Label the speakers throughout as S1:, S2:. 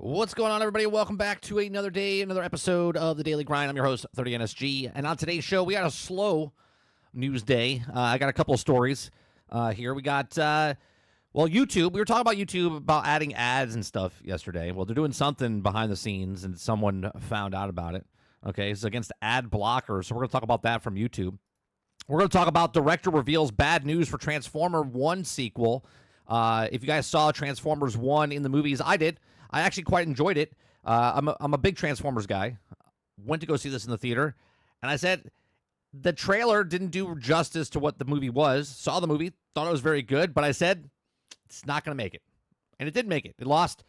S1: What's going on, everybody? Welcome back to another day, another episode of the Daily Grind. I'm your host, 30NSG, and on today's show, we got a slow news day. I got a couple of stories here. We got, YouTube. We were talking about YouTube, about adding ads and stuff yesterday. Well, they're doing something behind the scenes, and someone found out about it. Okay, it's against ad blockers, so we're going to talk about that from YouTube. We're going to talk about director reveals bad news for Transformer 1 sequel. If you guys saw Transformers 1 in the movies, I did. I actually quite enjoyed it. I'm a big Transformers guy. Went to go see this in the theater, and I said the trailer didn't do justice to what the movie was. Saw the movie, thought it was very good, but I said it's not going to make it. And it didn't make it. It lost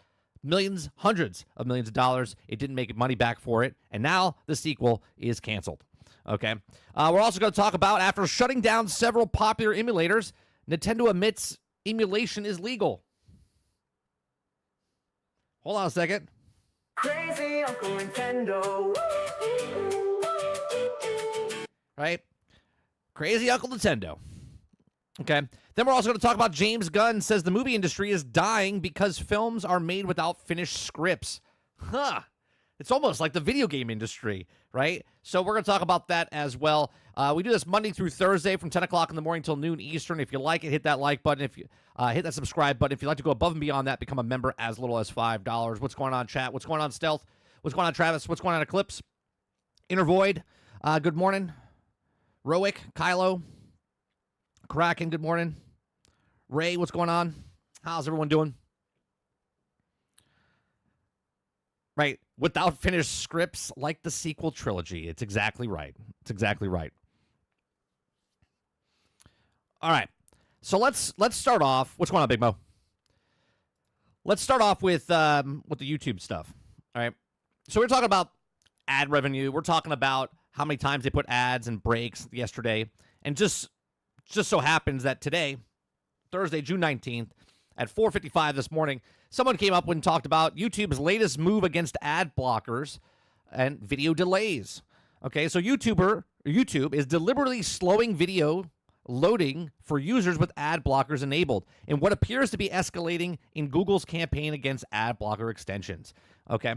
S1: millions, hundreds of millions of dollars. It didn't make money back for it, and now the sequel is canceled. Okay. We're also going to talk about, after shutting down several popular emulators, Nintendo admits emulation is legal. Hold on a second.
S2: Crazy Uncle Nintendo.
S1: Right? Crazy Uncle Nintendo. Okay. Then we're also going to talk about James Gunn says the movie industry is dying because films are made without finished scripts. Huh. It's almost like the video game industry, right? So we're going to talk about that as well. We do this Monday through Thursday from 10 o'clock in the morning till noon Eastern. If you like it, hit that like button. If you hit that subscribe button. If you'd like to go above and beyond that, become a member as little as $5. What's going on, chat? What's going on, Stealth? What's going on, Travis? What's going on, Eclipse? Inner Void, good morning. Roic, Kylo, Kraken, good morning. Ray, what's going on? How's everyone doing? Right. Without finished scripts like the sequel trilogy. It's exactly right. It's exactly right. All right. So let's start off. What's going on, Big Mo? Let's start off with the YouTube stuff. All right. So we're talking about ad revenue. We're talking about how many times they put ads and breaks yesterday. And just so happens that today, Thursday, June 19th, at 4:55 this morning, someone came up and talked about YouTube's latest move against ad blockers and video delays. Okay, so YouTube is deliberately slowing video loading for users with ad blockers enabled in what appears to be escalating in Google's campaign against ad blocker extensions. Okay,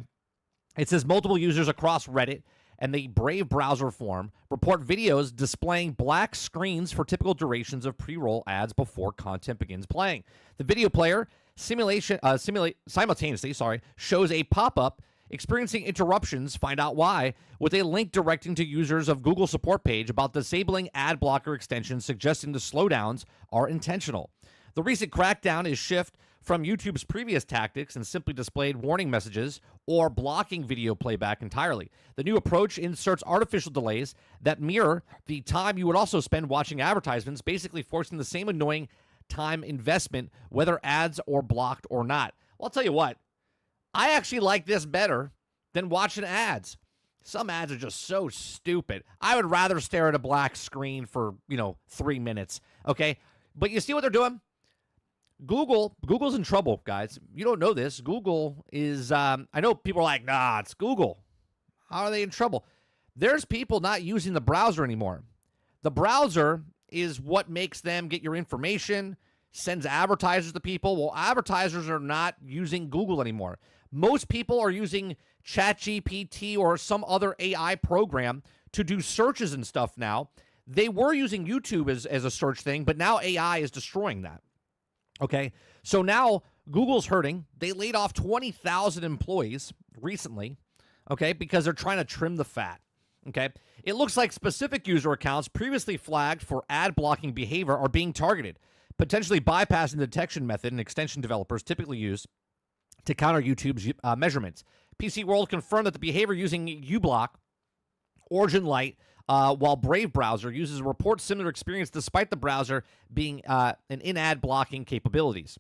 S1: it says multiple users across Reddit and the Brave browser forum report videos displaying black screens for typical durations of pre-roll ads before content begins playing. The video player simultaneously shows a pop-up experiencing interruptions, find out why, with a link directing to users of Google support page about disabling ad blocker extensions, suggesting the slowdowns are intentional. The recent crackdown is shift from YouTube's previous tactics and simply displayed warning messages or blocking video playback entirely. The new approach inserts artificial delays that mirror the time you would also spend watching advertisements, basically forcing the same annoying time investment, whether ads or blocked or not. Well, I'll tell you what, I actually like this better than watching ads. Some ads are just so stupid. I would rather stare at a black screen for, 3 minutes, okay? But you see what they're doing? Google's in trouble, guys. You don't know this. Google is, I know people are like, nah, it's Google. How are they in trouble? There's people not using the browser anymore. The browser is what makes them get your information, sends advertisers to people. Well, advertisers are not using Google anymore. Most people are using ChatGPT or some other AI program to do searches and stuff now. They were using YouTube as a search thing, but now AI is destroying that. Okay, so now Google's hurting. They laid off 20,000 employees recently, okay, because they're trying to trim the fat, okay? It looks like specific user accounts previously flagged for ad blocking behavior are being targeted, potentially bypassing the detection method and extension developers typically use to counter YouTube's measurements. PC World confirmed that the behavior using uBlock, Origin Lite, while Brave browser uses a report similar experience despite the browser being an in-ad blocking capabilities.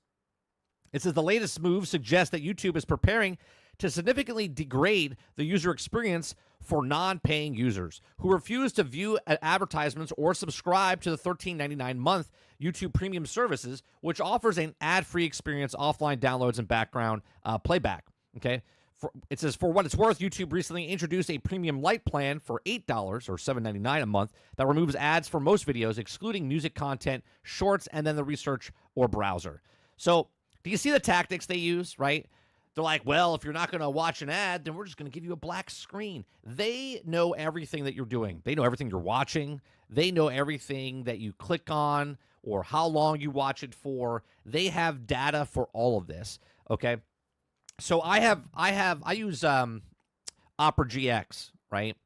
S1: It says the latest move suggests that YouTube is preparing to significantly degrade the user experience for non-paying users who refuse to view advertisements or subscribe to the $13.99 month YouTube Premium services, which offers an ad-free experience, offline downloads, and background playback. Okay. It says, for what it's worth, YouTube recently introduced a premium light plan for $8 or $7.99 a month that removes ads for most videos, excluding music content, shorts, and then the research or browser. So do you see the tactics they use, right? They're like, well, if you're not going to watch an ad, then we're just going to give you a black screen. They know everything that you're doing. They know everything you're watching. They know everything that you click on or how long you watch it for. They have data for all of this. Okay. So I use Opera GX, right?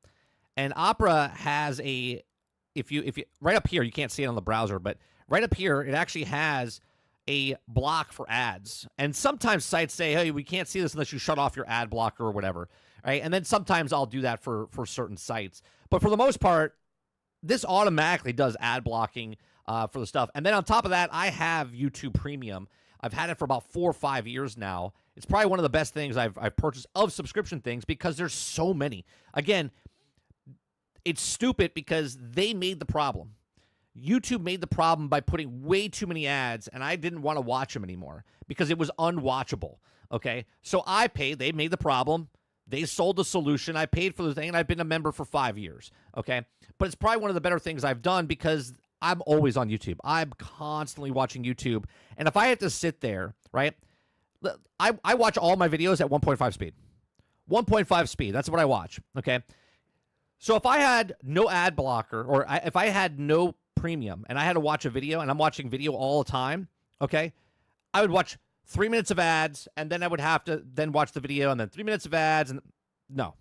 S1: And Opera has if you right up here, you can't see it on the browser, but right up here, it actually has a block for ads. And sometimes sites say, hey, we can't see this unless you shut off your ad blocker or whatever. Right. And then sometimes I'll do that for certain sites. But for the most part, this automatically does ad blocking for the stuff. And then on top of that, I have YouTube Premium. I've had it for about 4 or 5 years now. It's probably one of the best things I've purchased of subscription things because there's so many. Again, it's stupid because they made the problem. YouTube made the problem by putting way too many ads, and I didn't want to watch them anymore because it was unwatchable, okay? So I paid. They made the problem. They sold the solution. I paid for the thing, and I've been a member for 5 years, okay? But it's probably one of the better things I've done because I'm always on YouTube. I'm constantly watching YouTube, and if I have to sit there, right, I watch all my videos at 1.5 speed. 1.5 speed, that's what I watch, okay? So if I had no ad blocker or if I had no premium and I had to watch a video and I'm watching video all the time, okay, I would watch 3 minutes of ads and then I would have to then watch the video and then 3 minutes of ads. And no,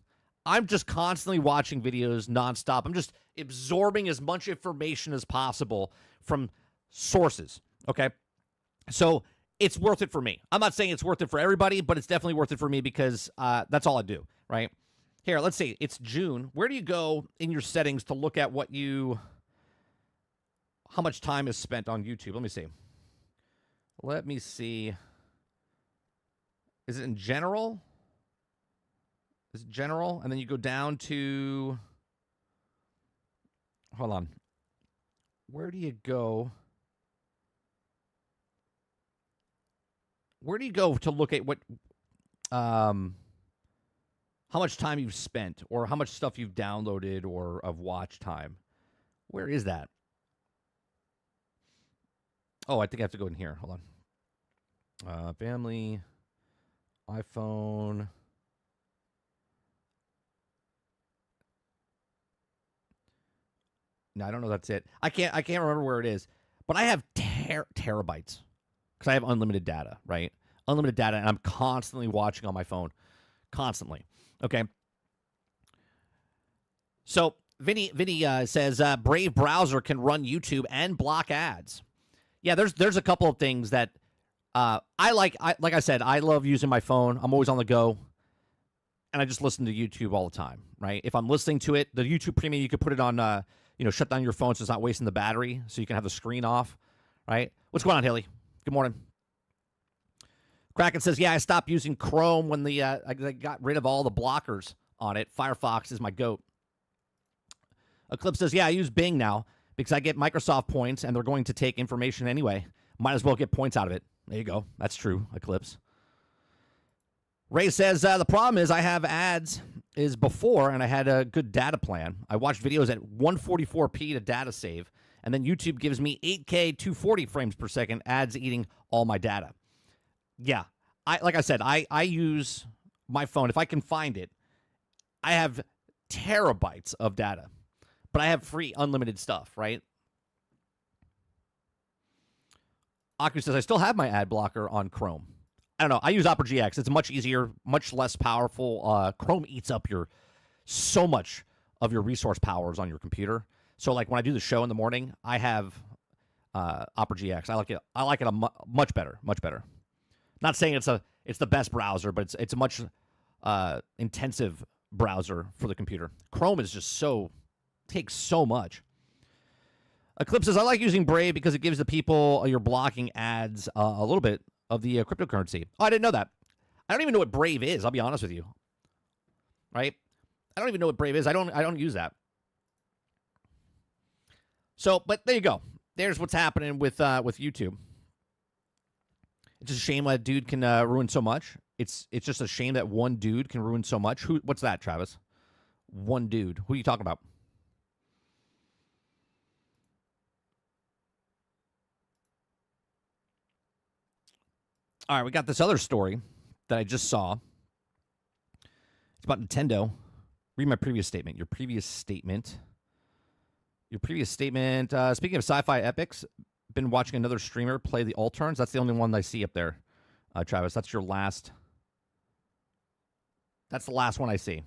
S1: I'm just constantly watching videos nonstop. I'm just absorbing as much information as possible from sources, okay? So it's worth it for me. I'm not saying it's worth it for everybody, but it's definitely worth it for me because that's all I do, right? Here, let's see. It's June. Where do you go in your settings to look at how much time is spent on YouTube? Let me see. Let me see. Is it in general? Is it general? And then you go down to, hold on. Where do you go? Where do you go to look at how much time you've spent or how much stuff you've downloaded or of watch time? Where is that? Oh, I think I have to go in here. Hold on. Family, iPhone. No, I don't know. That's it. I can't remember where it is. But I have terabytes because I have unlimited data, right? Unlimited data, and I'm constantly watching on my phone. Constantly. Okay. So Vinny says Brave browser can run YouTube and block ads. Yeah, there's a couple of things that I like. Like I said, I love using my phone. I'm always on the go, and I just listen to YouTube all the time. Right? If I'm listening to it, the YouTube Premium, you could put it on. Shut down your phone so it's not wasting the battery, so you can have the screen off. Right? What's going on, Haley? Good morning. Kraken says, yeah, I stopped using Chrome when I got rid of all the blockers on it. Firefox is my goat. Eclipse says, yeah, I use Bing now because I get Microsoft points and they're going to take information anyway. Might as well get points out of it. There you go. That's true, Eclipse. Ray says, the problem is I have ads is before and I had a good data plan. I watched videos at 144p to data save, and then YouTube gives me 8K 240 frames per second, ads eating all my data. Yeah, like I said, I use my phone. If I can find it, I have terabytes of data, but I have free unlimited stuff, right? Aku says, I still have my ad blocker on Chrome. I don't know. I use Opera GX. It's much easier, much less powerful. Chrome eats up so much of your resource powers on your computer. So like when I do the show in the morning, I have Opera GX. I like it much better, much better. Not saying it's the best browser, but it's a much intensive browser for the computer. Chrome is just takes so much. Eclipse says, I like using Brave because it gives the people you're blocking ads a little bit of the cryptocurrency. Oh, I didn't know that. I don't even know what Brave is. I'll be honest with you. Right? I don't even know what Brave is. I don't use that. So, but there you go. There's what's happening with YouTube. It's just a shame that dude can ruin so much. It's just a shame that one dude can ruin so much. What's that, Travis? One dude. Who are you talking about? All right, we got this other story. that I just saw. It's about Nintendo. Read my previous statement. Your previous statement. Speaking of sci-fi epics, been watching another streamer play the Alterns. That's the only one I see up there, Travis. That's your last. That's the last one I see.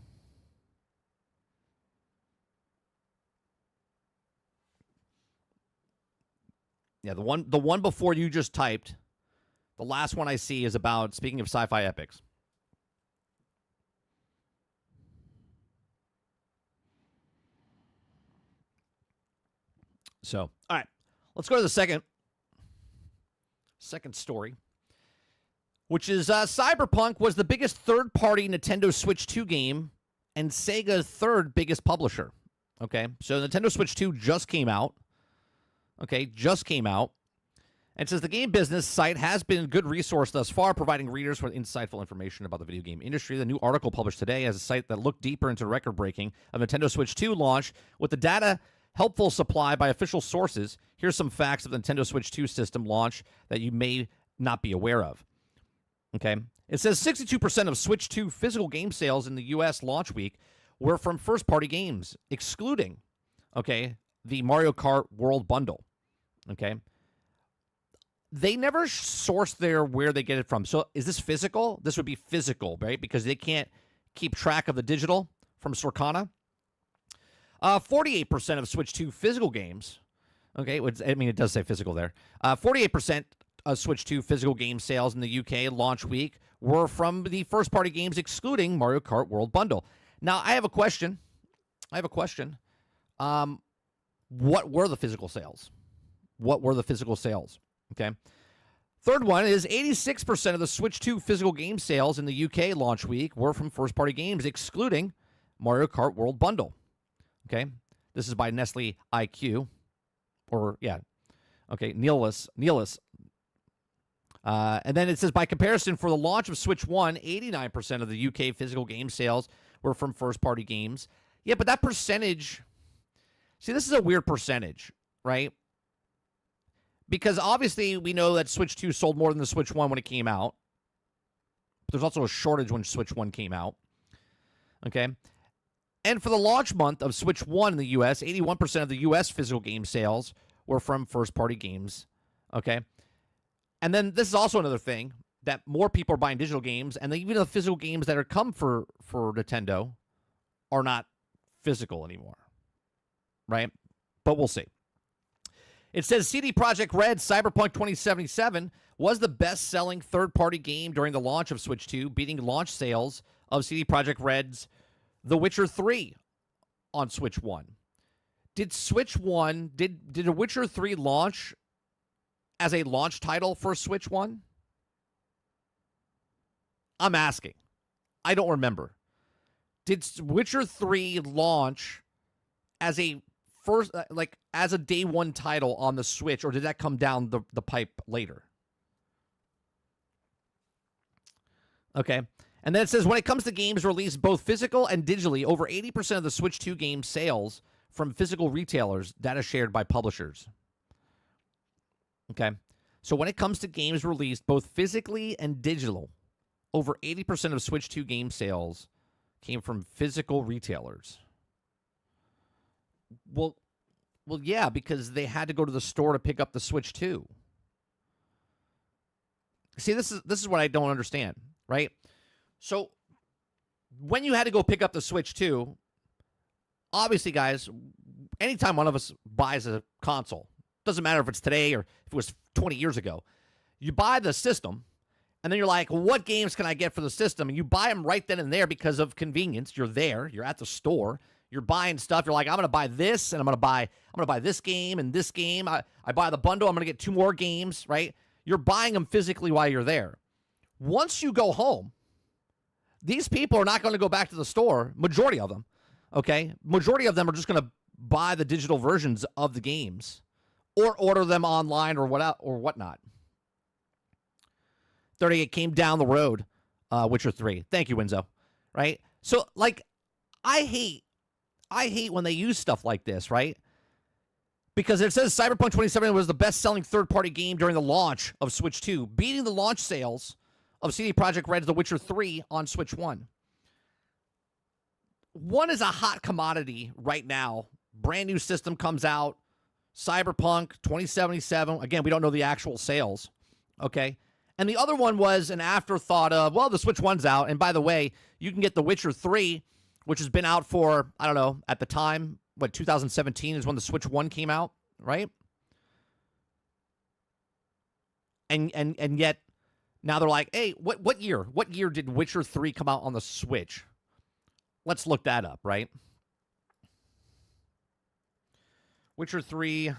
S1: Yeah, the one before you just typed, the last one I see is about, speaking of sci-fi epics. So, all right, let's go to the second story, which is Cyberpunk was the biggest third-party Nintendo Switch 2 game and Sega's third biggest publisher. Okay, so Nintendo Switch 2 just came out. And it says the game business site has been a good resource thus far, providing readers with insightful information about the video game industry. The new article published today has a site that looked deeper into record-breaking of Nintendo Switch 2 launch with the data helpful supply by official sources. Here's some facts of the Nintendo Switch 2 system launch that you may not be aware of. Okay. It says 62% of Switch 2 physical game sales in the U.S. launch week were from first-party games, excluding, the Mario Kart World Bundle. Okay. They never source where they get it from. So is this physical? This would be physical, right? Because they can't keep track of the digital from Circana. 48% of Switch 2 physical games. Okay. It does say physical there. 48% of Switch 2 physical game sales in the UK launch week were from the first-party games, excluding Mario Kart World Bundle. Now, I have a question. What were the physical sales? Okay. Third one is 86% of the Switch 2 physical game sales in the UK launch week were from first-party games, excluding Mario Kart World Bundle. Okay. This is by Nestle IQ. Neolis. And then it says, by comparison, for the launch of Switch 1, 89% of the UK physical game sales were from first-party games. Yeah, but that percentage... See, this is a weird percentage, right? Because obviously we know that Switch 2 sold more than the Switch 1 when it came out. But there's also a shortage when Switch 1 came out. Okay? And for the launch month of Switch 1 in the U.S., 81% of the U.S. physical game sales were from first-party games. Okay? And then this is also another thing, that more people are buying digital games, and even the physical games that are come for Nintendo are not physical anymore. Right? But we'll see. It says CD Projekt Red's Cyberpunk 2077 was the best-selling third-party game during the launch of Switch 2, beating launch sales of CD Projekt Red's The Witcher 3 on Switch 1. Did The Witcher 3 launch as a launch title for Switch 1? I'm asking. I don't remember. Did Witcher 3 launch as a as a day one title on the Switch, or did that come down the pipe later? Okay. And then it says, when it comes to games released both physical and digitally, over 80% of the Switch 2 game sales from physical retailers, data shared by publishers. Okay. So when it comes to games released both physically and digital, over 80% of Switch 2 game sales came from physical retailers. Well, yeah, because they had to go to the store to pick up the Switch 2. See, this is what I don't understand, right? So when you had to go pick up the Switch 2, obviously, guys, anytime one of us buys a console, doesn't matter if it's today or if it was 20 years ago, you buy the system, and then you're like, well, what games can I get for the system? And you buy them right then and there because of convenience. You're there. You're at the store. You're buying stuff. You're like, I'm going to buy this, and I'm going to buy this game and this game. I buy the bundle. I'm going to get 2 more games, right? You're buying them physically while you're there. Once you go home, these people are not going to go back to the store, majority of them, okay? Majority of them are just going to buy the digital versions of the games or order them online or whatnot. 38 came down the road, Witcher 3. Thank you, Winzo, right? So, like, I hate when they use stuff like this, right? Because it says Cyberpunk 2077 was the best-selling third-party game during the launch of Switch 2, beating the launch sales of CD Projekt Red's The Witcher 3 on Switch 1. One is a hot commodity right now. Brand new system comes out. Cyberpunk 2077. Again, we don't know the actual sales. Okay. And the other one was an afterthought of, well, the Switch 1's out. And by the way, you can get The Witcher 3, which has been out for, I don't know, at the time, 2017 is when the Switch 1 came out, right? And yet now they're like, hey, what year? What year did Witcher 3 come out on the Switch? Let's look that up, right? Witcher 3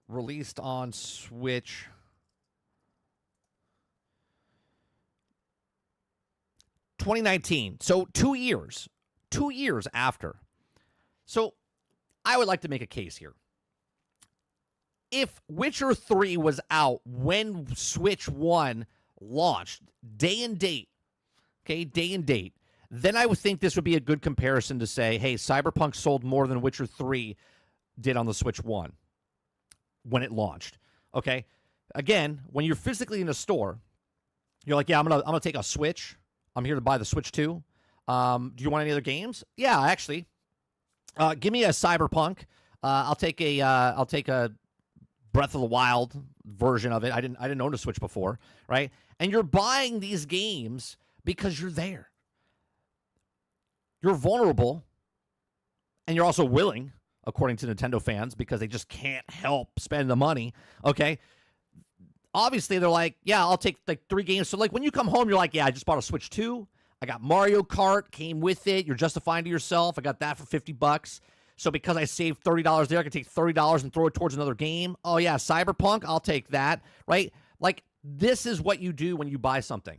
S1: released on Switch. (2019). So 2 years. 2 years after. So I would like to make a case here. If Witcher 3 was out when Switch 1 launched, day and date, okay, day and date, then I would think this would be a good comparison to say, hey, Cyberpunk sold more than Witcher 3 did on the Switch 1 when it launched, okay? Again, when you're physically in a store, you're like, yeah, I'm gonna take a Switch. I'm here to buy the Switch 2. Do you want any other games? Yeah, actually. Give me a Cyberpunk. I'll take a Breath of the Wild version of it. I didn't own a Switch before, right? And you're buying these games because you're there. You're vulnerable, and you're also willing, according to Nintendo fans, because they just can't help spend the money, okay? Obviously, they're like, yeah, I'll take like 3 games. So like when you come home, you're like, yeah, I just bought a Switch 2. I got Mario Kart, came with it. You're justifying to yourself. I got that for $50. So because I saved $30 there, I can take $30 and throw it towards another game. Oh, yeah, Cyberpunk, I'll take that, right? Like, this is what you do when you buy something.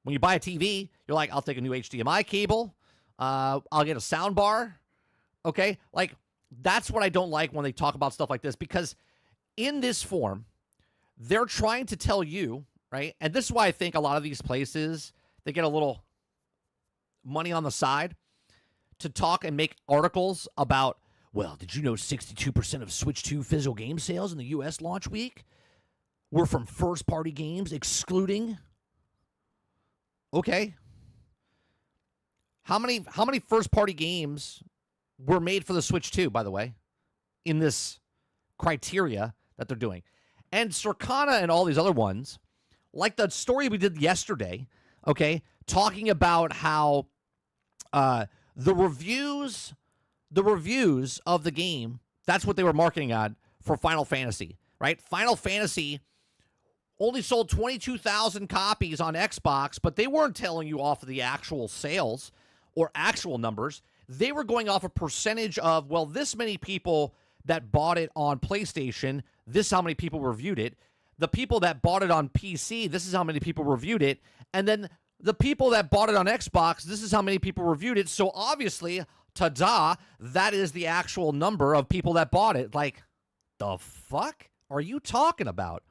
S1: When you buy a TV, you're like, I'll take a new HDMI cable. I'll get a sound bar, okay? Like, that's what I don't like when they talk about stuff like this, because in this form, they're trying to tell you, right? And this is why I think a lot of these places, they get a little money on the side to talk and make articles about, well, did you know 62% of Switch 2 physical game sales in the U.S. launch week were from first-party games, excluding... Okay. How many first-party games were made for the Switch 2, by the way, in this criteria that they're doing? And Circana and all these other ones, like the story we did yesterday, okay, talking about how the reviews of the game, that's what they were marketing on for Final Fantasy, right? Final Fantasy only sold 22,000 copies on Xbox, but they weren't telling you off of the actual sales or actual numbers. They were going off a percentage of, well, this many people that bought it on PlayStation, this is how many people reviewed it. The people that bought it on PC, this is how many people reviewed it. And then the people that bought it on Xbox, this is how many people reviewed it. So obviously, ta-da, that is the actual number of people that bought it. Like, the fuck are you talking about?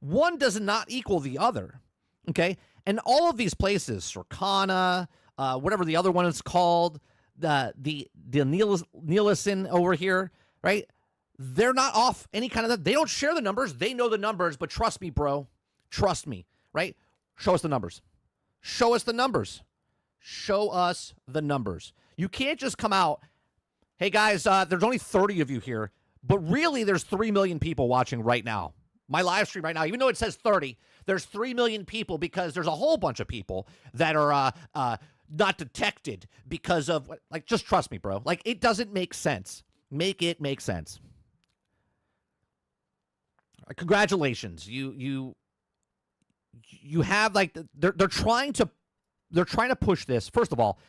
S1: One does not equal the other, okay? And all of these places, Circana, whatever the other one is called, the Nielsen over here, right? They're not off any kind of that. They don't share the numbers. They know the numbers, but trust me, bro. Trust me, right? Show us the numbers. Show us the numbers. Show us the numbers. You can't just come out, hey, guys, there's only 30 of you here, but really there's 3 million people watching right now. My live stream right now, even though it says 30, there's 3 million people because there's a whole bunch of people that are not detected because of, like, just trust me, bro. Like, it doesn't make sense. Make it make sense. Congratulations. You have, like, they're trying to push this. First of all,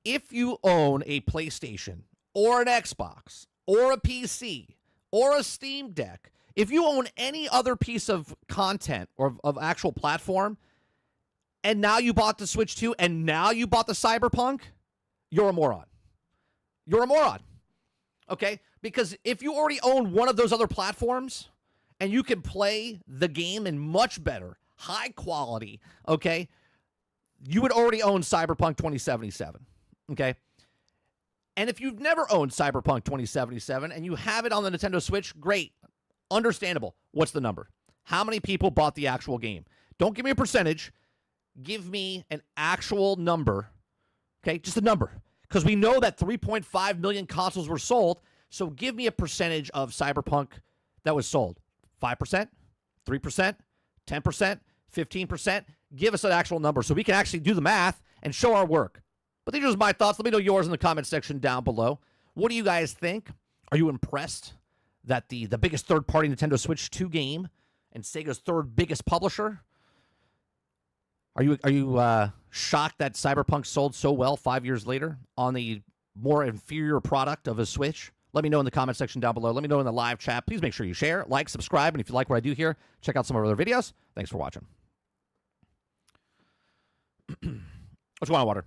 S1: if you own a PlayStation or an Xbox or a PC or a Steam Deck, if you own any other piece of content or of actual platform, and now you bought the Switch 2, and now you bought the Cyberpunk, you're a moron. You're a moron. Okay? Because if you already own one of those other platforms, and you can play the game in much better, high quality, okay, you would already own Cyberpunk 2077. Okay? And if you've never owned Cyberpunk 2077 and you have it on the Nintendo Switch, great. Understandable. What's the number? How many people bought the actual game? Don't give me a percentage. Give me an actual number. Okay, just a number. Because we know that 3.5 million consoles were sold. So give me a percentage of Cyberpunk that was sold. 5%? 3%? 10%? 15%? Give us an actual number so we can actually do the math and show our work. But these are just my thoughts. Let me know yours in the comment section down below. What do you guys think? Are you impressed that the biggest third-party Nintendo Switch 2 game and Sega's third biggest publisher? Are you shocked that Cyberpunk sold so well 5 years later on the more inferior product of a Switch? Let me know in the comment section down below. Let me know in the live chat. Please make sure you share, like, subscribe, and if you like what I do here, check out some of our other videos. Thanks for watching. What's going on, Water?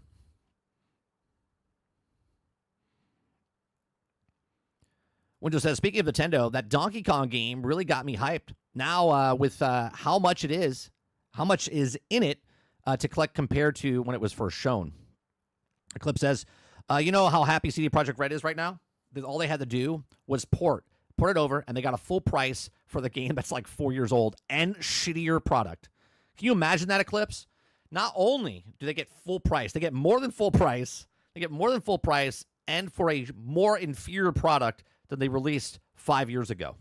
S1: Windows says, speaking of Nintendo, that Donkey Kong game really got me hyped. Now, with how much is in it to collect compared to when it was first shown. The clip says, you know how happy CD Projekt Red is right now? All they had to do was port it over, and they got a full price for the game that's like 4 years old and shittier product. Can you imagine that, Eclipse? Not only do they get full price, they get more than full price. They get more than full price, and for a more inferior product than they released 5 years ago.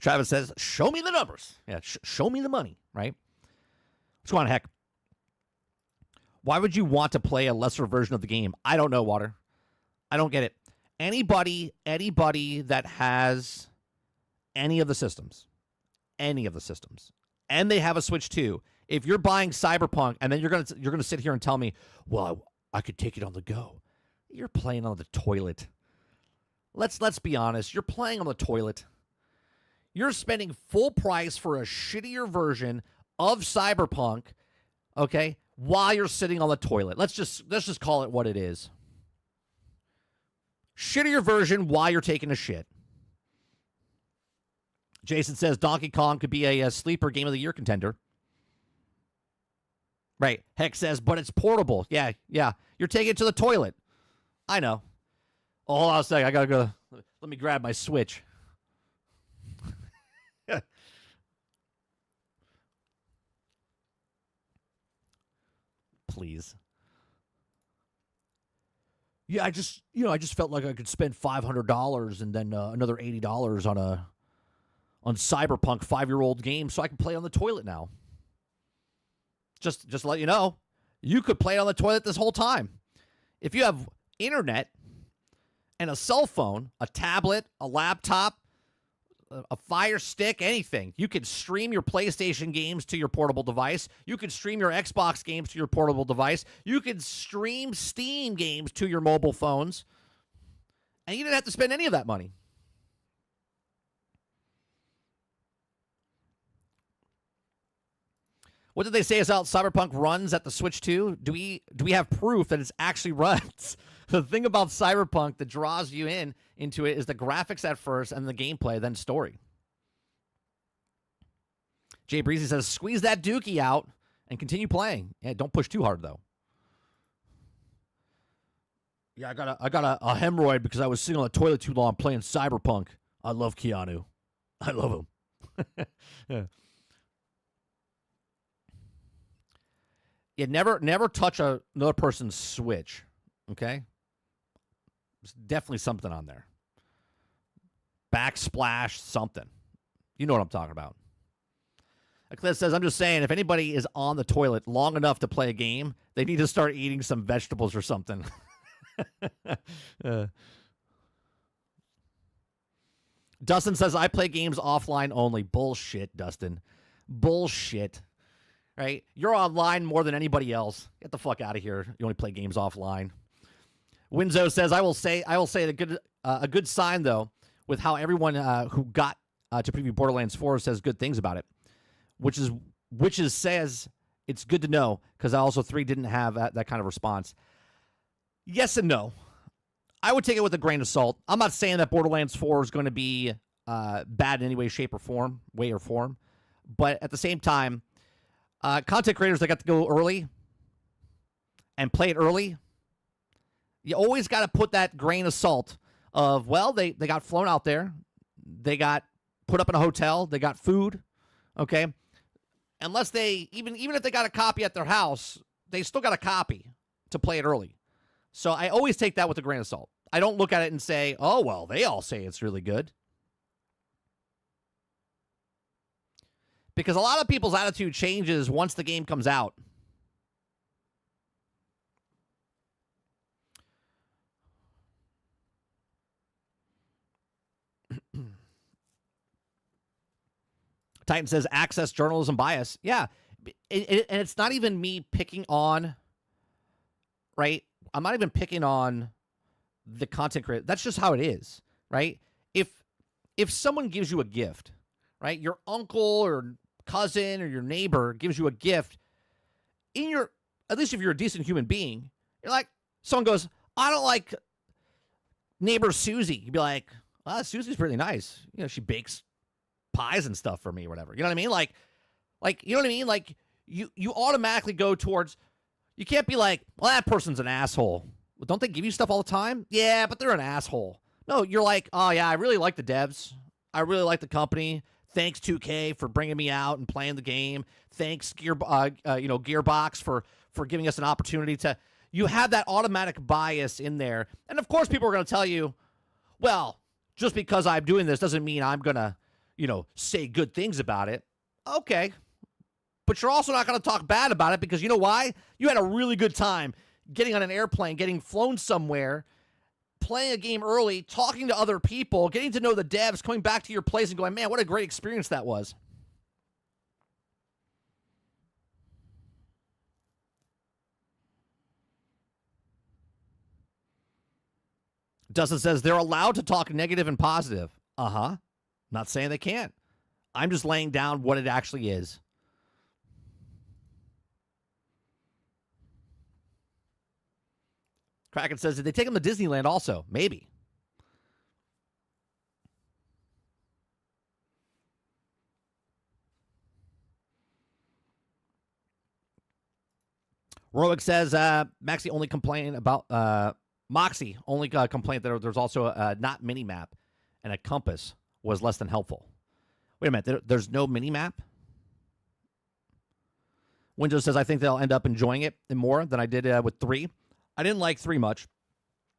S1: Travis says, show me the numbers. Yeah, show me the money, right? What's going on, Heck? Why would you want to play a lesser version of the game? I don't know, Water. I don't get it. Anybody that has any of the systems, and they have a Switch 2, if you're buying Cyberpunk and then you're gonna sit here and tell me, well, I could take it on the go. You're playing on the toilet. Let's be honest. You're playing on the toilet. You're spending full price for a shittier version of Cyberpunk, okay, while you're sitting on the toilet. Let's just call it what it is. Shittier version while you're taking a shit. Jason says Donkey Kong could be a sleeper game of the year contender. Right. Heck says, but it's portable. Yeah. You're taking it to the toilet. I know. Oh, hold on a second. I gotta go. Let me grab my Switch. Please. Yeah, I just felt like I could spend $500 and then another $80 on Cyberpunk 5-year-old game so I can play on the toilet now. Just to let you know, you could play on the toilet this whole time. If you have internet and a cell phone, a tablet, a laptop, a Fire Stick, anything, you could stream your PlayStation games to your portable device. You could stream your Xbox games to your portable device. You could stream Steam games to your mobile phones. And you didn't have to spend any of that money. What did they say is out Cyberpunk runs at the Switch 2? Do we have proof that it actually runs? The thing about Cyberpunk that draws you into it is the graphics at first and the gameplay, then story. Jay Breezy says, squeeze that dookie out and continue playing. Yeah, don't push too hard, though. Yeah, I got a hemorrhoid because I was sitting on the toilet too long playing Cyberpunk. I love Keanu. I love him. Yeah. Yeah, never touch another person's Switch, okay? There's definitely something on there. Backsplash, something. You know what I'm talking about. Eclipse says, I'm just saying, if anybody is on the toilet long enough to play a game, they need to start eating some vegetables or something. Dustin says, I play games offline only. Bullshit, Dustin. Bullshit. Right? You're online more than anybody else. Get the fuck out of here. You only play games offline. Winzo says, I will say a good sign, though, with how everyone who got to preview Borderlands 4 says good things about it, which says it's good to know, because also 3 didn't have that kind of response. Yes and no. I would take it with a grain of salt. I'm not saying that Borderlands 4 is going to be bad in any way, shape, or form, but at the same time, content creators that got to go early and play it early, You always got to put that grain of salt of, well, they got flown out there. They got put up in a hotel. They got food. Okay. Unless they, even if they got a copy at their house, they still got a copy to play it early. So I always take that with a grain of salt. I don't look at it and say, oh, well, they all say it's really good. Because a lot of people's attitude changes once the game comes out. Titan says access journalism bias. Yeah. And it's not even me picking on, right? I'm not even picking on the content creator. That's just how it is, right? If someone gives you a gift, right? Your uncle or cousin or your neighbor gives you a gift, at least if you're a decent human being, you're like, someone goes, I don't like neighbor Susie. You'd be like, well, Susie's pretty nice. You know, she bakes pies and stuff for me or whatever. You know what I mean? Like, you know what I mean? Like, you automatically go towards, you can't be like, well, that person's an asshole. Well, don't they give you stuff all the time? Yeah, but they're an asshole. No, you're like, oh, yeah, I really like the devs. I really like the company. Thanks, 2K, for bringing me out and playing the game. Thanks, Gearbox, for giving us an opportunity to. You have that automatic bias in there. And, of course, people are going to tell you, well, just because I'm doing this doesn't mean I'm going to, say good things about it. Okay. But you're also not going to talk bad about it because you know why? You had a really good time getting on an airplane, getting flown somewhere, playing a game early, talking to other people, getting to know the devs, coming back to your place and going, man, what a great experience that was. Dustin says they're allowed to talk negative and positive. Uh-huh. Not saying they can't. I'm just laying down what it actually is. Kraken says, did they take him to Disneyland also? Maybe. Roic says, Moxie only complained about complaint that there's also a not mini map and a compass was less than helpful. Wait a minute, there's no mini map? Windows says, I think they'll end up enjoying it more than I did with 3. I didn't like 3 much.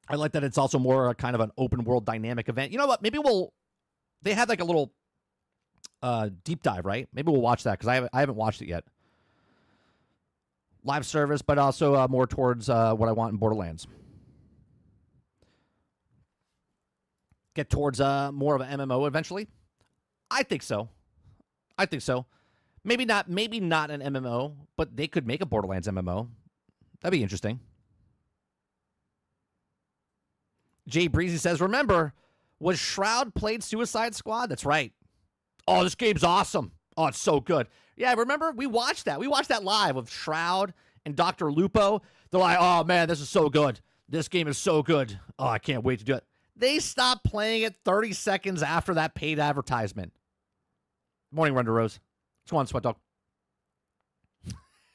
S1: I like that it's also more kind of an open world dynamic event. You know what? Maybe they had like a little deep dive, right? Maybe we'll watch that because I haven't watched it yet. Live service, but also more towards what I want in Borderlands. Get towards more of an MMO eventually. I think so. Maybe not an MMO, but they could make a Borderlands MMO. That'd be interesting. Jay Breezy says, remember, was Shroud played Suicide Squad? That's right. Oh, this game's awesome. Oh, it's so good. Yeah, remember? We watched that. We watched that live with Shroud and Dr. Lupo. They're like, oh, man, this is so good. This game is so good. Oh, I can't wait to do it. They stopped playing it 30 seconds after that paid advertisement. Morning, Render Rose. What's going on, Sweat Dog?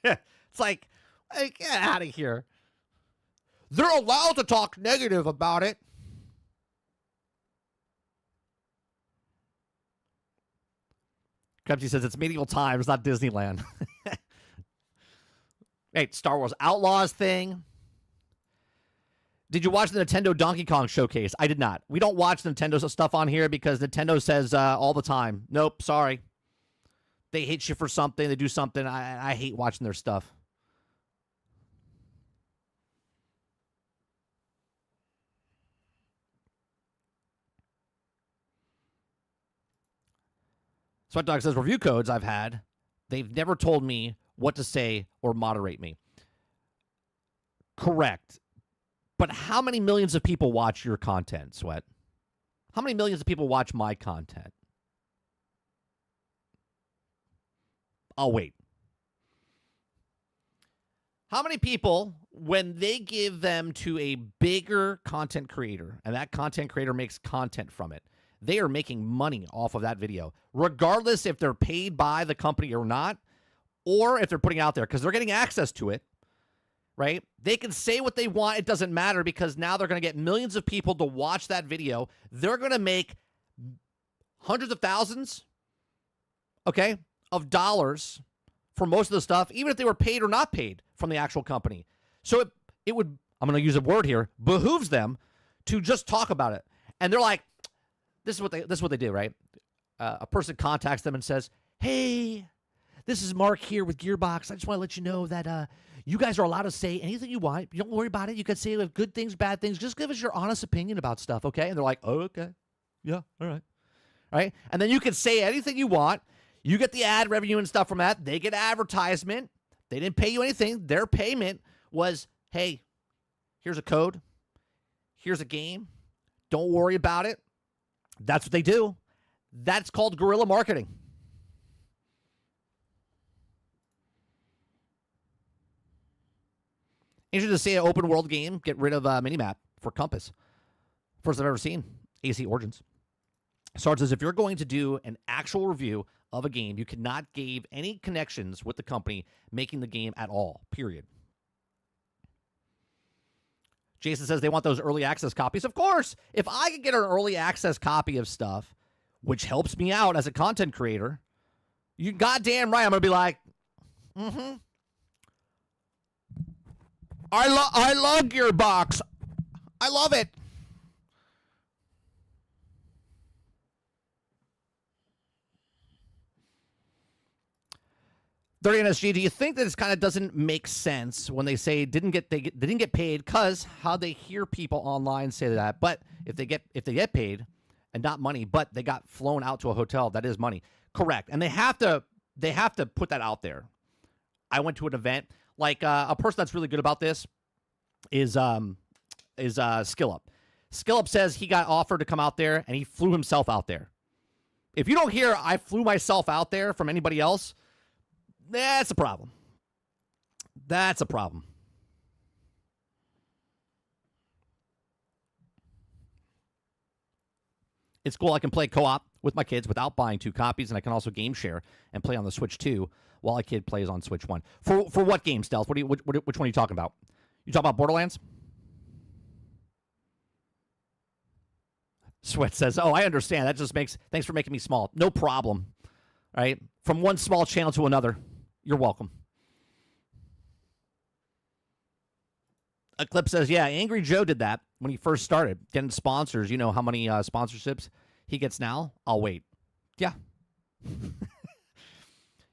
S1: It's like, hey, get out of here. They're allowed to talk negative about it. Krepsy says it's medieval times, not Disneyland. Hey, Star Wars Outlaws thing. Did you watch the Nintendo Donkey Kong showcase? I did not. We don't watch Nintendo stuff on here because Nintendo says all the time, nope, sorry. They hit you for something. They do something. I hate watching their stuff. Sweat Dog says, review codes I've had, they've never told me what to say or moderate me. Correct. But how many millions of people watch your content, Sweat? How many millions of people watch my content? I'll wait. How many people, when they give them to a bigger content creator, and that content creator makes content from it, they are making money off of that video, regardless if they're paid by the company or not, or if they're putting it out there, because they're getting access to it. right? They can say what they want. It doesn't matter because now they're going to get millions of people to watch that video. They're going to make hundreds of thousands, okay, of dollars for most of the stuff, even if they were paid or not paid from the actual company. So it would, I'm going to use a word here, behooves them to just talk about it. And they're like, this is what they do, right? A person contacts them and says, hey, this is Mark here with Gearbox. I just want to let you know that you guys are allowed to say anything you want. You don't worry about it. You can say good things, bad things. Just give us your honest opinion about stuff, okay? And they're like, oh, okay. Yeah, all right. All right? And then you can say anything you want. You get the ad revenue and stuff from that. They get advertisement. They didn't pay you anything. Their payment was, hey, here's a code. Here's a game. Don't worry about it. That's what they do. That's called guerrilla marketing. Interesting to see an open world game get rid of minimap for Compass. First I've ever seen. AC Origins. Sarge says, if you're going to do an actual review of a game, you cannot give any connections with the company making the game at all, period. Jason says they want those early access copies. Of course, if I could get an early access copy of stuff, which helps me out as a content creator, you goddamn right, I'm going to be like, I love Gearbox. I love it. Dirty NSG, do you think that it kind of doesn't make sense when they say they didn't get paid because how they hear people online say that? But if they get paid and not money, but they got flown out to a hotel, that is money. Correct. And they have to put that out there. I went to an event, like a person that's really good about this is Skill Up. Skill Up says he got offered to come out there and he flew himself out there. If you don't hear I flew myself out there from anybody else, that's a problem. That's a problem. It's cool. I can play co-op with my kids without buying 2 copies, and I can also game share and play on the Switch 2 while a kid plays on Switch 1. For what game, Stealth? Which one are you talking about? You talking about Borderlands? Sweat says, oh, I understand. That just makes... Thanks for making me small. No problem. All right? From one small channel to another. You're welcome. Eclipse says, yeah, Angry Joe did that when he first started. Getting sponsors. You know how many sponsorships he gets now? I'll wait. Yeah.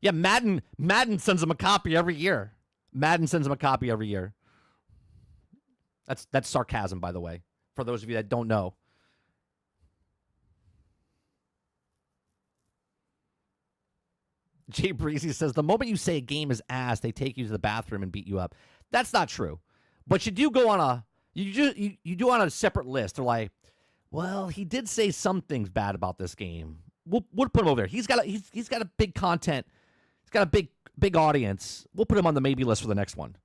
S1: Yeah, Madden sends him a copy every year. Madden sends him a copy every year. That's sarcasm, by the way, for those of you that don't know. Jay Breezy says, the moment you say a game is ass, they take you to the bathroom and beat you up. That's not true. But you do go on you do on a separate list. They're like, well, he did say some things bad about this game. We'll put him over there. He's got a big content. He's got a big audience. We'll put him on the maybe list for the next one.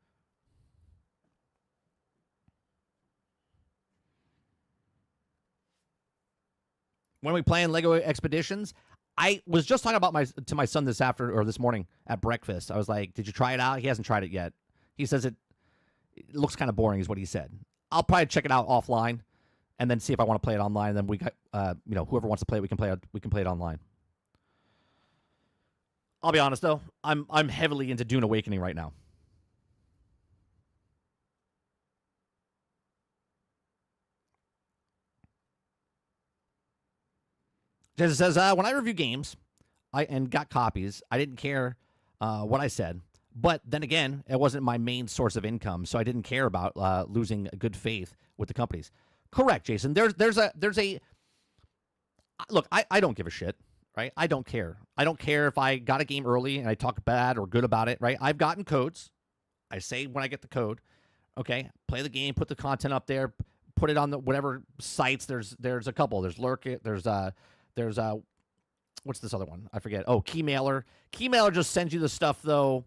S1: When we play in Lego Expeditions, I was just talking about to my son this morning at breakfast. I was like, did you try it out? He hasn't tried it yet. He says it looks kind of boring is what he said. I'll probably check it out offline and then see if I want to play it online. And then whoever wants to play it, we can play it online. I'll be honest though, I'm heavily into Dune Awakening right now. Jason says, when I review games and got copies, I didn't care what I said. But then again, it wasn't my main source of income, so I didn't care about losing good faith with the companies. Correct, Jason. There's a look, I don't give a shit, right? I don't care. I don't care if I got a game early and I talk bad or good about it, right? I've gotten codes. I say when I get the code, okay, play the game, put the content up there, put it on the whatever sites. There's a couple. There's Lurk. There's what's this other one? I forget. Oh, Keymailer. Keymailer just sends you the stuff though.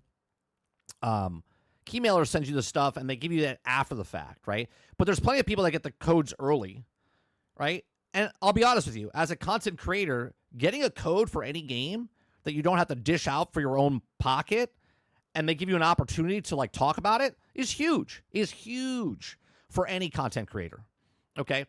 S1: Keymailer sends you the stuff and they give you that after the fact, right? But there's plenty of people that get the codes early, right? And I'll be honest with you, as a content creator, getting a code for any game that you don't have to dish out for your own pocket, and they give you an opportunity to like talk about it is huge for any content creator. Okay.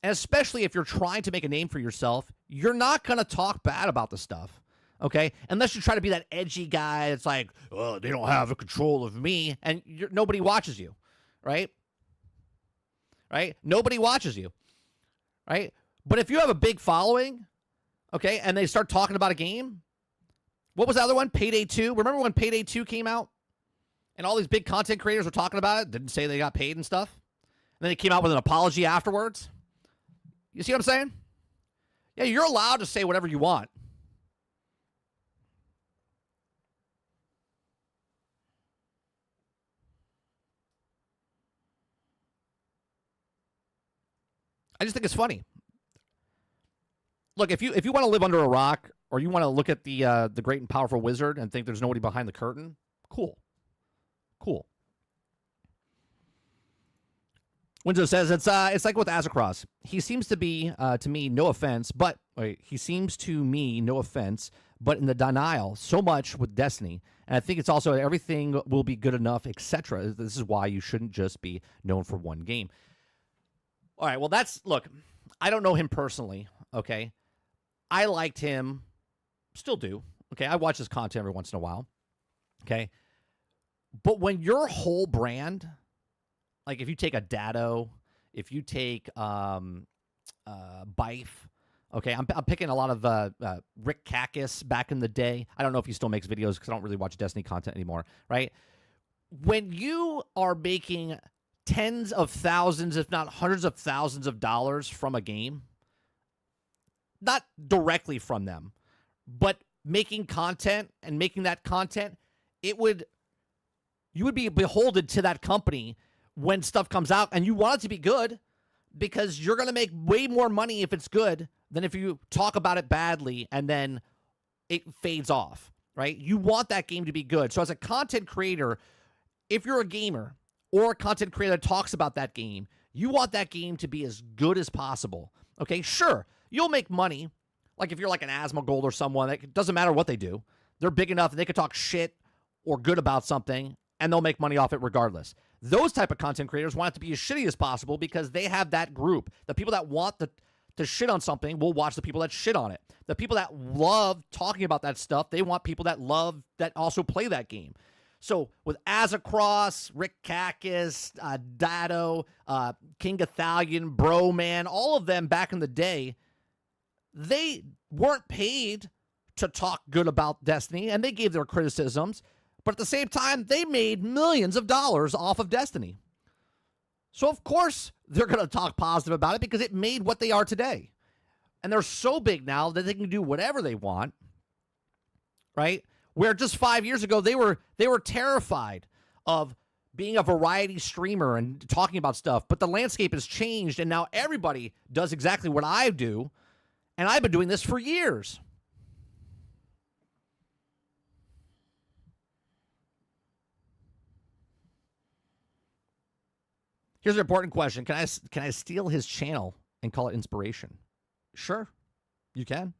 S1: And especially if you're trying to make a name for yourself, you're not going to talk bad about the stuff. Okay. Unless you try to be that edgy guy that's like, oh, they don't have a control of me. And nobody watches you. Right. Right. Nobody watches you. Right. But if you have a big following, okay, and they start talking about a game, what was the other one? Payday 2. Remember when Payday 2 came out? And all these big content creators were talking about it, didn't say they got paid and stuff. And then they came out with an apology afterwards. You see what I'm saying? Yeah, you're allowed to say whatever you want. I just think it's funny. Look, if you want to live under a rock, or you want to look at the great and powerful wizard and think there's nobody behind the curtain, cool. Windsor says it's like with Azzacross. He seems to be to me, no offense, but he seems to me, no offense, but in the denial so much with Destiny, and I think it's also everything will be good enough, etc. This is why you shouldn't just be known for one game. All right, well look. I don't know him personally. Okay. I liked him, still do. Okay, I watch his content every once in a while. Okay, but when your whole brand, like if you take a Dado, if you take Bife, okay, I'm picking a lot of Rick Kakis back in the day. I don't know if he still makes videos because I don't really watch Destiny content anymore, right? When you are making tens of thousands, if not hundreds of thousands of dollars from a game, not directly from them, but making content and making that content, you would be beholden to that company when stuff comes out, and you want it to be good because you're going to make way more money if it's good than if you talk about it badly and then it fades off, right? You want that game to be good. So as a content creator, if you're a gamer or a content creator that talks about that game, you want that game to be as good as possible. Okay, sure. You'll make money, like if you're like an Asmongold or someone, it doesn't matter what they do. They're big enough that they could talk shit or good about something, and they'll make money off it regardless. Those type of content creators want it to be as shitty as possible because they have that group. The people that want to shit on something will watch the people that shit on it. The people that love talking about that stuff, they want people that also play that game. So with Azzacross, Rick Kakis, Dado, King Gathalion, Bro Man, all of them back in the day, they weren't paid to talk good about Destiny, and they gave their criticisms, but at the same time, they made millions of dollars off of Destiny. So, of course, they're going to talk positive about it because it made what they are today. And they're so big now that they can do whatever they want, right? Where just 5 years ago, they were terrified of being a variety streamer and talking about stuff. But the landscape has changed, and now everybody does exactly what I do. And I've been doing this for years. Here's an important question. Can I steal his channel and call it inspiration? Sure, you can.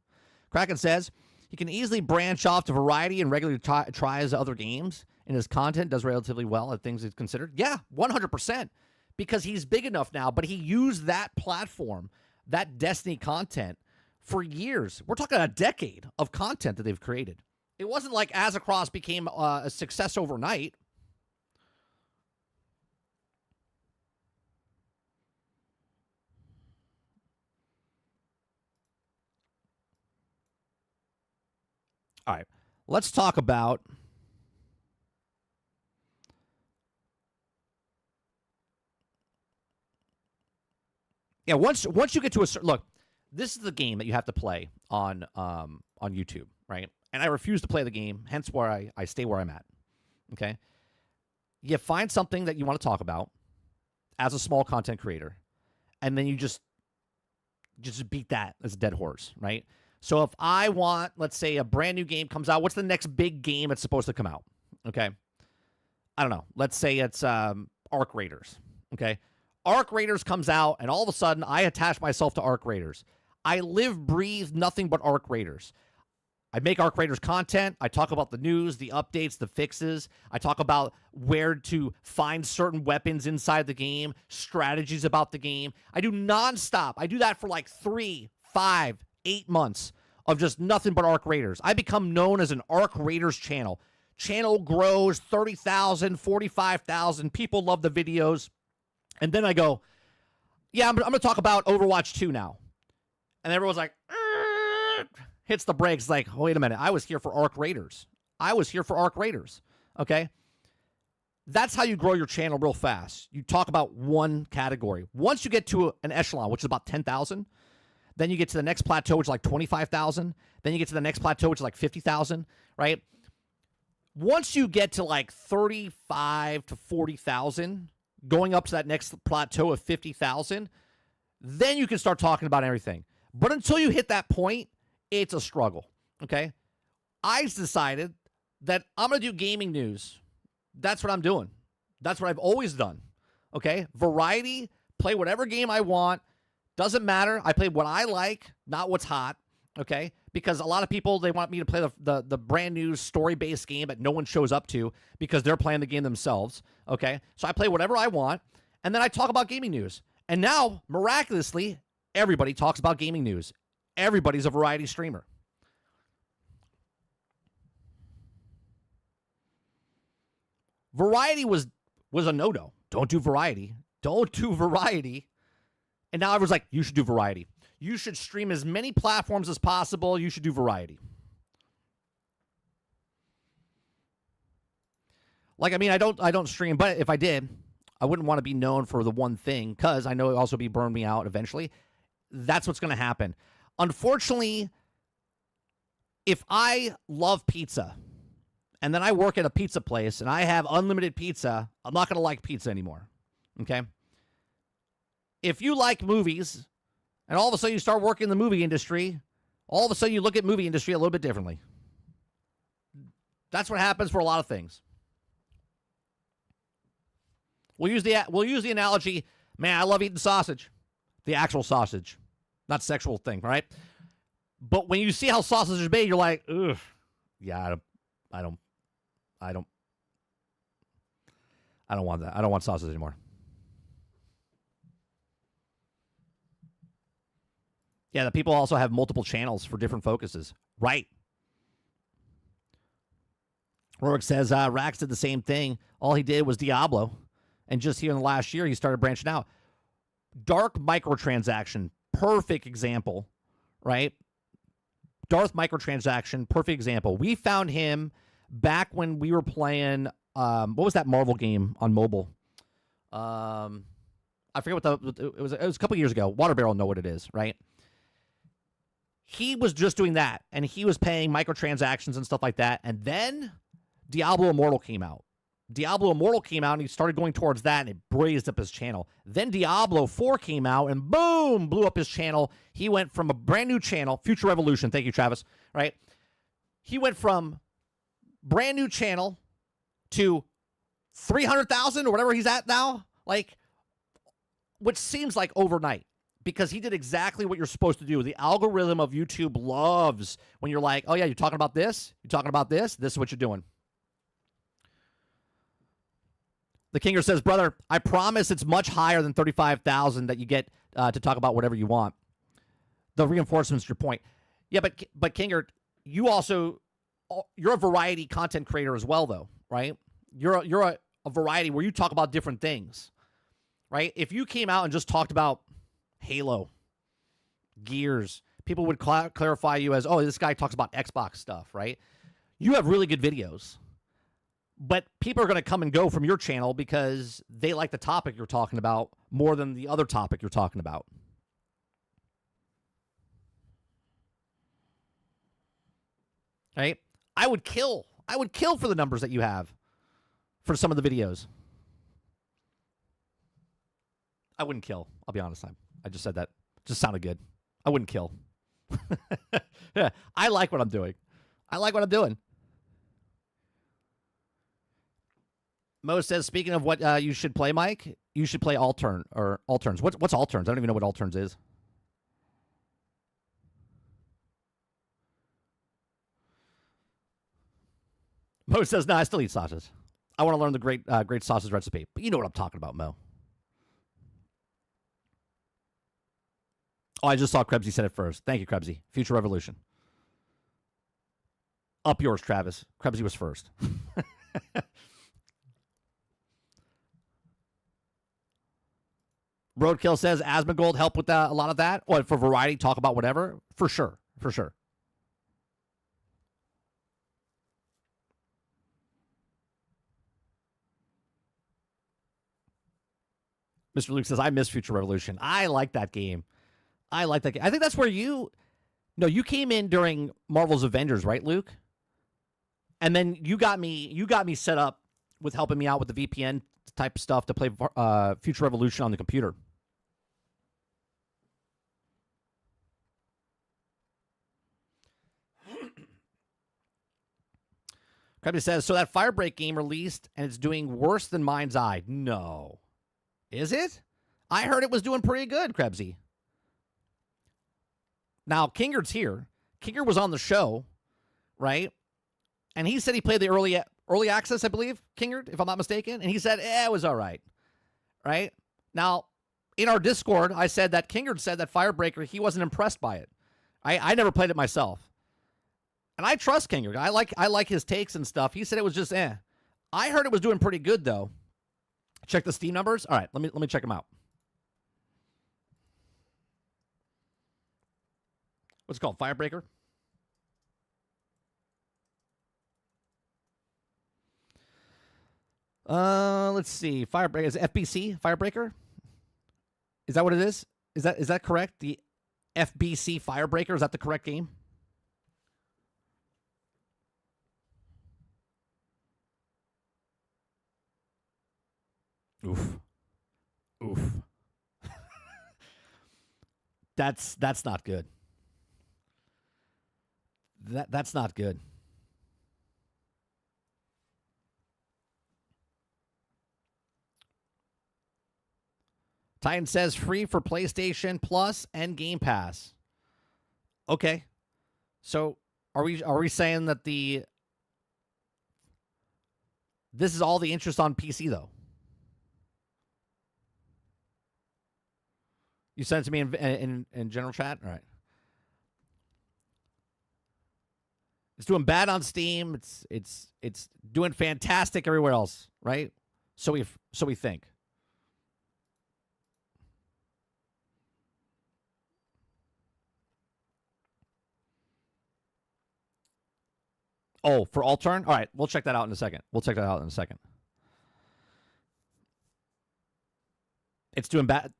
S1: Kraken says he can easily branch off to variety and regularly tries other games, and his content does relatively well at things he's considered. Yeah, 100%. Because he's big enough now, but he used that platform, that Destiny content, for years. We're talking a decade of content that they've created. It wasn't like Azzacross became a success overnight. All right, let's talk about once you get to a certain look, this is the game that you have to play on YouTube, right? And I refuse to play the game, hence why I stay where I'm at. Okay, you find something that you want to talk about as a small content creator, and then you just beat that as a dead horse, right? So if I want, let's say, a brand new game comes out, what's the next big game that's supposed to come out? Okay. I don't know. Let's say it's Arc Raiders. Okay. Arc Raiders comes out, and all of a sudden, I attach myself to Arc Raiders. I live, breathe nothing but Arc Raiders. I make Arc Raiders content. I talk about the news, the updates, the fixes. I talk about where to find certain weapons inside the game, strategies about the game. I do nonstop. I do that for like 3, 5, 8 months of just nothing but Arc Raiders. I become known as an Arc Raiders channel. Channel grows 30,000, 45,000. People love the videos. And then I go, yeah, I'm going to talk about Overwatch 2 now. And everyone's like, hits the brakes like, wait a minute, I was here for Arc Raiders. I was here for Arc Raiders. Okay? That's how you grow your channel real fast. You talk about one category. Once you get to an echelon, which is about 10,000, then you get to the next plateau, which is like 25,000. Then you get to the next plateau, which is like 50,000, right? Once you get to like 35 to 40,000, going up to that next plateau of 50,000, then you can start talking about everything. But until you hit that point, it's a struggle, okay? I decided that I'm going to do gaming news. That's what I'm doing. That's what I've always done, okay? Variety, play whatever game I want. Doesn't matter. I play what I like, not what's hot, okay? Because a lot of people, they want me to play the brand new story-based game that no one shows up to because they're playing the game themselves, okay? So I play whatever I want, and then I talk about gaming news. And now, miraculously, everybody talks about gaming news. Everybody's a variety streamer. Variety was a no-no. Don't do variety. Don't do variety. And now everyone's like, you should do variety. You should stream as many platforms as possible. You should do variety. Like, I mean, I don't stream, but if I did, I wouldn't want to be known for the one thing because I know it'll also be burn me out eventually. That's what's going to happen. Unfortunately, if I love pizza and then I work at a pizza place and I have unlimited pizza, I'm not going to like pizza anymore. Okay? If you like movies and all of a sudden you start working in the movie industry, all of a sudden you look at movie industry a little bit differently. That's what happens for a lot of things. We'll use the analogy, man, I love eating sausage. The actual sausage. Not sexual thing, right? But when you see how sausage is made, you're like, ugh, yeah, I don't want that. I don't want sausage anymore. Yeah, the people also have multiple channels for different focuses. Right. Rourke says, Rax did the same thing. All he did was Diablo. And just here in the last year, he started branching out. Dark microtransaction, perfect example, right? Darth microtransaction, perfect example. We found him back when we were playing, what was that Marvel game on mobile? I forget what it was a couple years ago. Water Barrel know what it is, right? He was just doing that, and he was paying microtransactions and stuff like that. And then Diablo Immortal came out. Diablo Immortal came out, and he started going towards that, and it braised up his channel. Then Diablo 4 came out, and boom, blew up his channel. He went from a brand new channel, Future Revolution, thank you, Travis, right? He went from brand new channel to 300,000 or whatever he's at now, like, which seems like overnight. Because he did exactly what you're supposed to do. The algorithm of YouTube loves when you're like, oh, yeah, you're talking about this? You're talking about this? This is what you're doing. The Kinger says, brother, I promise it's much higher than 35,000 that you get to talk about whatever you want. The reinforcement's your point. Yeah, but Kinger, you're a variety content creator as well, though, right? You're a variety where you talk about different things, right? If you came out and just talked about Halo, Gears, people would clarify you as, oh, this guy talks about Xbox stuff, right? You have really good videos, but people are going to come and go from your channel because they like the topic you're talking about more than the other topic you're talking about. Right? I would kill for the numbers that you have for some of the videos. I wouldn't kill. I'll be honest. I just said that. Just sounded good. I wouldn't kill. Yeah, I like what I'm doing. Mo says, speaking of what you should play, Mike, you should play Alterns. What's Alterns? I don't even know what Alterns is. Mo says, "No, I still eat sausage. I want to learn the great sausage recipe." But you know what I'm talking about, Mo. Oh, I just saw Krebsy said it first. Thank you, Krebsy. Future Revolution. Up yours, Travis. Krebsy was first. Roadkill says Asmongold help with a lot of that. Or for variety, talk about whatever. For sure. For sure. Mr. Luke says, I miss Future Revolution. I like that game. I like that game. I think that's where you came in during Marvel's Avengers, right, Luke? And then you got me set up with helping me out with the VPN type stuff to play Future Revolution on the computer. Krebsy says, so that Firebreak game released and it's doing worse than Mind's Eye. No. Is it? I heard it was doing pretty good, Krebsy. Now, Kingard's here. Kingard was on the show, right? And he said he played the early access, I believe, Kingard, if I'm not mistaken. And he said, it was all right. Right? Now, in our Discord, I said that Kingard said that Firebreaker, he wasn't impressed by it. I never played it myself. And I trust Kingard. I like his takes and stuff. He said it was just I heard it was doing pretty good, though. Check the Steam numbers. All right, let me check them out. What's it called? Firebreaker? Let's see. Firebreaker is FBC Firebreaker? Is that what it is? Is that correct? The FBC Firebreaker, is that the correct game? Oof. That's not good. That's not good. Titan says free for PlayStation Plus and Game Pass. Okay. So are we saying that this is all the interest on PC though? You sent it to me in general chat? All right. It's doing bad on Steam. It's doing fantastic everywhere else, right? So we think. Oh, for Altern? All right, we'll check that out in a second. It's doing bad.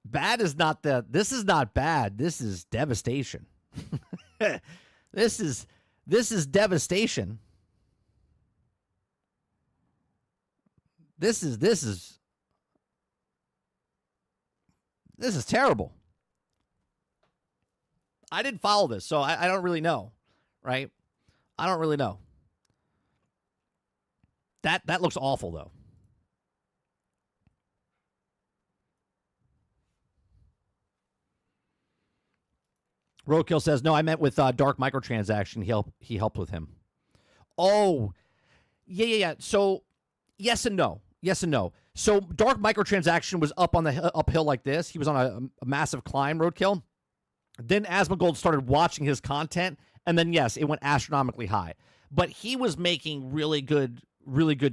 S1: Bad is not this is not bad. This is devastation. This is devastation. This is terrible. I didn't follow this, so I don't really know, right? I don't really know. That looks awful, though. Roadkill says, no, I meant with Dark Microtransaction. He helped with him. Oh, yeah. So, yes and no. So, Dark Microtransaction was up on the uphill like this. He was on a massive climb, Roadkill. Then Asmongold started watching his content, and then, yes, it went astronomically high. But he was making really good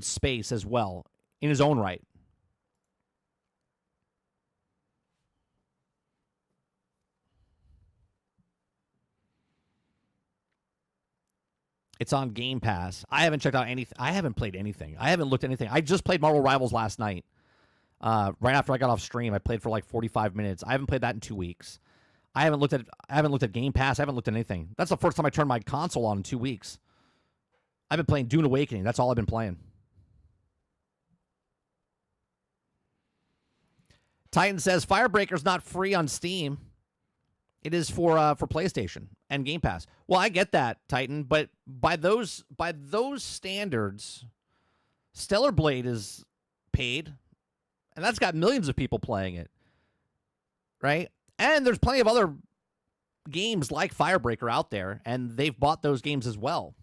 S1: space as well in his own right. It's on Game Pass. I haven't checked out anything. I haven't played anything. I haven't looked at anything. I just played Marvel Rivals last night. Right after I got off stream, I played for like 45 minutes. I haven't played that in 2 weeks. I haven't looked at Game Pass. I haven't looked at anything. That's the first time I turned my console on in 2 weeks. I've been playing Dune Awakening. That's all I've been playing. Titan says Firebreaker's not free on Steam. It is for PlayStation and Game Pass. Well, I get that, Titan, but by those standards, Stellar Blade is paid, and that's got millions of people playing it, right? And there's plenty of other games like Firebreaker out there, and they've bought those games as well.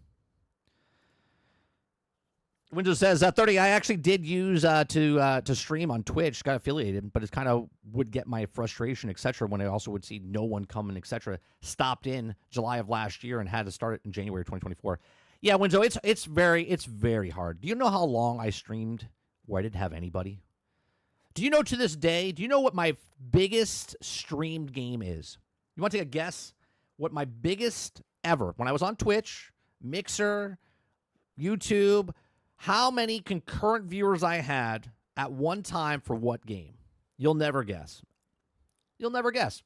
S1: Windows says 30. I actually did use to stream on Twitch, got affiliated, but it kind of would get my frustration, etc. When I also would see no one coming, etc. Stopped in July of last year and had to start it in January 2024. Yeah, Windows, it's very hard. Do you know how long I streamed where I didn't have anybody? Do you know to this day? Do you know what my biggest streamed game is? You want to take a guess? What my biggest ever when I was on Twitch, Mixer, YouTube. How many concurrent viewers I had at one time for what game? You'll never guess. You'll never guess.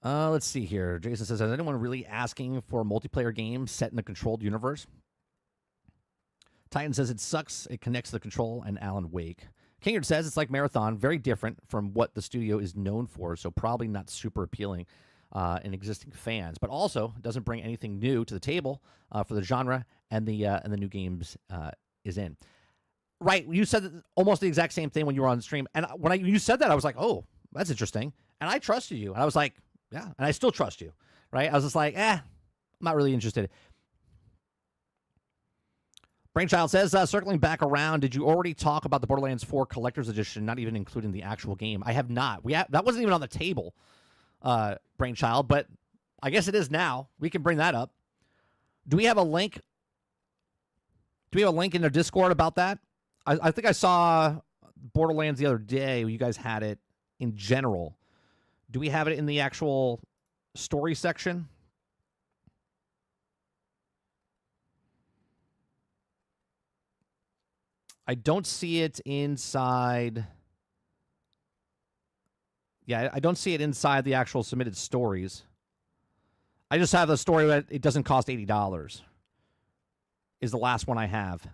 S1: Let's see here. Jason says, is anyone really asking for a multiplayer game set in a controlled universe? Titan says, it sucks. It connects the control and Alan Wake. Kingard says it's like Marathon, very different from what the studio is known for, so probably not super appealing in existing fans, but also doesn't bring anything new to the table for the genre and the new games is in. Right, you said almost the exact same thing when you were on stream, and when you said that, I was like, oh, that's interesting, and I trusted you, and I was like, yeah, and I still trust you, right? I was just like, I'm not really interested. Brainchild says, circling back around, did you already talk about the Borderlands 4 Collector's Edition, not even including the actual game? I have not. That wasn't even on the table, Brainchild, but I guess it is now. We can bring that up. Do we have a link? Do we have a link in their Discord about that? I think I saw Borderlands the other day. You guys had it in general. Do we have it in the actual story section? I don't see it inside. Yeah, I don't see it inside the actual submitted stories. I just have the story that it doesn't cost $80. Is the last one I have.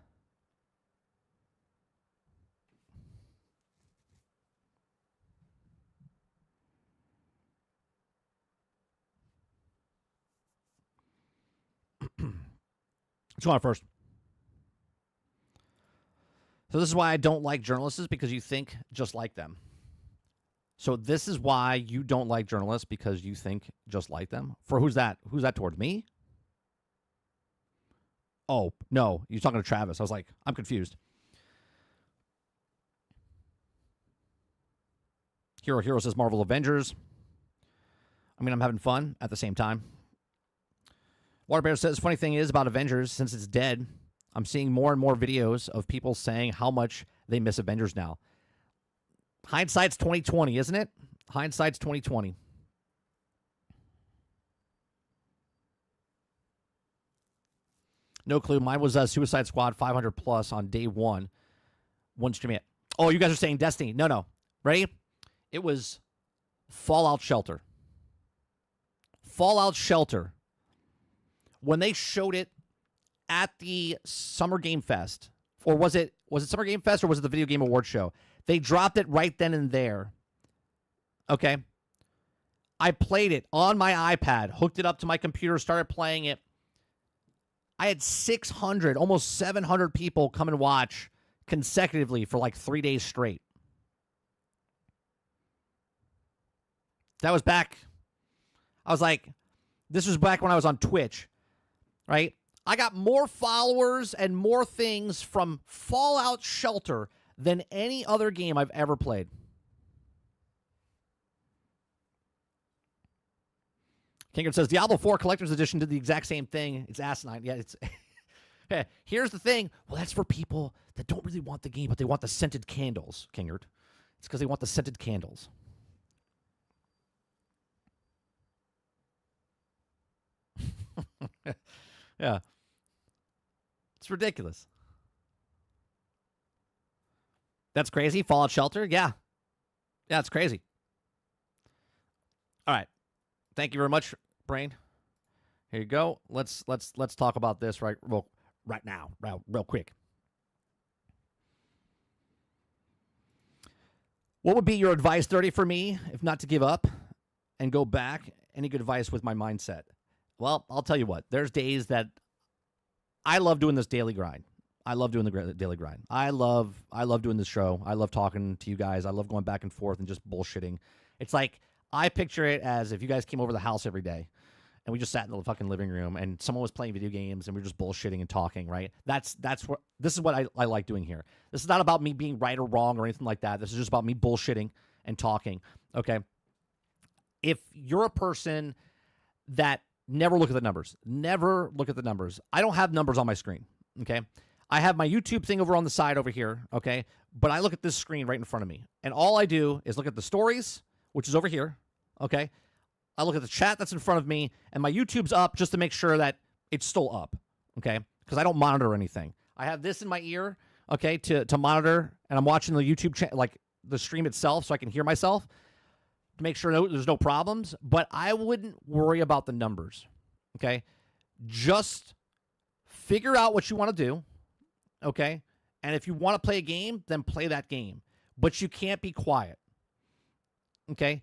S1: Let's go on first. So this is why I don't like journalists, because you think just like them. So this is why you don't like journalists, because you think just like them. For who's that? Who's that toward me? Oh, no. You're talking to Travis. I was like, I'm confused. Hero says Marvel Avengers. I mean, I'm having fun at the same time. Waterbear says, funny thing is about Avengers, since it's dead, I'm seeing more and more videos of people saying how much they miss Avengers now. Hindsight's 2020, isn't it? Hindsight's 2020. No clue. Mine was Suicide Squad 500 plus on day one. One stream it. Oh, you guys are saying Destiny. No. Ready? It was Fallout Shelter. Fallout Shelter. When they showed it at the Summer Game Fest, or was it Summer Game Fest, or was it the Video Game Awards show? They dropped it right then and there. Okay. I played it on my iPad, hooked it up to my computer, started playing it. I had 600, almost 700 people come and watch consecutively for like 3 days straight. That was back. I was like, this was back when I was on Twitch, right? I got more followers and more things from Fallout Shelter than any other game I've ever played. Kingard says, Diablo 4 Collector's Edition did the exact same thing. It's asinine. Yeah, it's... Here's the thing. Well, that's for people that don't really want the game, but they want the scented candles, Kingard. It's because they want the scented candles. Yeah. It's ridiculous. That's crazy. Fallout Shelter? Yeah. Yeah, it's crazy. All right. Thank you very much, Brain. Here you go. Let's talk about this right now, real quick. What would be your advice, 30, for me, if not to give up and go back? Any good advice with my mindset? Well, I'll tell you what. There's days that I love doing this daily grind. I love doing the daily grind. I love doing this show. I love talking to you guys. I love going back and forth and just bullshitting. It's like I picture it as if you guys came over to the house every day and we just sat in the fucking living room and someone was playing video games and we were just bullshitting and talking, right? This is what I like doing here. This is not about me being right or wrong or anything like that. This is just about me bullshitting and talking, okay? If you're a person that never look at the numbers, I don't have numbers on my screen, okay? I have my YouTube thing over on the side over here, okay? But I look at this screen right in front of me. And all I do is look at the stories, which is over here, okay? I look at the chat that's in front of me, and my YouTube's up just to make sure that it's still up, okay? Because I don't monitor anything. I have this in my ear, okay, to monitor, and I'm watching the YouTube channel, like the stream itself, so I can hear myself to make sure there's no problems. But I wouldn't worry about the numbers, okay? Just figure out what you want to do, okay? And if you want to play a game, then play that game. But you can't be quiet, okay?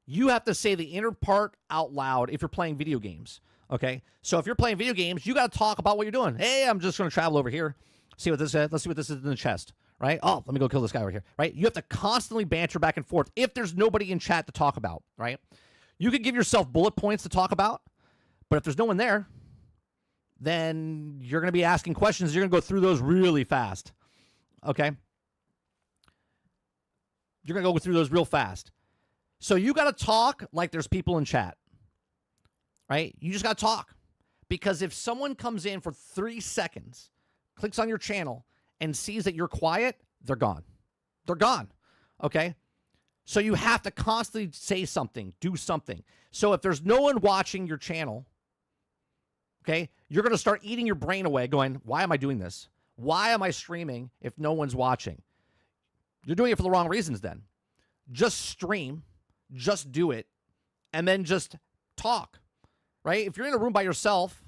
S1: You have to say the inner part out loud if you're playing video games, okay? So if you're playing video games, you got to talk about what you're doing. Hey, I'm just going to travel over here. See what this is. Let's see what this is in the chest, right? Oh, let me go kill this guy over here, right? You have to constantly banter back and forth if there's nobody in chat to talk about, right? You could give yourself bullet points to talk about, but if there's no one there, then you're going to be asking questions. You're going to go through those really fast, okay? You're going to go through those real fast. So you got to talk like there's people in chat, right? You just got to talk. Because if someone comes in for 3 seconds, clicks on your channel, and sees that you're quiet, they're gone. They're gone, okay? So you have to constantly say something, do something. So if there's no one watching your channel, okay, you're going to start eating your brain away going, why am I doing this? Why am I streaming if no one's watching? You're doing it for the wrong reasons then. Just stream, just do it, and then just talk, right? If you're in a room by yourself,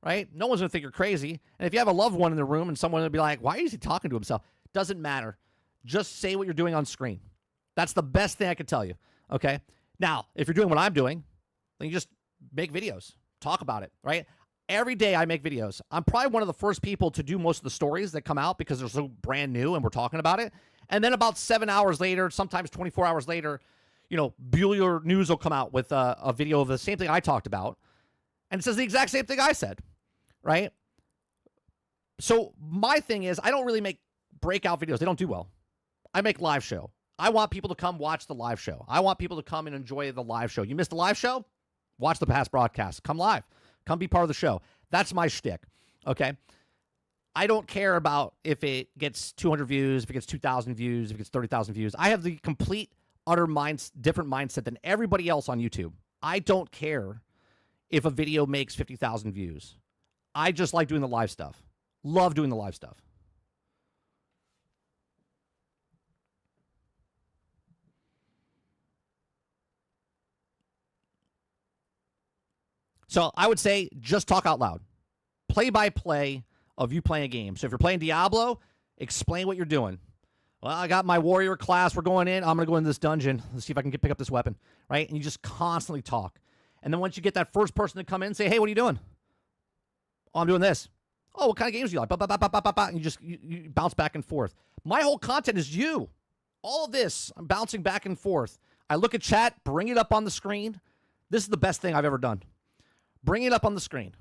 S1: right, no one's going to think you're crazy. And if you have a loved one in the room and someone will be like, why is he talking to himself? Doesn't matter. Just say what you're doing on screen. That's the best thing I can tell you, okay? Now, if you're doing what I'm doing, then you just make videos. Talk about it, right? Every day I make videos. I'm probably one of the first people to do most of the stories that come out because they're so brand new and we're talking about it. And then about 7 hours later, sometimes 24 hours later, you know, Bueller News will come out with a video of the same thing I talked about. And it says the exact same thing I said, right? So my thing is I don't really make breakout videos. They don't do well. I make live show. I want people to come watch the live show. I want people to come and enjoy the live show. You missed the live show? Watch the past broadcast. Come live. Come be part of the show. That's my shtick, okay? I don't care about if it gets 200 views, if it gets 2,000 views, if it gets 30,000 views. I have the complete, utter different mindset than everybody else on YouTube. I don't care if a video makes 50,000 views. I just like doing the live stuff. Love doing the live stuff. So I would say just talk out loud. Play-by-play of you playing a game. So if you're playing Diablo, explain what you're doing. Well, I got my warrior class. We're going in. I'm going to go into this dungeon. Let's see if I can pick up this weapon, right? And you just constantly talk. And then once you get that first person to come in, say, hey, what are you doing? Oh, I'm doing this. Oh, what kind of games do you like? Bah, bah, bah, bah, bah, bah, bah. And you bounce back and forth. My whole content is you. All of this, I'm bouncing back and forth. I look at chat, bring it up on the screen. This is the best thing I've ever done. Bring it up on the screen,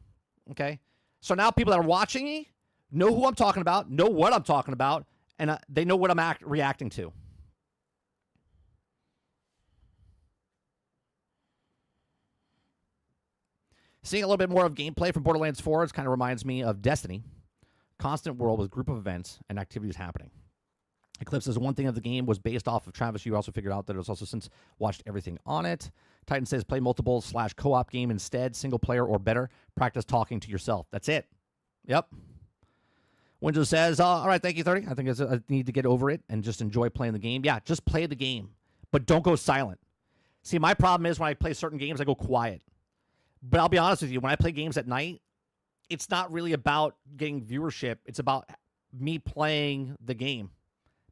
S1: okay? So now people that are watching me know who I'm talking about, know what I'm talking about, and they know what I'm reacting to. Seeing a little bit more of gameplay from Borderlands 4, it kind of reminds me of Destiny. Constant world with a group of events and activities happening. Eclipse says one thing of the game was based off of Travis. You also figured out that it was also since watched everything on it. Titan says play multiple / co-op game instead, single player or better. Practice talking to yourself. That's it. Yep. Windows says, all right, thank you, 30. I think I need to get over it and just enjoy playing the game. Yeah, just play the game, but don't go silent. See, my problem is when I play certain games, I go quiet. But I'll be honest with you, when I play games at night, it's not really about getting viewership. It's about me playing the game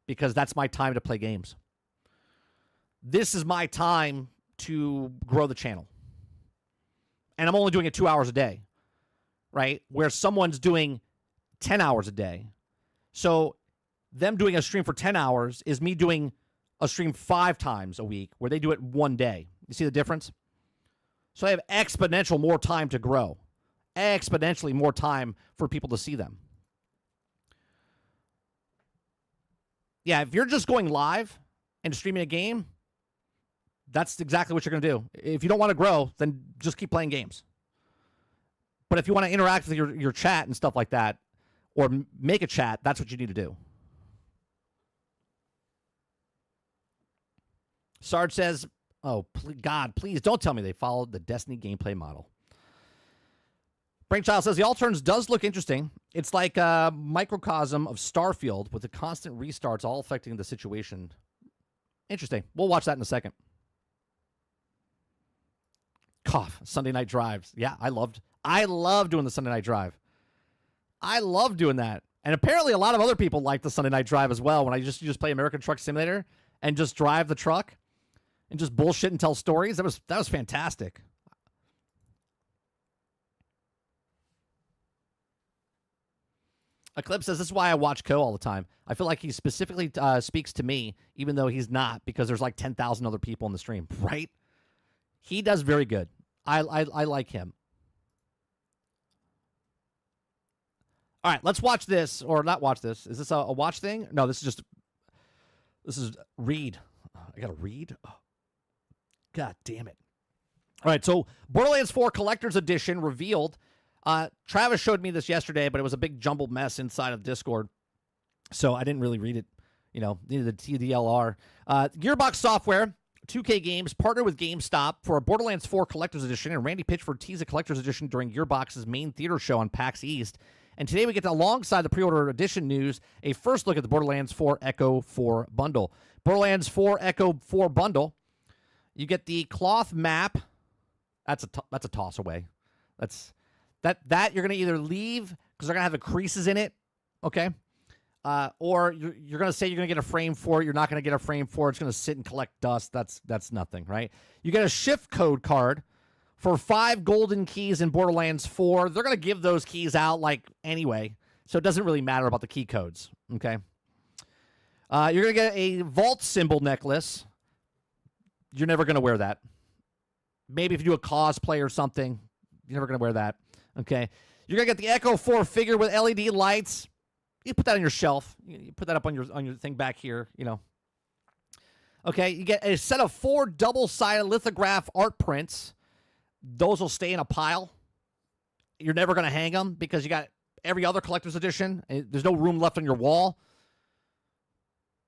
S1: because that's my time to play games. This is my time to grow the channel. And I'm only doing it 2 hours a day, right? Where someone's doing 10 hours a day. So them doing a stream for 10 hours is me doing a stream 5 times a week where they do it one day. You see the difference? So I have exponential more time to grow. Exponentially more time for people to see them. Yeah, if you're just going live and streaming a game, that's exactly what you're going to do. If you don't want to grow, then just keep playing games. But if you want to interact with your chat and stuff like that, or make a chat, that's what you need to do. Sarge says, oh, God, please don't tell me they followed the Destiny gameplay model. Brainchild says, the Alterns does look interesting. It's like a microcosm of Starfield with the constant restarts all affecting the situation. Interesting. We'll watch that in a second. Cough. Sunday night drives. Yeah, I love doing the Sunday night drive. I love doing that. And apparently a lot of other people like the Sunday night drive as well, when you just play American Truck Simulator and just drive the truck and just bullshit and tell stories. That was fantastic. Eclipse says, this is why I watch Co all the time. I feel like he specifically speaks to me, even though he's not, because there's like 10,000 other people in the stream, right? He does very good. I like him. All right, let's watch this, or not watch this. Is this a watch thing? No, this is read. I got to read? Oh, God damn it. All right, so Borderlands 4 Collector's Edition revealed. Travis showed me this yesterday, but it was a big jumbled mess inside of Discord, so I didn't really read it. You know, needed the TDLR. Gearbox Software, 2K Games, partnered with GameStop for a Borderlands 4 Collector's Edition, and Randy Pitchford teased a Collector's Edition during Gearbox's main theater show on PAX East. And today we get to, alongside the pre-order edition news, a first look at the Borderlands 4 Echo 4 bundle. Borderlands 4 Echo 4 bundle. You get the cloth map. That's a toss away. That you're gonna either leave because they're gonna have the creases in it, okay? Or you're gonna say you're gonna get a frame for it. You're not gonna get a frame for it. It's gonna sit and collect dust. That's nothing, right? You get a shift code card for 5 golden keys in Borderlands 4. They're gonna give those keys out like anyway, so it doesn't really matter about the key codes, okay? You're gonna get a vault symbol necklace. You're never gonna wear that. Maybe if you do a cosplay or something, you're never gonna wear that. Okay, you're gonna get the Echo 4 figure with LED lights. You put that on your shelf. You put that up on your thing back here. You know. Okay, you get a set of 4 double-sided lithograph art prints. Those will stay in a pile. You're never gonna hang them because you got every other collector's edition. There's no room left on your wall.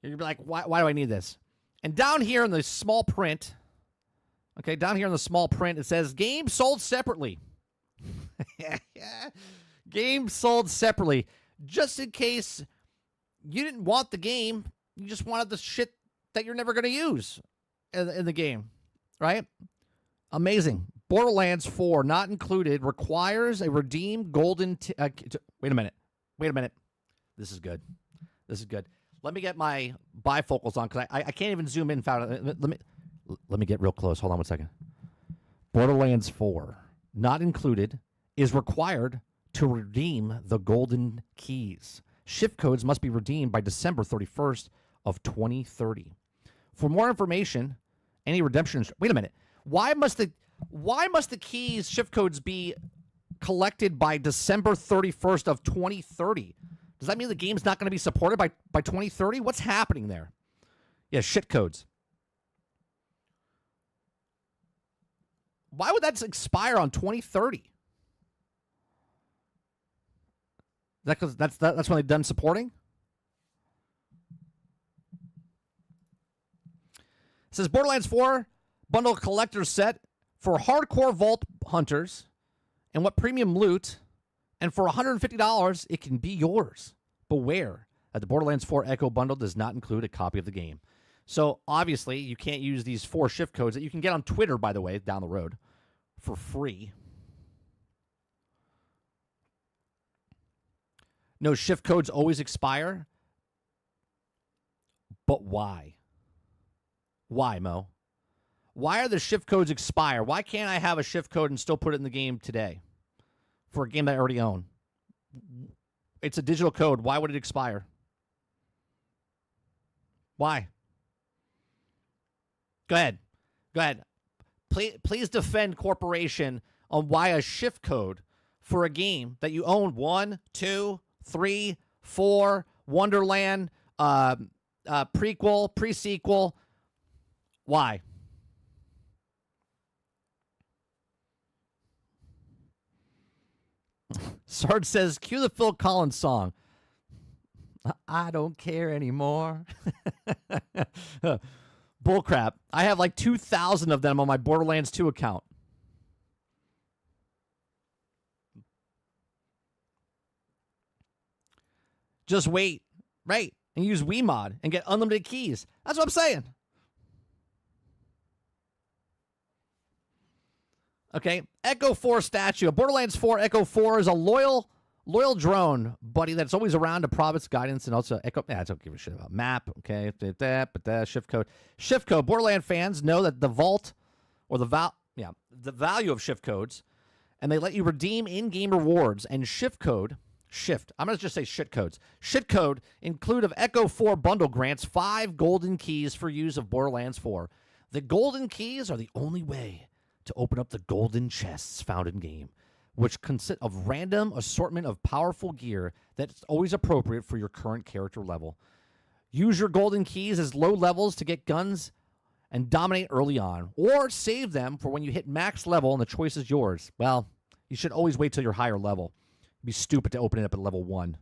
S1: You'll be like, why do I need this? And down here in the small print, okay, down here in the small print, it says game sold separately. Game sold separately. Just in case you didn't want the game, you just wanted the shit that you're never going to use in the game, right? Amazing. Borderlands 4, not included, requires a redeemed golden... wait a minute. This is good. Let me get my bifocals on, because I can't even zoom in. Let me get real close. Hold on one second. Borderlands 4, not included, is required to redeem the golden keys. Shift codes must be redeemed by December 31st of 2030. For more information, any redemptions... Wait a minute. Why must the keys, shift codes, be collected by December 31st of 2030? Does that mean the game's not going to be supported by 2030? What's happening there? Yeah, shit codes. Why would that expire on 2030? That because that's when they're done supporting? It says Borderlands 4 bundle collector set for hardcore vault hunters and what premium loot, and for $150 it can be yours. Beware that the Borderlands 4 Echo bundle does not include a copy of the game. So obviously you can't use these 4 shift codes that you can get on Twitter, by the way, down the road, for free. No, shift codes always expire. But why? Why, Mo? Why are the shift codes expire? Why can't I have a shift code and still put it in the game today for a game that I already own? It's a digital code. Why would it expire? Why? Go ahead. Go ahead. Please defend Corporation on why a shift code for a game that you own 1, 2, 3, 4, Wonderland, prequel, pre-sequel. Why? Sarge says, cue the Phil Collins song. I don't care anymore. Bullcrap. I have like 2,000 of them on my Borderlands 2 account. Just wait. Right. And use WeMod and get unlimited keys. That's what I'm saying. Okay. Echo 4 statue. Borderlands 4 Echo 4 is a loyal drone, buddy, that's always around to province guidance and also Echo. Yeah, I don't give a shit about map. Okay. Shift code. Shift code. Borderland fans know that the vault or the value of shift codes, and they let you redeem in-game rewards and shift code. I'm going to just say shit codes. Shit code include of Echo 4 bundle grants 5 golden keys for use of Borderlands 4. The golden keys are the only way to open up the golden chests found in game, which consist of random assortment of powerful gear that's always appropriate for your current character level. Use your golden keys as low levels to get guns and dominate early on, or save them for when you hit max level and the choice is yours. Well, you should always wait till you're higher level. It'd be stupid to open it up at level 1.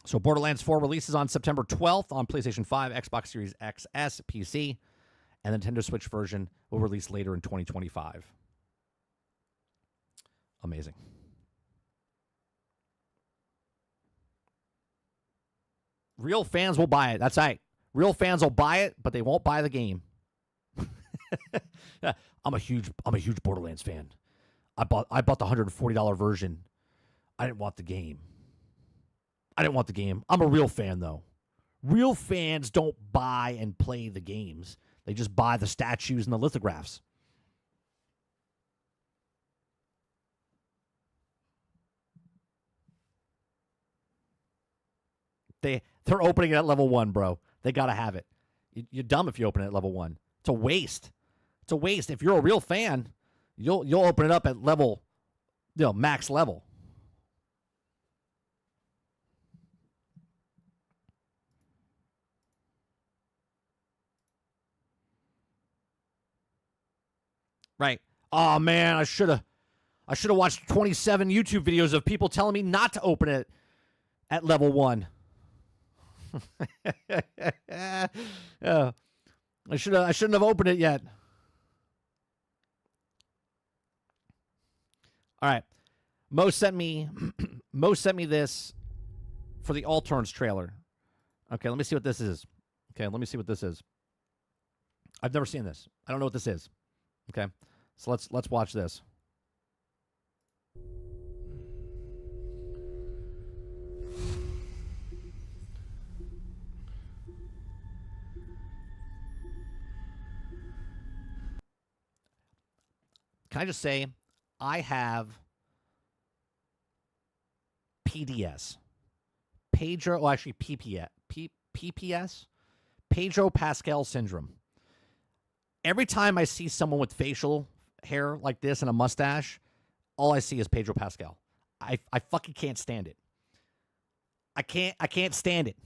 S1: So Borderlands 4 releases on September 12th on PlayStation 5, Xbox Series XS, PC, and the Nintendo Switch version will release later in 2025. Amazing. Real fans will buy it. That's right. Real fans will buy it, but they won't buy the game. I'm a huge Borderlands fan. I bought the $140 version. I didn't want the game. I'm a real fan, though. Real fans don't buy and play the games. They just buy the statues and the lithographs. They're opening it at level 1, bro. They got to have it. You're dumb if you open it at level 1. It's a waste. It's a waste. If you're a real fan, you'll open it up at level, max level. Right. Oh man, I should have watched 27 YouTube videos of people telling me not to open it at level 1. I shouldn't have opened it yet. All right. Mo sent me this for the All Turns trailer. Okay, let me see what this is. I've never seen this. I don't know what this is. Okay. So let's watch this. Can I just say, I have PDS. PPS? Pedro Pascal syndrome. Every time I see someone with facial hair like this and a mustache, all I see is Pedro Pascal. I fucking can't stand it. I can't stand it.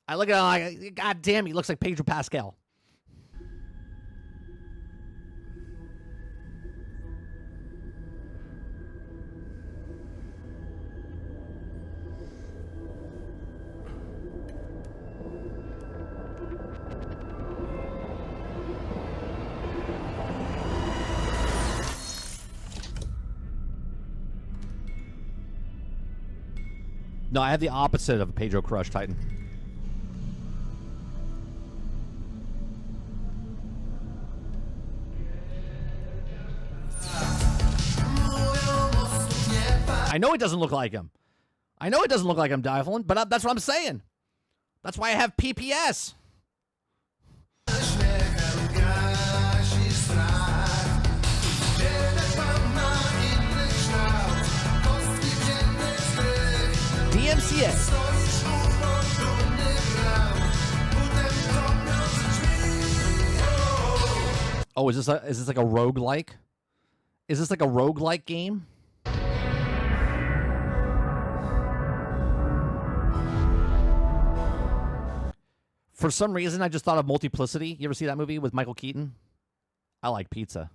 S1: I look at him like, God damn, he looks like Pedro Pascal. No, I have the opposite of a Pedro crush, Titan. I know it doesn't look like him. Dyphon, but that's what I'm saying. That's why I have PPS. DMCA. Oh, is this like a roguelike? Is this like a roguelike game? For some reason, I just thought of Multiplicity. You ever see that movie with Michael Keaton? I like pizza.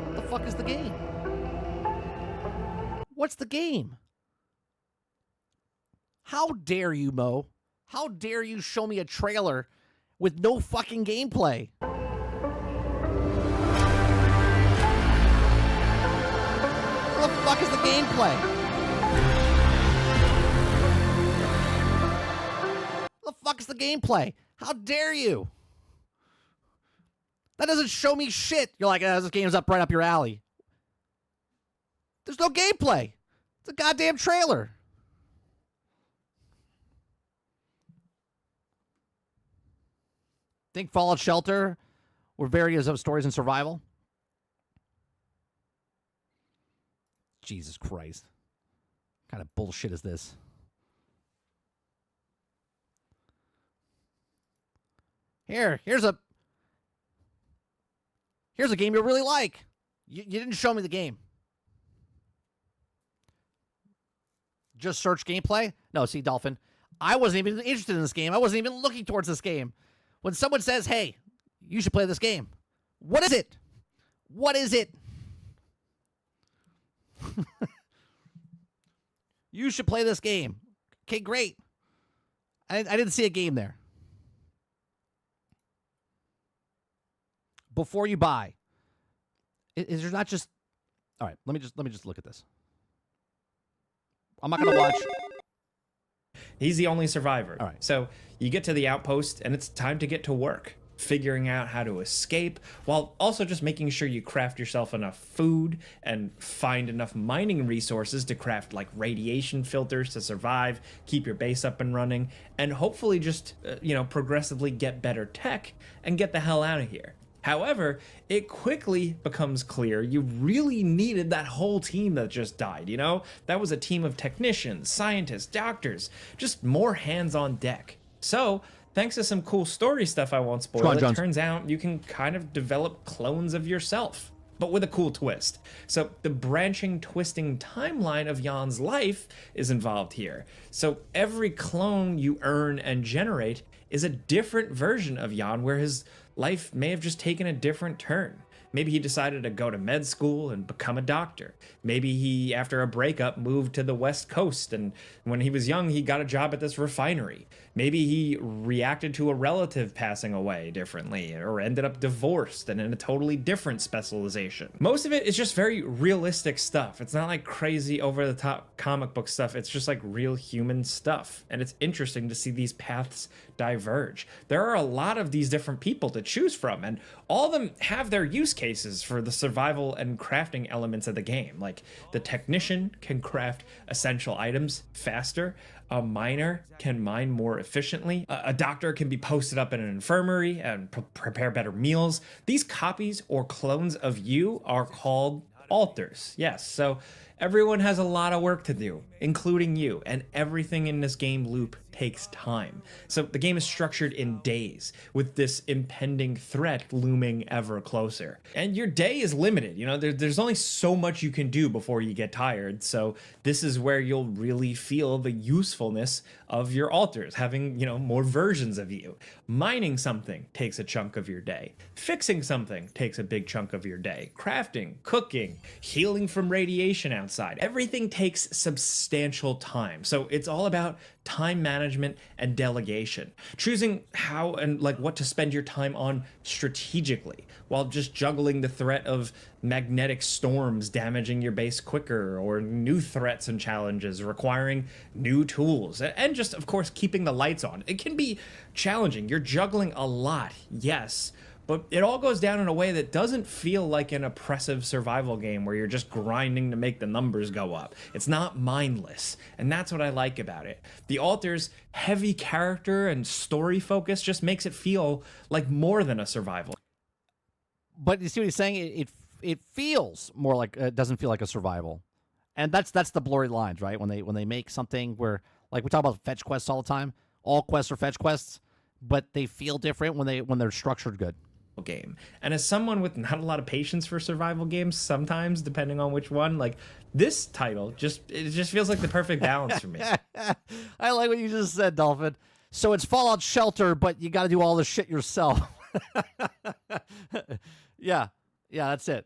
S1: What the fuck is the game? What's the game? How dare you, Mo? How dare you show me a trailer with no fucking gameplay? What the fuck is the gameplay? What the fuck is the gameplay? How dare you? That doesn't show me shit. You're like, this game's right up your alley. There's no gameplay. It's a goddamn trailer. Think Fallout Shelter were various of stories in survival? Jesus Christ. What kind of bullshit is this? Here's a game you really like. You didn't show me the game. Just search gameplay? No, see, Dolphin, I wasn't even interested in this game. I wasn't even looking towards this game. When someone says, hey, you should play this game, what is it? What is it? You should play this game. Okay, great. I didn't see a game there. Before you buy, is there not just... All right, let me just look at this. I'm not going to watch...
S3: He's the only survivor.
S1: All right.
S3: So you get to the outpost and it's time to get to work, figuring out how to escape while also just making sure you craft yourself enough food and find enough mining resources to craft like radiation filters to survive, keep your base up and running, and hopefully just, progressively get better tech and get the hell out of here. However, it quickly becomes clear you really needed that whole team that just died, That was a team of technicians, scientists, doctors, just more hands on deck. So, thanks to some cool story stuff I won't spoil, it turns out you can kind of develop clones of yourself, but with a cool twist. So, the branching, twisting timeline of Jan's life is involved here. So, every clone you earn and generate is a different version of Jan, where his life may have just taken a different turn. Maybe he decided to go to med school and become a doctor. Maybe he, after a breakup, moved to the West Coast, and when he was young, he got a job at this refinery. Maybe he reacted to a relative passing away differently, or ended up divorced and in a totally different specialization. Most of it is just very realistic stuff. It's not like crazy over-the-top comic book stuff. It's just like real human stuff, and it's interesting to see these paths diverge. There are a lot of these different people to choose from, and all of them have their use cases for the survival and crafting elements of the game. Like, the technician can craft essential items faster, a miner can mine more efficiently, a doctor can be posted up in an infirmary and prepare better meals. These copies or clones of you are called alters. Yes, so everyone has a lot of work to do, including you, and everything in this game loop takes time. So the game is structured in days, with this impending threat looming ever closer. And your day is limited, there's only so much you can do before you get tired, so this is where you'll really feel the usefulness of your alters, having, more versions of you. Mining something takes a chunk of your day. Fixing something takes a big chunk of your day. Crafting, cooking, healing from radiation outside. Everything takes substantial time. So it's all about time management management and delegation, choosing how and like what to spend your time on strategically, while just juggling the threat of magnetic storms damaging your base quicker, or new threats and challenges requiring new tools, and just, of course, keeping the lights on. It can be challenging. You're juggling a lot, yes, but it all goes down in a way that doesn't feel like an oppressive survival game where you're just grinding to make the numbers go up. It's not mindless, and that's what I like about it. The Alter's heavy character and story focus just makes it feel like more than a survival.
S1: But you see what he's saying? It feels more like, it doesn't feel like a survival, and that's the blurry lines, right? When they make something where, like, we talk about fetch quests all the time. All quests are fetch quests, but they feel different when they're structured good.
S3: Game. And as someone with not a lot of patience for survival games, sometimes depending on which one, like this title just feels like the perfect balance for me.
S1: I like what you just said, Dolphin. So it's Fallout Shelter, but you got to do all this shit yourself. Yeah, that's it.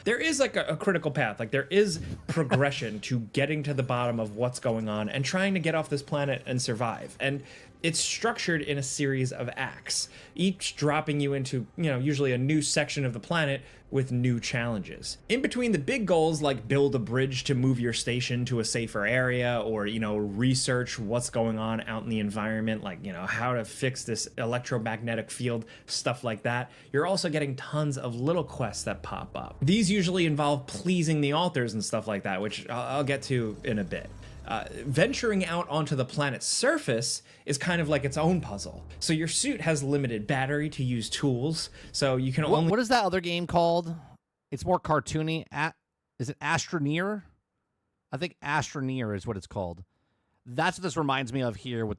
S3: There is like a critical path. Like there is progression to getting to the bottom of what's going on and trying to get off this planet and survive. And it's structured in a series of acts, each dropping you into, usually a new section of the planet with new challenges. In between the big goals, like build a bridge to move your station to a safer area, or, research what's going on out in the environment, like, how to fix this electromagnetic field, stuff like that. You're also getting tons of little quests that pop up. These usually involve pleasing the alters and stuff like that, which I'll get to in a bit. Venturing out onto the planet's surface is kind of like its own puzzle. So your suit has limited battery to use tools, so you can only...
S1: What is that other game called? It's more cartoony. Is it Astroneer? I think Astroneer is what it's called. That's what this reminds me of here with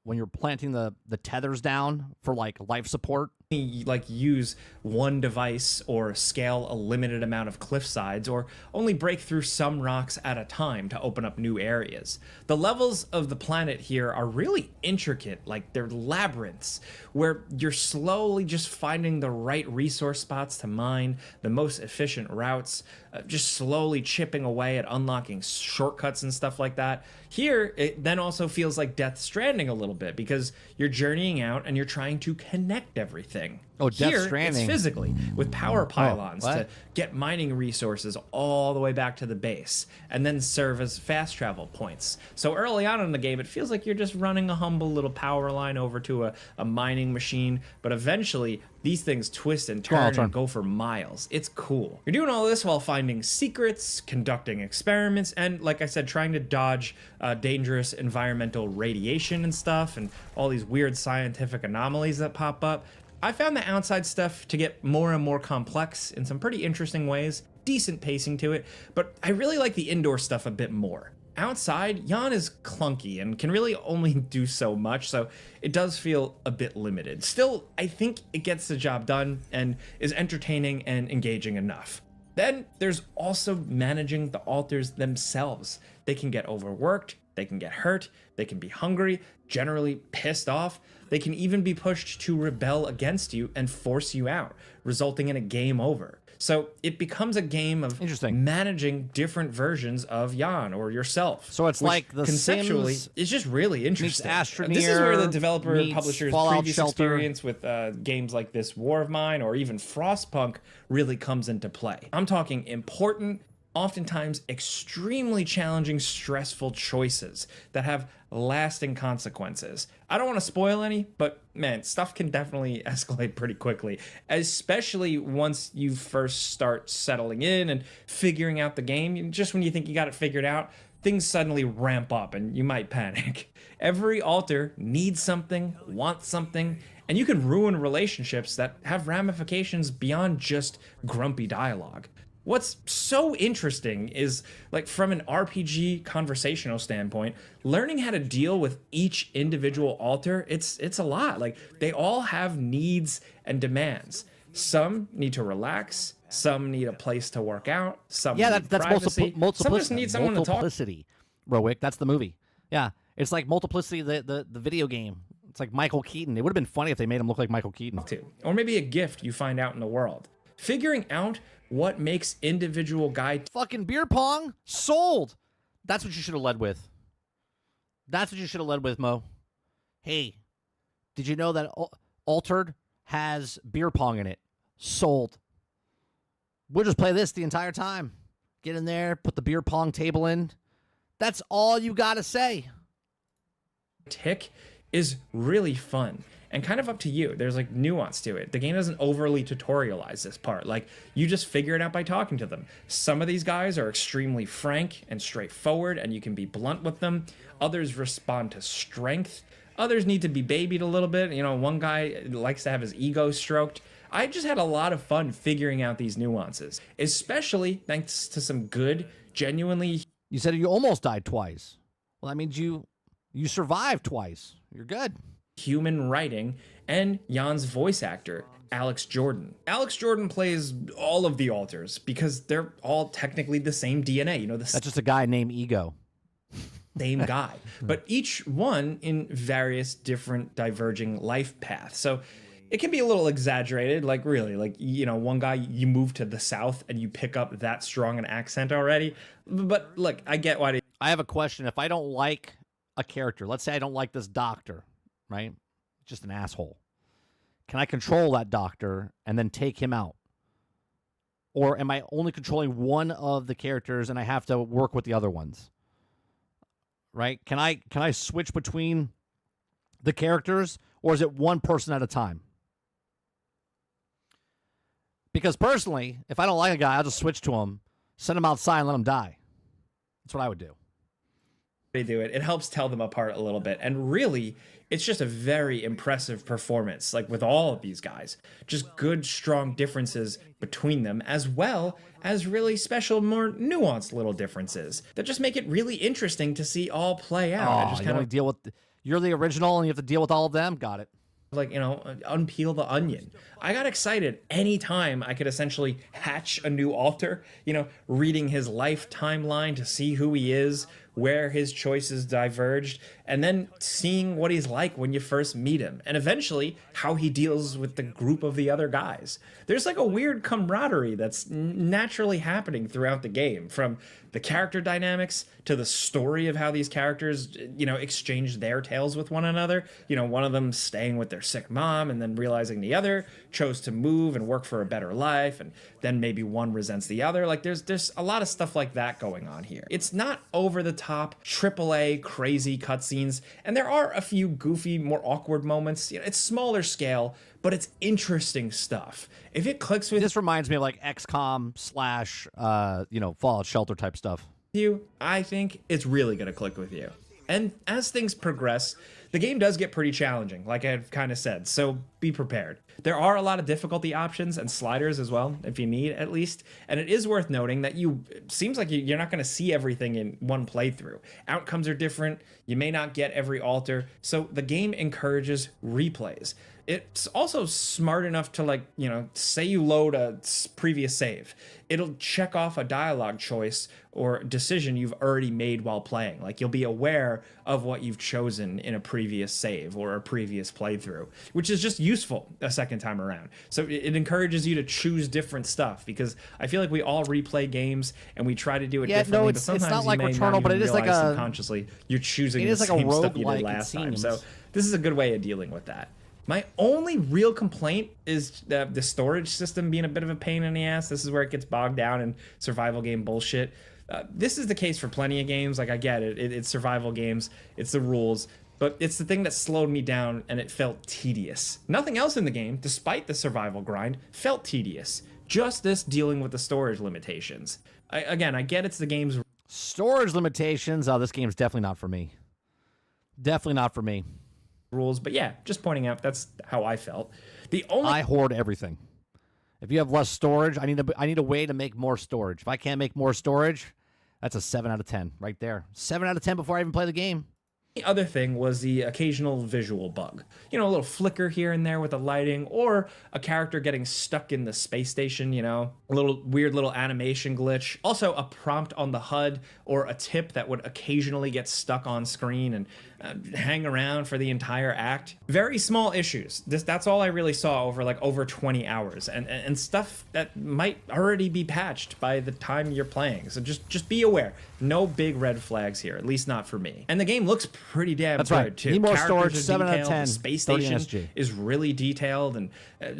S1: when you're planting the tethers down for like life support.
S3: Like use one device or scale a limited amount of cliff sides, or only break through some rocks at a time to open up new areas. The levels of the planet here are really intricate, like they're labyrinths where you're slowly just finding the right resource spots to mine, the most efficient routes, just slowly chipping away at unlocking shortcuts and stuff like that. Here, it then also feels like Death Stranding a little bit, because you're journeying out and you're trying to connect everything.
S1: Oh, Death
S3: Here,
S1: Stranding.
S3: it's physically with power pylons to
S1: what?
S3: get mining resources all the way back to the base, and then serve as fast travel points. So early on in the game, it feels like you're just running a humble little power line over to a mining machine, but eventually these things twist and turn and go for miles. It's cool. You're doing all this while finding secrets, conducting experiments, and, like I said, trying to dodge dangerous environmental radiation and stuff, and all these weird scientific anomalies that pop up. I found the outside stuff to get more and more complex in some pretty interesting ways, decent pacing to it, but I really like the indoor stuff a bit more. Outside, Jan is clunky and can really only do so much, so it does feel a bit limited. Still, I think it gets the job done and is entertaining and engaging enough. Then there's also managing the alters themselves. They can get overworked, they can get hurt, they can be hungry, generally pissed off. They can even be pushed to rebel against you and force you out, resulting in a game over. So it becomes a game of managing different versions of Jan or yourself.
S1: So it's like the
S3: conceptually
S1: Sims
S3: is just really interesting.
S1: Astroneer
S3: This is where the developer publisher's
S1: Fallout
S3: previous
S1: Shelter.
S3: experience with games like this War of Mine or even Frostpunk really comes into play. I'm talking important, oftentimes extremely challenging, stressful choices that have lasting consequences. I don't want to spoil any, but man, stuff can definitely escalate pretty quickly, especially once you first start settling in and figuring out the game. Just when you think you got it figured out, things suddenly ramp up and you might panic. Every alter needs something, wants something, and you can ruin relationships that have ramifications beyond just grumpy dialogue. What's so interesting is, like, from an RPG conversational standpoint, learning how to deal with each individual alter, it's a lot. Like, they all have needs and demands. Some need to relax, some need a place to work out, some need
S1: that's
S3: privacy,
S1: multiplicity.
S3: some just need someone to talk to.
S1: Multiplicity, Rowick. That's the movie. Yeah, it's like Multiplicity, the video game. It's like Michael Keaton. It would have been funny if they made him look like Michael Keaton.
S3: Or maybe a gift you find out in the world. Figuring out what makes individual guy
S1: fucking beer pong sold. That's what you should have led with. That's what you should have led with, Mo. Hey, did you know that Altered has beer pong in it? Sold. We'll just play this the entire time. Get in there, put the beer pong table in. That's all you got to say.
S3: Tick is really fun and kind of up to you. There's like nuance to it. The game doesn't overly tutorialize this part. Like, you just figure it out by talking to them. Some of these guys are extremely frank and straightforward, and you can be blunt with them. Others respond to strength. Others need to be babied a little bit. You know, one guy likes to have his ego stroked. I just had a lot of fun figuring out these nuances, especially thanks to some good, genuinely...
S1: You said you almost died twice. Well, that means you survived twice. You're good.
S3: Human writing, and Jan's voice actor, Alex Jordan. Alex Jordan plays all of the alters because they're all technically the same DNA. You know,
S1: That's just a guy named Ego.
S3: same guy, but each one in various different diverging life paths. So it can be a little exaggerated, like really, like, you know, one guy, you move to the South and you pick up that strong an accent already. But look, I get why.
S1: I have a question. If I don't like a character, let's say I don't like this doctor, right? Just an asshole. Can I control that doctor and then take him out? Or am I only controlling one of the characters and I have to work with the other ones? Right? Can I switch between the characters, or is it one person at a time? Because personally, if I don't like a guy, I'll just switch to him, send him outside, and let him die. That's what I would do.
S3: They do it. It helps tell them apart a little bit. And really, it's just a very impressive performance, like with all of these guys. Just good, strong differences between them, as well as really special, more nuanced little differences that just make it really interesting to see all play out. I just
S1: you only deal with you're the original and you have to deal with all of them? Got it.
S3: Like, you know, unpeel the onion. I got excited anytime I could essentially hatch a new alter, you know, reading his life timeline to see who he is, where his choices diverged, and then seeing what he's like when you first meet him, and eventually how he deals with the group of the other guys. There's like a weird camaraderie that's naturally happening throughout the game, from the character dynamics to the story of how these characters, you know, exchange their tales with one another. You know, one of them staying with their sick mom and then realizing the other chose to move and work for a better life, and then maybe one resents the other. Like, there's a lot of stuff like that going on here. It's not over the top AAA crazy cutscenes, and there are a few goofy, more awkward moments. You know, it's smaller scale, but it's interesting stuff. If it clicks with
S1: This reminds me of like XCOM slash Fallout Shelter type stuff.
S3: you, I think it's really going to click with you. And as things progress, the game does get pretty challenging, like I've kind of said, so be prepared. There are a lot of difficulty options and sliders as well, if you need at least. And it is worth noting that it seems like you're not going to see everything in one playthrough. Outcomes are different. You may not get every alter. So the game encourages replays. It's also smart enough to, like, you know, say you load a previous save. It'll check off a dialogue choice or decision you've already made while playing. Like, you'll be aware of what you've chosen in a previous save or a previous playthrough, which is just useful a second time around. So it encourages you to choose different stuff, because I feel like we all replay games and we try to do it differently.
S1: No,
S3: but sometimes
S1: it's not like
S3: you may
S1: Returnal,
S3: not
S1: but
S3: even
S1: it is like
S3: realize
S1: a
S3: subconsciously you're choosing
S1: it
S3: the
S1: is like a
S3: same stuff you
S1: roguelike,
S3: did
S1: it
S3: last time.
S1: seems.
S3: So this is a good way of dealing with that. My only real complaint is the storage system being a bit of a pain in the ass. This is where it gets bogged down in survival game bullshit. This is the case for plenty of games. Like, I get it. It's survival games. It's the rules. But it's the thing that slowed me down, and it felt tedious. Nothing else in the game, despite the survival grind, felt tedious. Just this dealing with the storage limitations. I get it's the game's
S1: storage limitations. Oh, this game's definitely not for me. Definitely not for me.
S3: rules, but yeah, just pointing out that's how I felt.
S1: I hoard everything. If you have less storage, I need a way to make more storage. If I can't make more storage, that's a 7 out of 10 right there. 7 out of 10 before I even play the game.
S3: The other thing was the occasional visual bug. You know, a little flicker here and there with the lighting, or a character getting stuck in the space station, you know, a little weird little animation glitch. Also, a prompt on the HUD or a tip that would occasionally get stuck on screen. And hang around for the entire act. Very small issues. That's all I really saw over like over 20 hours, and stuff that might already be patched by the time you're playing. So just be aware. No big red flags here, at least not for me. And the game looks pretty damn
S1: That's
S3: good
S1: right.
S3: too.
S1: Need more
S3: Characters
S1: storage,
S3: are
S1: 7 out of
S3: detailed.
S1: 10,
S3: The space
S1: 30
S3: station
S1: SG.
S3: is really detailed, and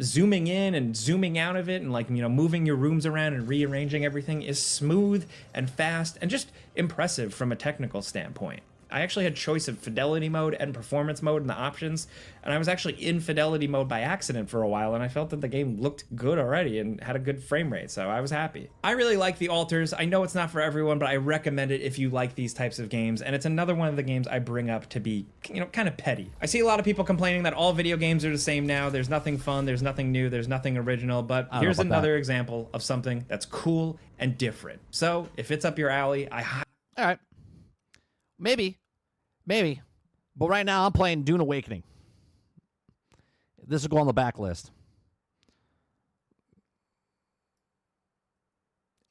S3: zooming in and zooming out of it, and like, you know, moving your rooms around and rearranging everything is smooth and fast and just impressive from a technical standpoint. I actually had choice of fidelity mode and performance mode in the options, and I was actually in fidelity mode by accident for a while, and I felt that the game looked good already and had a good frame rate, so I was happy. I really like the alters. I know it's not for everyone, but I recommend it if you like these types of games, and it's another one of the games I bring up to be, you know, kind of petty. I see a lot of people complaining that all video games are the same now. There's nothing fun, there's nothing new, there's nothing original, but here's another example of something that's cool and different. So if it's up your alley,
S1: all right. Maybe. But right now, I'm playing Dune Awakening. This will go on the back list.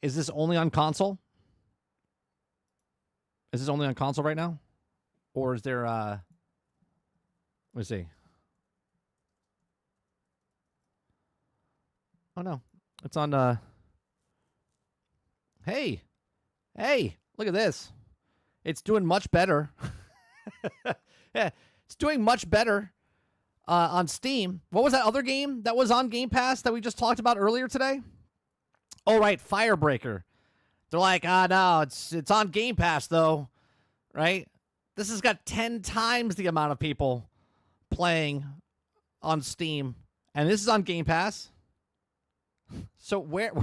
S1: Is this only on console? Is this only on console right now? Or is there, let me see. Oh, no. It's on, Hey, look at this. It's doing much better. Yeah, it's doing much better on Steam. What was that other game that was on Game Pass that we just talked about earlier today? Oh, right, Firebreaker. They're like, no, it's on Game Pass, though, right? This has got 10 times the amount of people playing on Steam, and this is on Game Pass. So where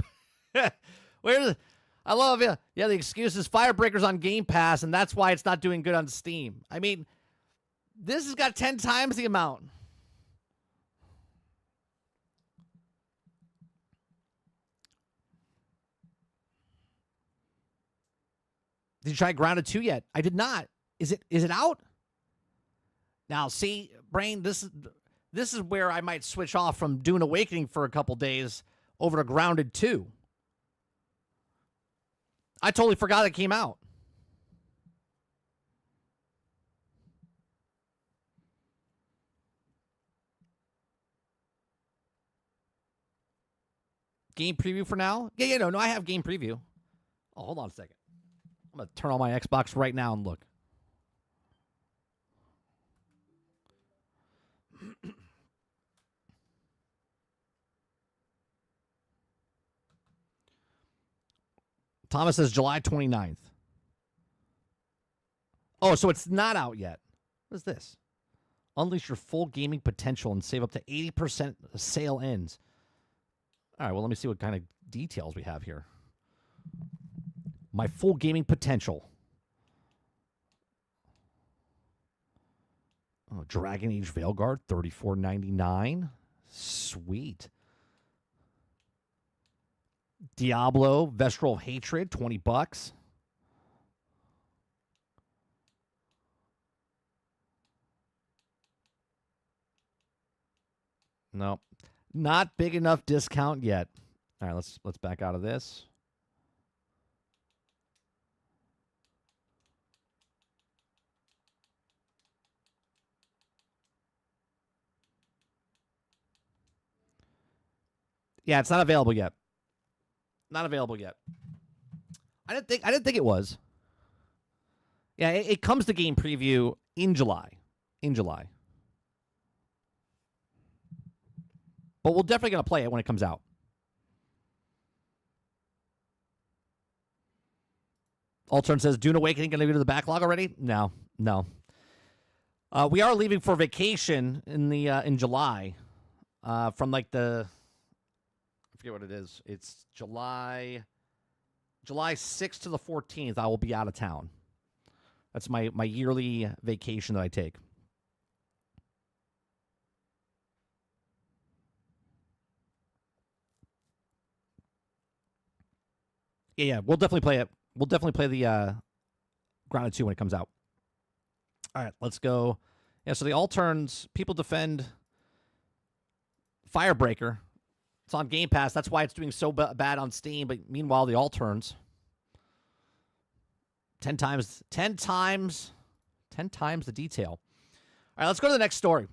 S1: I love it. Yeah, the excuse is Firebreaker's on Game Pass, and that's why it's not doing good on Steam. I mean, this has got 10 times the amount. Did you try Grounded 2 yet? I did not. Is it out? Now, see, Brain, this is where I might switch off from Dune Awakening for a couple days over to Grounded 2. I totally forgot it came out. Game preview for now? Yeah, no, I have game preview. Oh, hold on a second. I'm going to turn on my Xbox right now and look. Thomas says July 29th. Oh, so it's not out yet. What is this? Unleash your full gaming potential and save up to 80% sale ends. All right, well, let me see what kind of details we have here. My full gaming potential. Oh, Dragon Age Veilguard, $34.99. Sweet. Diablo, Vestral Hatred, $20. No, not big enough discount yet. All right, let's back out of this. Yeah, it's not available yet. Not available yet. I didn't think it was. Yeah, it comes to game preview in July. But we're definitely going to play it when it comes out. Altern says, Dune Awakening going to go to the backlog already? No. We are leaving for vacation in July. From like I forget what it is. It's July 6th to the 14th. I will be out of town. That's my yearly vacation that I take. Yeah, we'll definitely play it. We'll definitely play the Grounded 2 when it comes out. All right, let's go. Yeah, so the Alterns, people defend Firebreaker. It's on Game Pass. That's why it's doing so bad on Steam. But meanwhile, the Alterns, 10 times 10 times the detail. All right, let's go to the next story.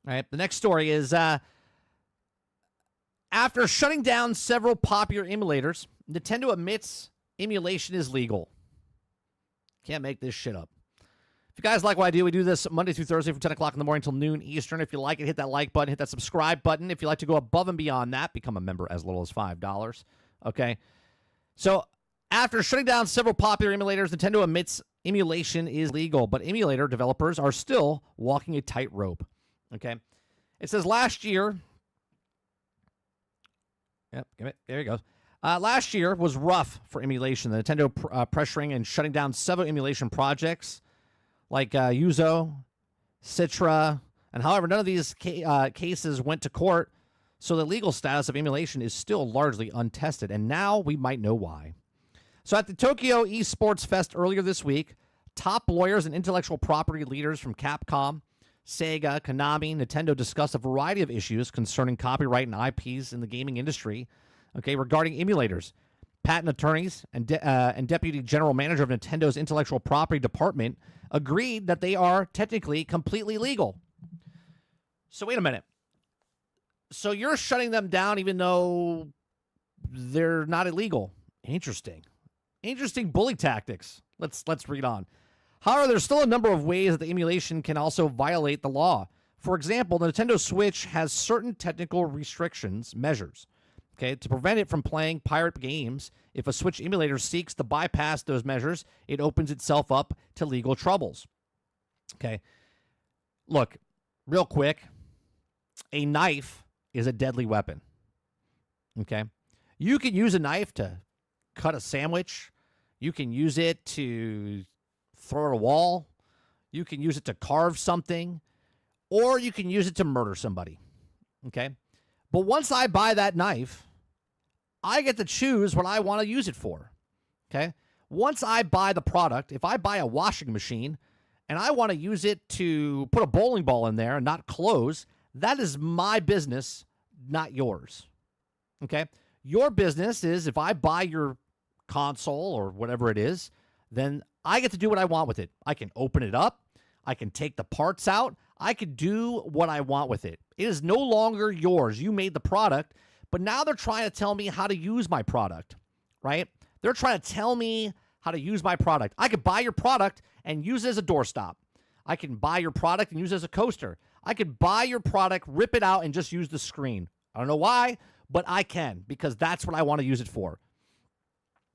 S1: All right, the next story is after shutting down several popular emulators, Nintendo admits emulation is legal. Can't make this shit up. If you guys like what I do, we do this Monday through Thursday from 10 o'clock in the morning until noon Eastern. If you like it, hit that like button, hit that subscribe button. If you like to go above and beyond that, become a member as little as $5. Okay? So, after shutting down several popular emulators, Nintendo admits emulation is legal, but emulator developers are still walking a tightrope. Okay? It says last year... Yep, there you go. Last year was rough for emulation. The Nintendo pressuring and shutting down several emulation projects like Yuzo, Citra, and however, none of these cases went to court, so the legal status of emulation is still largely untested, and now we might know why. So at the Tokyo Esports Fest earlier this week, top lawyers and intellectual property leaders from Capcom, Sega, Konami, Nintendo discussed a variety of issues concerning copyright and IPs in the gaming industry, regarding emulators. Patent attorneys and deputy general manager of Nintendo's intellectual property department agreed that they are technically completely legal. So wait a minute. So you're shutting them down even though they're not illegal. Interesting. Interesting bully tactics. Let's read on. However, there's still a number of ways that the emulation can also violate the law. For example, the Nintendo Switch has certain technical measures, to prevent it from playing pirate games. If a Switch emulator seeks to bypass those measures, it opens itself up to legal troubles. Okay. Look, real quick, a knife is a deadly weapon. Okay. You can use a knife to cut a sandwich. You can use it to throw at a wall. You can use it to carve something. Or you can use it to murder somebody. Okay. But once I buy that knife, I get to choose what I want to use it for. Okay. Once I buy the product, if I buy a washing machine and I want to use it to put a bowling ball in there and not clothes, that is my business, not yours. Okay. Your business is if I buy your console or whatever it is, then I get to do what I want with it. I can open it up. I can take the parts out. I can do what I want with it. It is no longer yours. You made the product, but now they're trying to tell me how to use my product, right? They're trying to tell me how to use my product. I could buy your product and use it as a doorstop. I can buy your product and use it as a coaster. I could buy your product, rip it out, and just use the screen. I don't know why, but I can because that's what I want to use it for.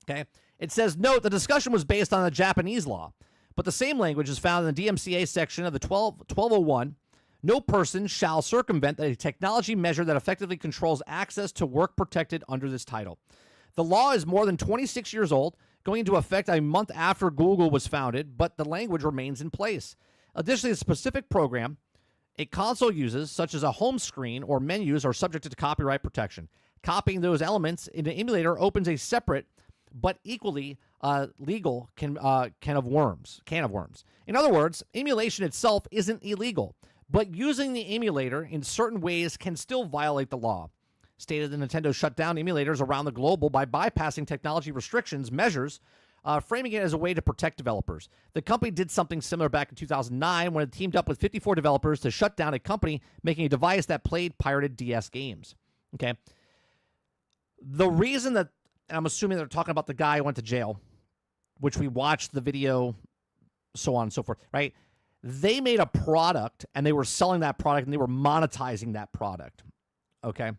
S1: Okay? It says, note, the discussion was based on the Japanese law, but the same language is found in the DMCA section of the 1201. No person shall circumvent a technology measure that effectively controls access to work protected under this title. The law is more than 26 years old, going into effect a month after Google was founded, but the language remains in place. Additionally, the specific program a console uses, such as a home screen or menus, are subject to copyright protection. Copying those elements in an emulator opens a separate but equally legal can of worms. In other words, emulation itself isn't illegal, but using the emulator in certain ways can still violate the law. Stated that Nintendo shut down emulators around the globe by bypassing technology restrictions measures, framing it as a way to protect developers. The company did something similar back in 2009 when it teamed up with 54 developers to shut down a company making a device that played pirated DS games. Okay. The reason that, and I'm assuming they're talking about the guy who went to jail, which we watched the video, so on and so forth, right? They made a product and they were selling that product and they were monetizing that product. Okay.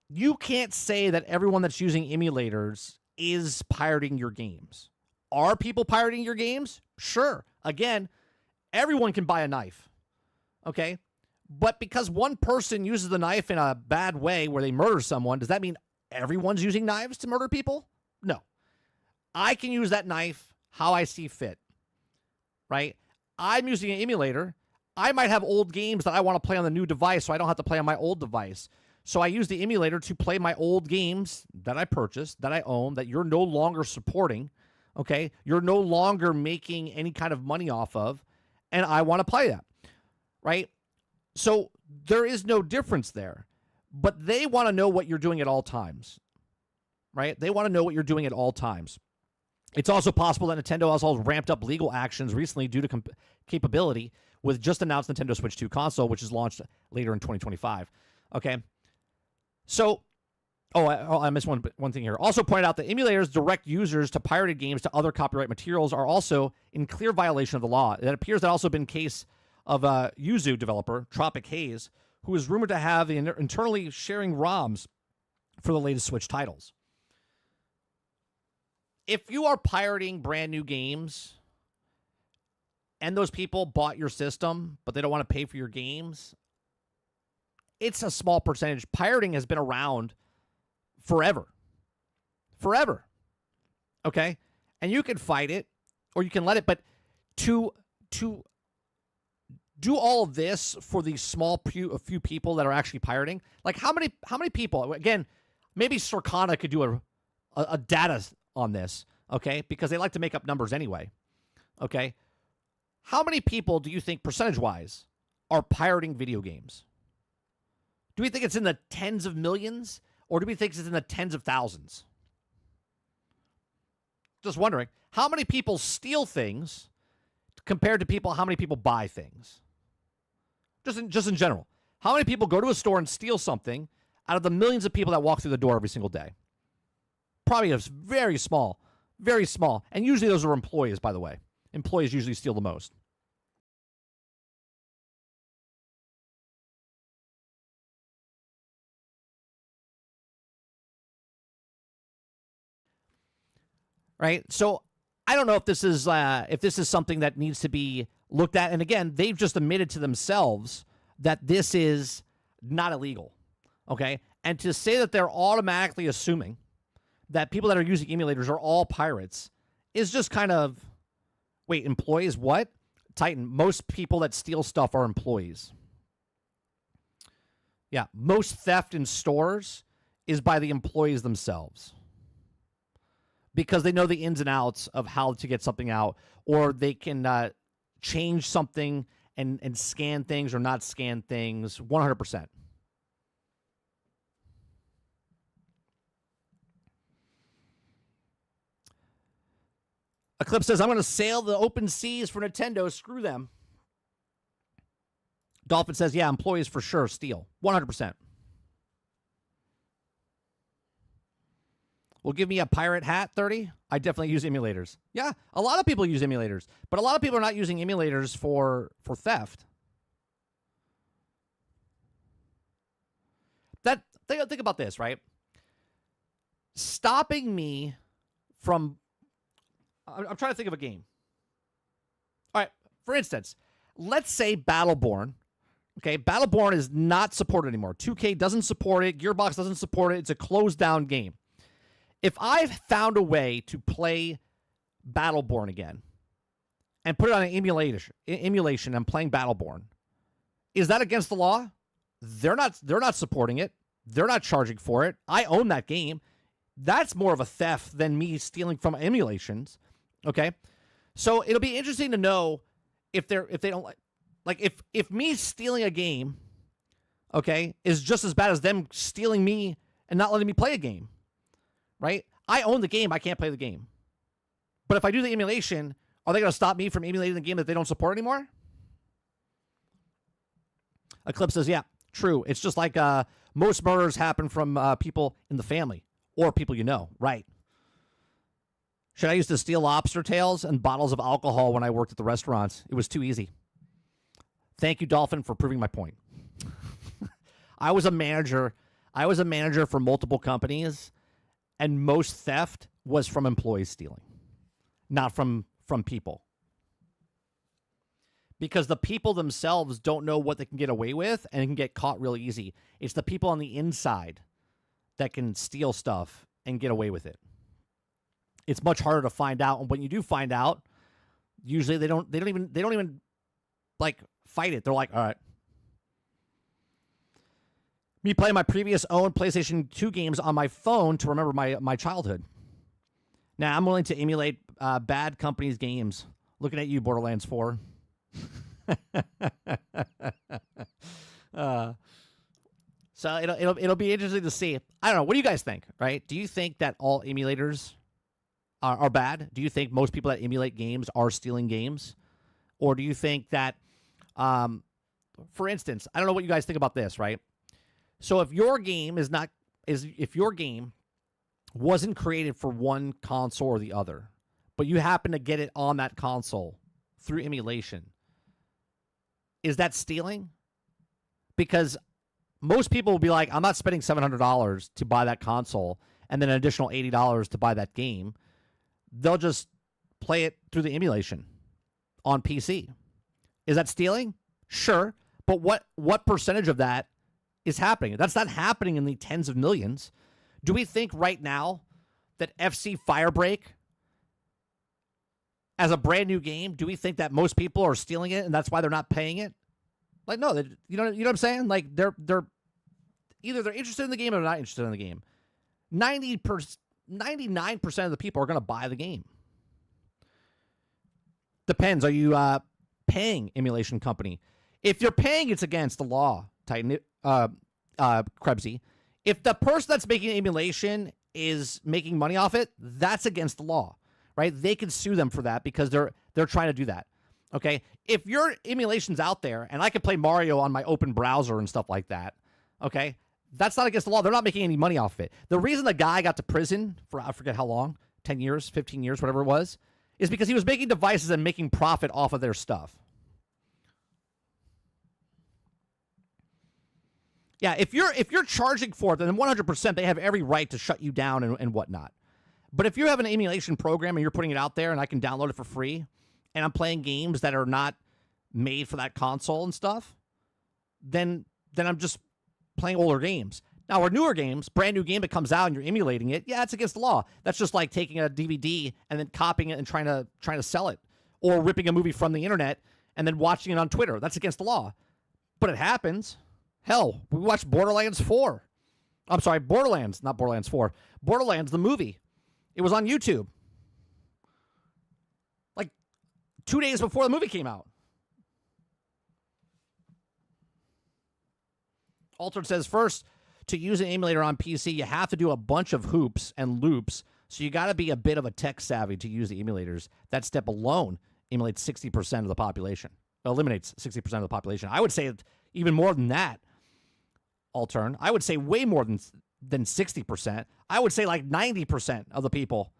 S1: You can't say that everyone that's using emulators is pirating your games. Are people pirating your games? Sure. Again, everyone can buy a knife. Okay. But because one person uses the knife in a bad way where they murder someone, does that mean everyone's using knives to murder people? No. I can use that knife how I see fit. Right? I'm using an emulator. I might have old games that I want to play on the new device so I don't have to play on my old device. So I use the emulator to play my old games that I purchased, that I own, that you're no longer supporting, okay? You're no longer making any kind of money off of, and I want to play that, right? So there is no difference there, but they want to know what you're doing at all times, right? They want to know what you're doing at all times. It's also possible that Nintendo has also ramped up legal actions recently due to capability with just announced Nintendo Switch 2 console, which is launched later in 2025. Okay. So, I missed one thing here. Also pointed out that emulators direct users to pirated games to other copyright materials are also in clear violation of the law. It appears that also been case of a Yuzu developer, Tropic Haze, who is rumored to have internally sharing ROMs for the latest Switch titles. If you are pirating brand new games and those people bought your system, but they don't want to pay for your games, it's a small percentage. Pirating has been around forever. Forever. Okay? And you can fight it or you can let it, but to do all of this for these a few people that are actually pirating, like how many people, again, maybe Circana could do a data on this, okay? Because they like to make up numbers anyway, okay? How many people do you think, percentage-wise, are pirating video games? Do we think it's in the tens of millions, or do we think it's in the tens of thousands? Just wondering. How many people steal things compared to how many people buy things? Just in general. How many people go to a store and steal something out of the millions of people that walk through the door every single day? Probably a very small, very small. And usually those are employees, by the way. Employees usually steal the most. Right? So I don't know if this is something that needs to be looked at. And again, they've just admitted to themselves that this is not illegal. Okay? And to say that they're automatically assuming that people that are using emulators are all pirates is just kind of, wait, employees what? Titan, most people that steal stuff are employees. Yeah, most theft in stores is by the employees themselves. Because they know the ins and outs of how to get something out, or they can change something and scan things or not scan things 100%. Eclipse says, I'm going to sail the open seas for Nintendo. Screw them. Dolphin says, yeah, employees for sure steal. 100%. Well, give me a pirate hat, 30. I definitely use emulators. Yeah, a lot of people use emulators. But a lot of people are not using emulators for theft. Think about this, right? Stopping me from... I'm trying to think of a game. All right, for instance, let's say Battleborn. Okay, Battleborn is not supported anymore. 2K doesn't support it. Gearbox doesn't support it. It's a closed-down game. If I've found a way to play Battleborn again and put it on an emulation and playing Battleborn, is that against the law? They're not supporting it. They're not charging for it. I own that game. That's more of a theft than me stealing from emulations. Okay, so it'll be interesting to know if they don't if me stealing a game, okay, is just as bad as them stealing me and not letting me play a game, right? I own the game. I can't play the game. But if I do the emulation, are they going to stop me from emulating the game that they don't support anymore? Eclipse says, yeah, true. It's just like most murders happen from people in the family or people you know, right? Should I used to steal lobster tails and bottles of alcohol when I worked at the restaurants? It was too easy. Thank you, Dolphin, for proving my point. I was a manager for multiple companies, and most theft was from employees stealing, not from people. Because the people themselves don't know what they can get away with and can get caught real easy. It's the people on the inside that can steal stuff and get away with it. It's much harder to find out, and when you do find out, usually they don't even like fight it. They're like, all right. Me playing my previous owned PlayStation 2 games on my phone to remember my childhood. Now I'm willing to emulate bad companies' games. Looking at you, Borderlands 4. So it'll be interesting to see. I don't know. What do you guys think? Right? Do you think that all emulators are bad? Do you think most people that emulate games are stealing games? Or do you think that, for instance, I don't know what you guys think about this, right? So if your game if your game wasn't created for one console or the other, but you happen to get it on that console through emulation, is that stealing? Because most people will be like, I'm not spending $700 to buy that console and then an additional $80 to buy that game. They'll just play it through the emulation on PC. Is that stealing? Sure. But what percentage of that is happening? That's not happening in the tens of millions. Do we think right now that FC Firebreak, as a brand new game, do we think that most people are stealing it and that's why they're not paying it? Like, no, you know what I'm saying? Like, they're either they're interested in the game or they're not interested in the game. 99% of the people are going to buy the game. Depends. Are you paying emulation company? If you're paying, it's against the law, Titan. Krebsy. If the person that's making emulation is making money off it, that's against the law, right? They can sue them for that because they're trying to do that. Okay, if your emulation's out there and I can play Mario on my open browser and stuff like that, okay, that's not against the law. They're not making any money off of it. The reason the guy got to prison for I forget how long, 10 years, 15 years, whatever it was, is because he was making devices and making profit off of their stuff. Yeah, if you're charging for it, then 100% they have every right to shut you down and whatnot. But if you have an emulation program and you're putting it out there and I can download it for free, and I'm playing games that are not made for that console and stuff, then I'm just playing older games. Now, our newer games, brand new game that comes out and you're emulating it, yeah, it's against the law. That's just like taking a DVD and then copying it and trying to sell it, or ripping a movie from the internet and then watching it on Twitter. That's against the law. But it happens. Hell, we watched Borderlands 4. I'm sorry, Borderlands, not Borderlands 4. Borderlands, the movie. It was on YouTube. 2 days before the movie came out. Altered says, first, to use an emulator on PC, you have to do a bunch of hoops and loops, so you got to be a bit of a tech savvy to use the emulators. That step alone emulates 60% of the population. Eliminates 60% of the population. I would say even more than that, Altern. I would say way more than 60%. I would say like 90% of the people.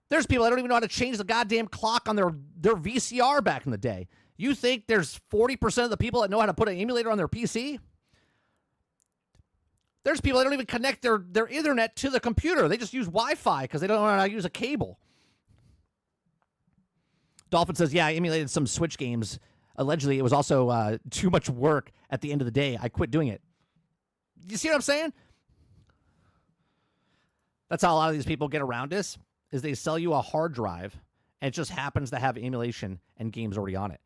S1: There's people that don't even know how to change the goddamn clock on their VCR back in the day. You think there's 40% of the people that know how to put an emulator on their PC? There's people that don't even connect their internet to the computer. They just use Wi-Fi because they don't know how to use a cable. Dolphin says, yeah, I emulated some Switch games. Allegedly, it was also too much work at the end of the day. I quit doing it. You see what I'm saying? That's how a lot of these people get around this. Is they sell you a hard drive, and it just happens to have emulation and games already on it.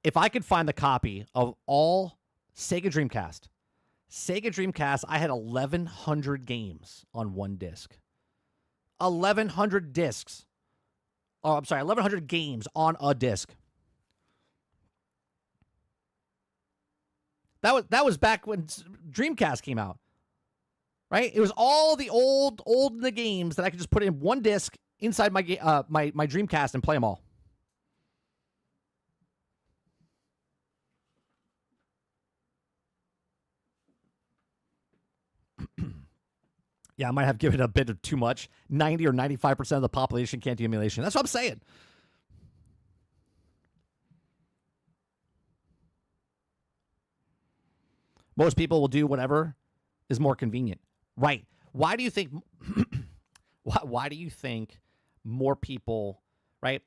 S1: If I could find the copy of all Sega Dreamcast, I had 1,100 games on one disc. 1,100 discs. Oh, I'm sorry, 1,100 games on a disc. That was back when Dreamcast came out. Right? It was all the old the games that I could just put in one disc inside my Dreamcast and play them all. Yeah, I might have given it a bit of too much. 90 or 95% of the population can't do emulation. That's what I'm saying. Most people will do whatever is more convenient. Right. Why do you think why do you think more people, right?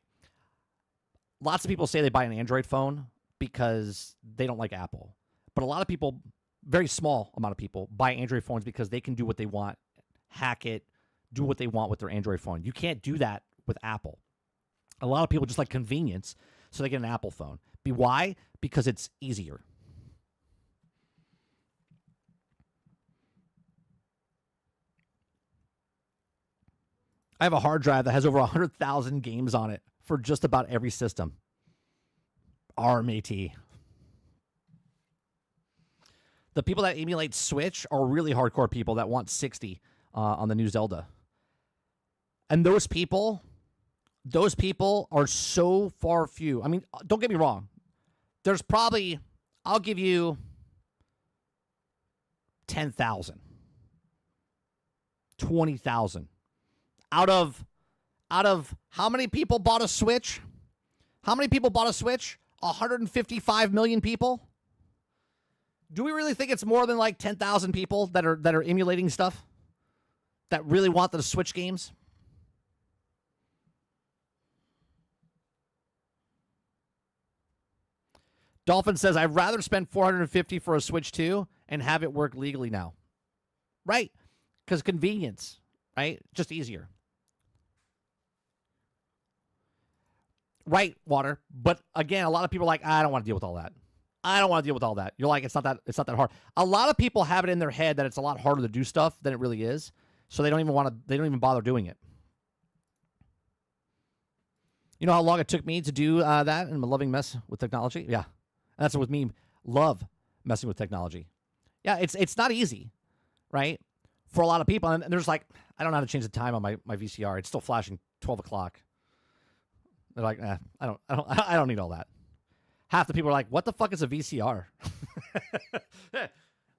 S1: Lots of people say they buy an Android phone because they don't like Apple. But a lot of people, very small amount of people, buy Android phones because they can do what they want, hack it, do what they want with their Android phone. You can't do that with Apple. A lot of people just like convenience, so they get an Apple phone. Why? Because it's easier. I have a hard drive that has over 100,000 games on it for just about every system. RMAT. The people that emulate Switch are really hardcore people that want 60 on the new Zelda. And those people are so far few. I mean, don't get me wrong. There's probably, I'll give you 10,000, 20,000 out of how many people bought a Switch? How many people bought a Switch? 155 million people. Do we really think it's more than like 10,000 people that are emulating stuff that really want the Switch games? Dolphin says, I'd rather spend $450 for a Switch 2 and have it work legally now. Right. Because convenience, right? Just easier. Right, Water. But again, a lot of people are like, I don't want to deal with all that. I don't want to deal with all that. You're like, it's not that hard. A lot of people have it in their head that it's a lot harder to do stuff than it really is. So they don't even bother doing it. You know how long it took me to do that in my loving mess with technology? Yeah. And that's with me, love messing with technology. Yeah, it's not easy, right? For a lot of people. And there's like, I don't know how to change the time on my VCR. It's still flashing 12 o'clock. They're like, I don't need all that. Half the people are like, what the fuck is a VCR?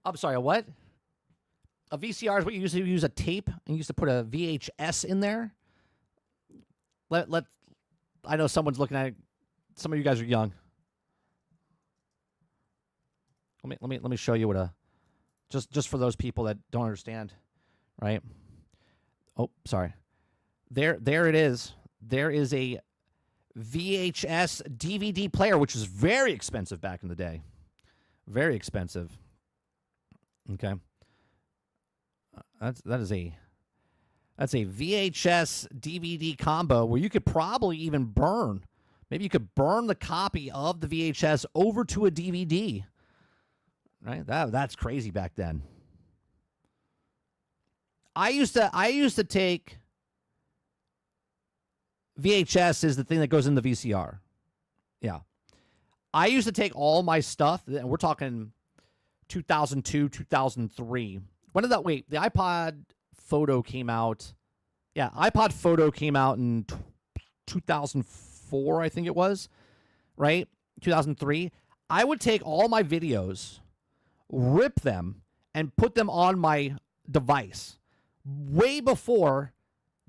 S1: I'm sorry, a what? A VCR is what you used to use a tape and you used to put a VHS in there. I know someone's looking at it. Some of you guys are young. Let me show you what a just for those people that don't understand, right? Oh, sorry. There it is. There is a VHS DVD player, which was very expensive back in the day. Very expensive. Okay. That's a VHS DVD combo where you could probably even burn. Maybe you could burn the copy of the VHS over to a DVD. Right? That's crazy back then. I used to take VHS is the thing that goes in the VCR. Yeah. I used to take all my stuff, and we're talking 2002, 2003. When did that, wait, the iPod Photo came out. Yeah, iPod Photo came out in 2004, I think it was, right? 2003. I would take all my videos, rip them, and put them on my device way before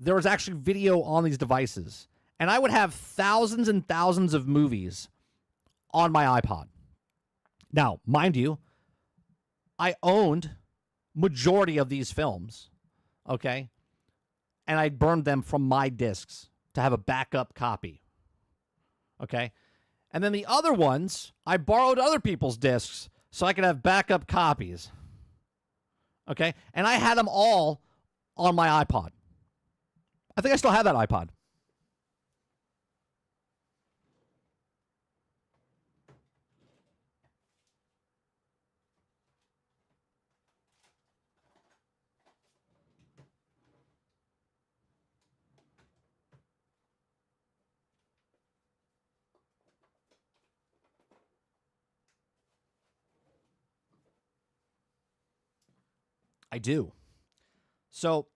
S1: there was actually video on these devices. And I would have thousands and thousands of movies on my iPod. Now, mind you, I owned majority of these films, okay? And I burned them from my discs to have a backup copy, okay? And then the other ones, I borrowed other people's discs so I could have backup copies, okay? And I had them all on my iPod. I think I still have that iPod. I do. So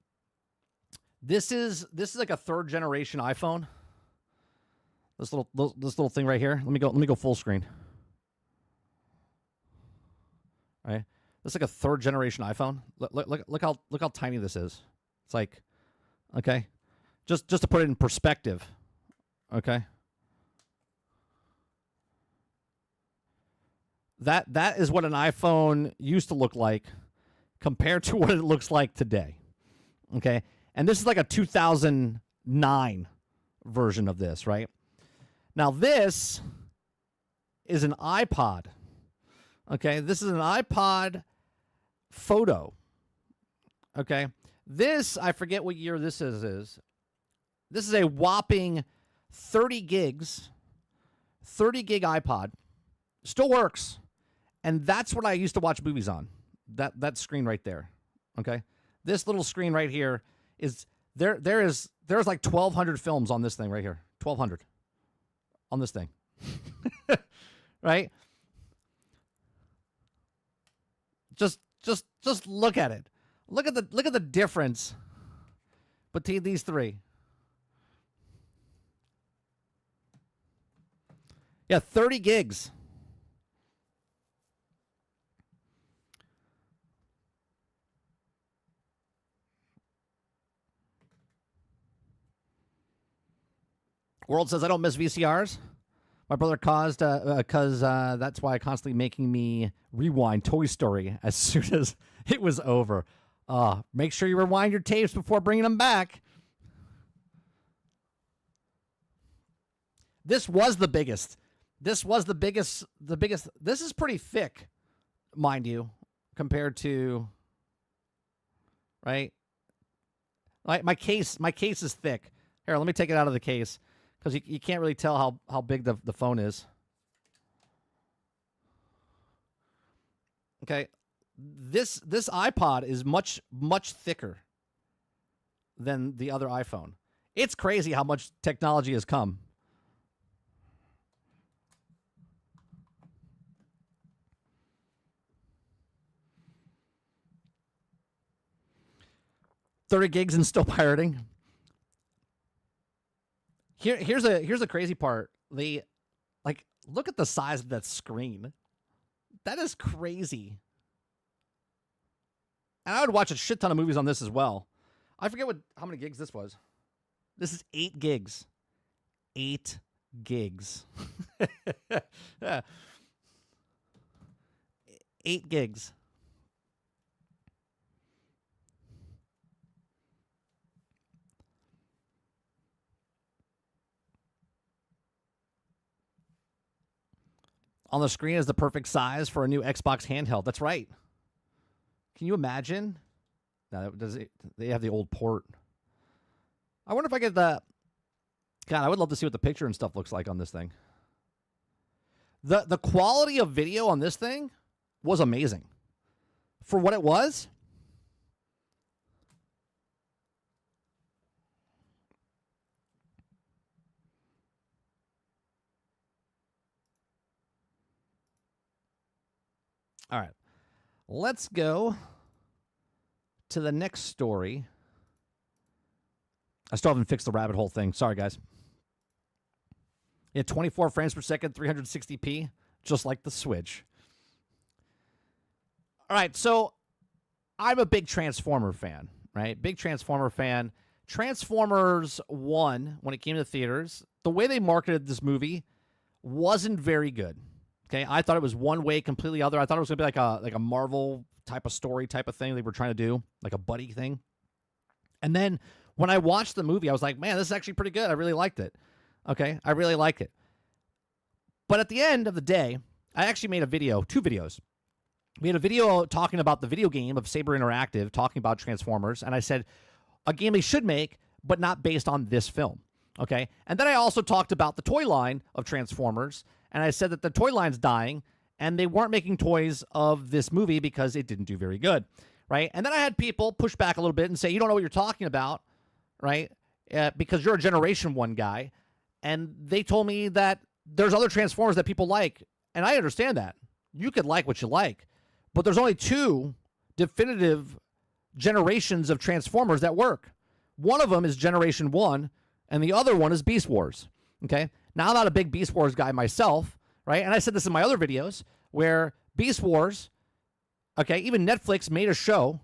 S1: this is like a third generation iPhone. This little thing right here. Let me go full screen. All right. This is like a third generation iPhone. Look how tiny this is. It's like, okay. Just to put it in perspective. Okay. That is what an iPhone used to look like compared to what it looks like today. Okay? And this is like a 2009 version of this, right? Now this is an iPod. Okay? This is an iPod Photo. Okay? This, I forget what year this is. This is a whopping 30 gigs, 30 gig iPod. Still works. And that's what I used to watch movies on. That screen right there. Okay? This little screen right here is there's like 1,200 films on this thing right here. 1,200 on this thing. Right? Just look at it. Look at the difference between these three. Yeah, 30 gigs. World says, I don't miss VCRs. My brother caused, because that's why constantly making me rewind Toy Story as soon as it was over. Make sure you rewind your tapes before bringing them back. This was the biggest. This is pretty thick, mind you, compared to, right? Like my case is thick. Here, let me take it out of the case because you can't really tell how big the phone is. Okay, this iPod is much thicker than the other iPhone. It's crazy how much technology has come. $30 gigs and still pirating. Here's a crazy part. Look at the size of that screen. That is crazy. And I would watch a shit ton of movies on this as well. I forget how many gigs this was. This is 8 gigs. 8 gigs. 8 gigs. On the screen is the perfect size for a new Xbox handheld. That's right. Can you imagine? No, they have the old port. I wonder if I get the... God, I would love to see what the picture and stuff looks like on this thing. The quality of video on this thing was amazing. For what it was... All right, let's go to the next story. I still haven't fixed the rabbit hole thing. Sorry, guys. Yeah, 24 frames per second, 360p, just like the Switch. All right, so I'm a big Transformer fan, right? Big Transformer fan. Transformers 1, when it came to theaters, the way they marketed this movie wasn't very good. Okay, I thought it was one way, completely other. I thought it was going to be like a Marvel type of story type of thing they were trying to do, like a buddy thing. And then when I watched the movie, I was like, man, this is actually pretty good. I really liked it. Okay, I really liked it. But at the end of the day, I actually made a video, 2 videos. We had a video talking about the video game of Saber Interactive, talking about Transformers. And I said, a game they should make, but not based on this film. Okay, and then I also talked about the toy line of Transformers. And I said that the toy line's dying, and they weren't making toys of this movie because it didn't do very good, right? And then I had people push back a little bit and say, you don't know what you're talking about, right? Because you're a Generation 1 guy. And they told me that there's other Transformers that people like, and I understand that. You could like what you like, but there's only 2 definitive generations of Transformers that work. One of them is Generation 1, and the other one is Beast Wars, okay? Now, I'm not a big Beast Wars guy myself, right? And I said this in my other videos where Beast Wars, okay, even Netflix made a show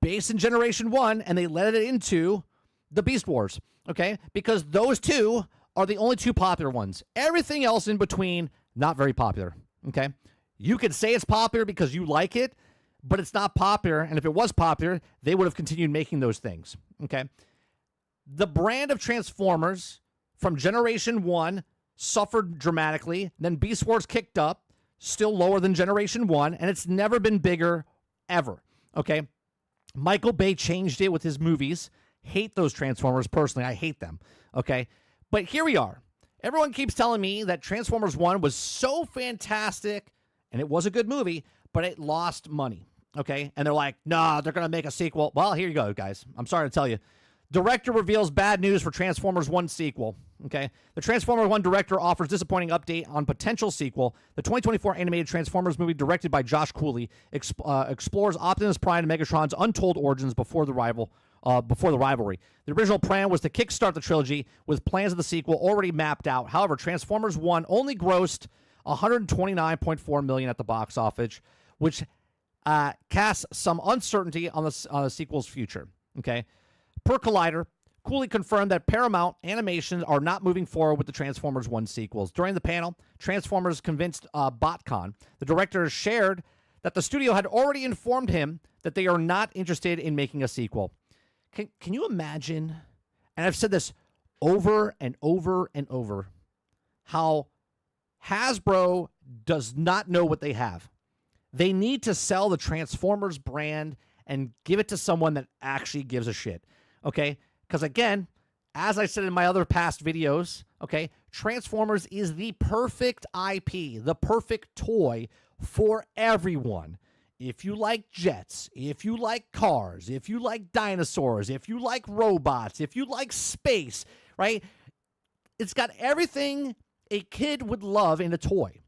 S1: based in Generation 1, and they led it into the Beast Wars, okay? Because those 2 are the only 2 popular ones. Everything else in between, not very popular, okay? You could say it's popular because you like it, but it's not popular, and if it was popular, they would have continued making those things, okay? The brand of Transformers from Generation 1 suffered dramatically. Then Beast Wars kicked up, still lower than Generation 1, and it's never been bigger ever, okay? Michael Bay changed it with his movies. Hate those Transformers personally. I hate them, okay? But here we are. Everyone keeps telling me that Transformers 1 was so fantastic, and it was a good movie, but it lost money, okay? And they're like, nah, they're going to make a sequel. Well, here you go, guys. I'm sorry to tell you. Director reveals bad news for Transformers 1 sequel. Okay, the Transformers 1 director offers disappointing update on potential sequel. The 2024 animated Transformers movie, directed by Josh Cooley, explores Optimus Prime and Megatron's untold origins before the rivalry. The original plan was to kickstart the trilogy with plans of the sequel already mapped out. However, Transformers 1 only grossed $129.4 million at the box office, which casts some uncertainty on the sequel's future. Okay, per Collider, Cooley confirmed that Paramount Animations are not moving forward with the Transformers 1 sequels. During the panel, Transformers convinced BotCon, the director shared that the studio had already informed him that they are not interested in making a sequel. Can you imagine, and I've said this over and over and over, how Hasbro does not know what they have. They need to sell the Transformers brand and give it to someone that actually gives a shit, okay? Because again, as I said in my other past videos, okay, Transformers is the perfect IP, the perfect toy for everyone. If you like jets, if you like cars, if you like dinosaurs, if you like robots, if you like space, right? It's got everything a kid would love in a toy.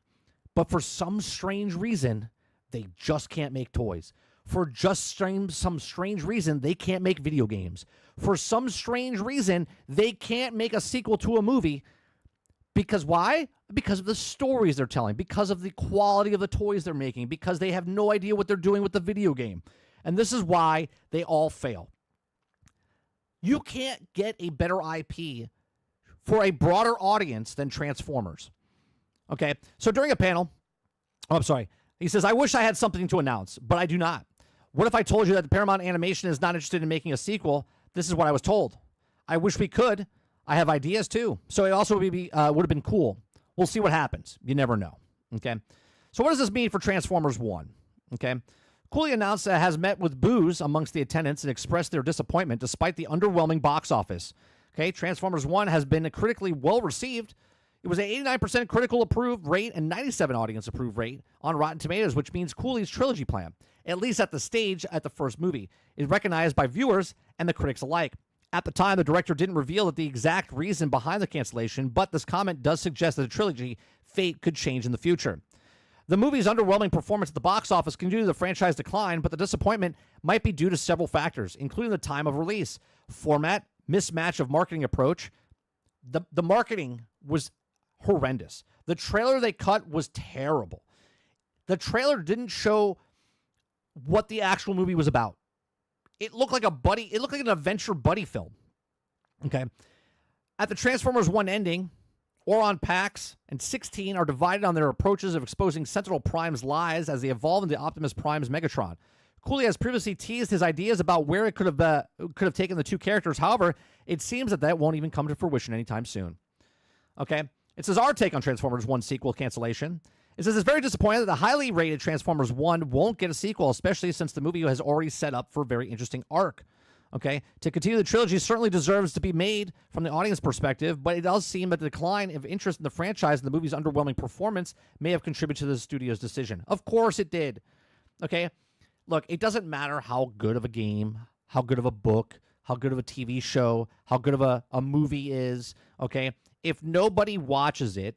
S1: But for some strange reason, they just can't make toys. For just some strange reason, they can't make video games. For some strange reason, they can't make a sequel to a movie. Because why? Because of the stories they're telling, because of the quality of the toys they're making, because they have no idea what they're doing with the video game. And this is why they all fail. You can't get a better IP for a broader audience than Transformers. Okay, so during a panel, he says, I wish I had something to announce, but I do not. What if I told you that the Paramount Animation is not interested in making a sequel? This is what I was told. I wish we could. I have ideas too. So it also would have been cool. We'll see what happens. You never know. Okay. So what does this mean for Transformers 1? Okay. Cooley announced that it has met with boos amongst the attendants and expressed their disappointment despite the underwhelming box office. Okay. Transformers 1 has been critically well received. It was an 89% critical approved rate and 97% audience approved rate on Rotten Tomatoes, which means Cooley's trilogy plan, at least at the stage at the first movie, is recognized by viewers and the critics alike. At the time, the director didn't reveal the exact reason behind the cancellation, but this comment does suggest that the trilogy fate could change in the future. The movie's underwhelming performance at the box office can due to the franchise decline, but the disappointment might be due to several factors, including the time of release, format, mismatch of marketing approach. The marketing was horrendous. The trailer they cut was terrible. The trailer didn't show what the actual movie was about. It looked like an adventure buddy film. Okay. At the Transformers 1 ending, Oron Pax and 16 are divided on their approaches of exposing Sentinel Prime's lies as they evolve into Optimus Prime's Megatron. Cooley has previously teased his ideas about where it could have taken the two characters. However, it seems that won't even come to fruition anytime soon. Okay. It says our take on Transformers 1 sequel cancellation. It says it's very disappointing that the highly rated Transformers 1 won't get a sequel, especially since the movie has already set up for a very interesting arc. Okay, to continue the trilogy certainly deserves to be made from the audience perspective, but it does seem that the decline of interest in the franchise and the movie's underwhelming performance may have contributed to the studio's decision. Of course it did. Okay, look, it doesn't matter how good of a game, how good of a book, how good of a TV show, how good of a movie is. Okay, if nobody watches it,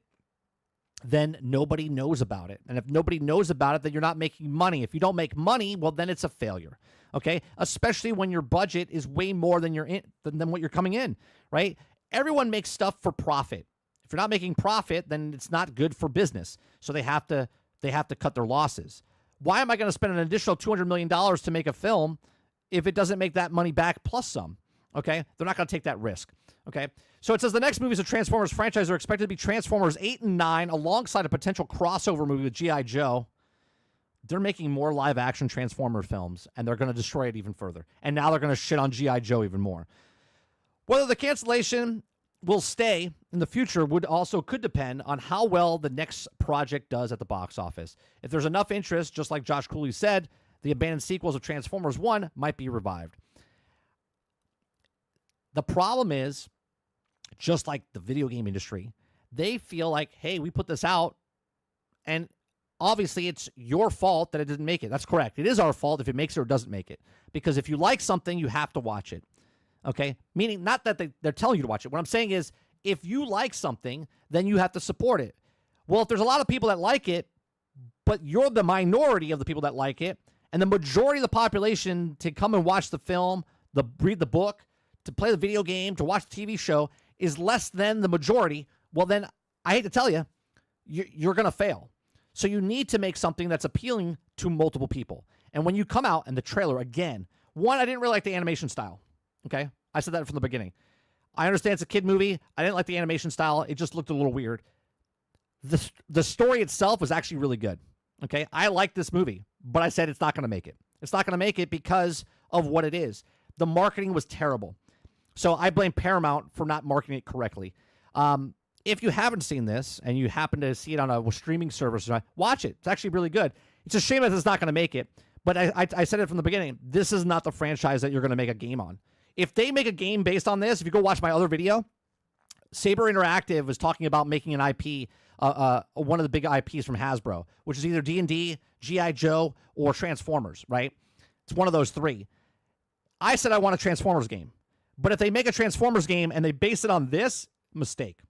S1: then nobody knows about it. And if nobody knows about it, then you're not making money. If you don't make money, well, then it's a failure. Okay? Especially when your budget is way more than than what you're coming in, right? Everyone makes stuff for profit. If you're not making profit, then it's not good for business. So they have to cut their losses. Why am I going to spend an additional $200 million to make a film if it doesn't make that money back plus some? Okay? They're not going to take that risk. Okay? So it says the next movies of Transformers franchise are expected to be Transformers 8 and 9 alongside a potential crossover movie with G.I. Joe. They're making more live-action Transformer films, and they're going to destroy it even further. And now they're going to shit on G.I. Joe even more. Whether the cancellation will stay in the future could depend on how well the next project does at the box office. If there's enough interest, just like Josh Cooley said, the abandoned sequels of Transformers 1 might be revived. The problem is, just like the video game industry, they feel like, hey, we put this out, and obviously it's your fault that it didn't make it. That's correct. It is our fault if it makes it or doesn't make it. Because if you like something, you have to watch it. Okay? Meaning not that they're telling you to watch it. What I'm saying is, if you like something, then you have to support it. Well, if there's a lot of people that like it, but you're the minority of the people that like it, and the majority of the population to come and watch the film, read the book, to play the video game, to watch the TV show is less than the majority, well, then I hate to tell you, you're going to fail. So you need to make something that's appealing to multiple people. And when you come out and the trailer, again, one, I didn't really like the animation style. Okay? I said that from the beginning. I understand it's a kid movie. I didn't like the animation style. It just looked a little weird. The story itself was actually really good. Okay? I like this movie, but I said it's not going to make it. It's not going to make it because of what it is. The marketing was terrible. So I blame Paramount for not marketing it correctly. If you haven't seen this and you happen to see it on a streaming service, watch it. It's actually really good. It's a shame that it's not going to make it. But I said it from the beginning. This is not the franchise that you're going to make a game on. If they make a game based on this, if you go watch my other video, Saber Interactive was talking about making an IP, one of the big IPs from Hasbro, which is either D&D, G.I. Joe, or Transformers, right? It's one of those three. I said I want a Transformers game. But if they make a Transformers game and they base it on this, mistake.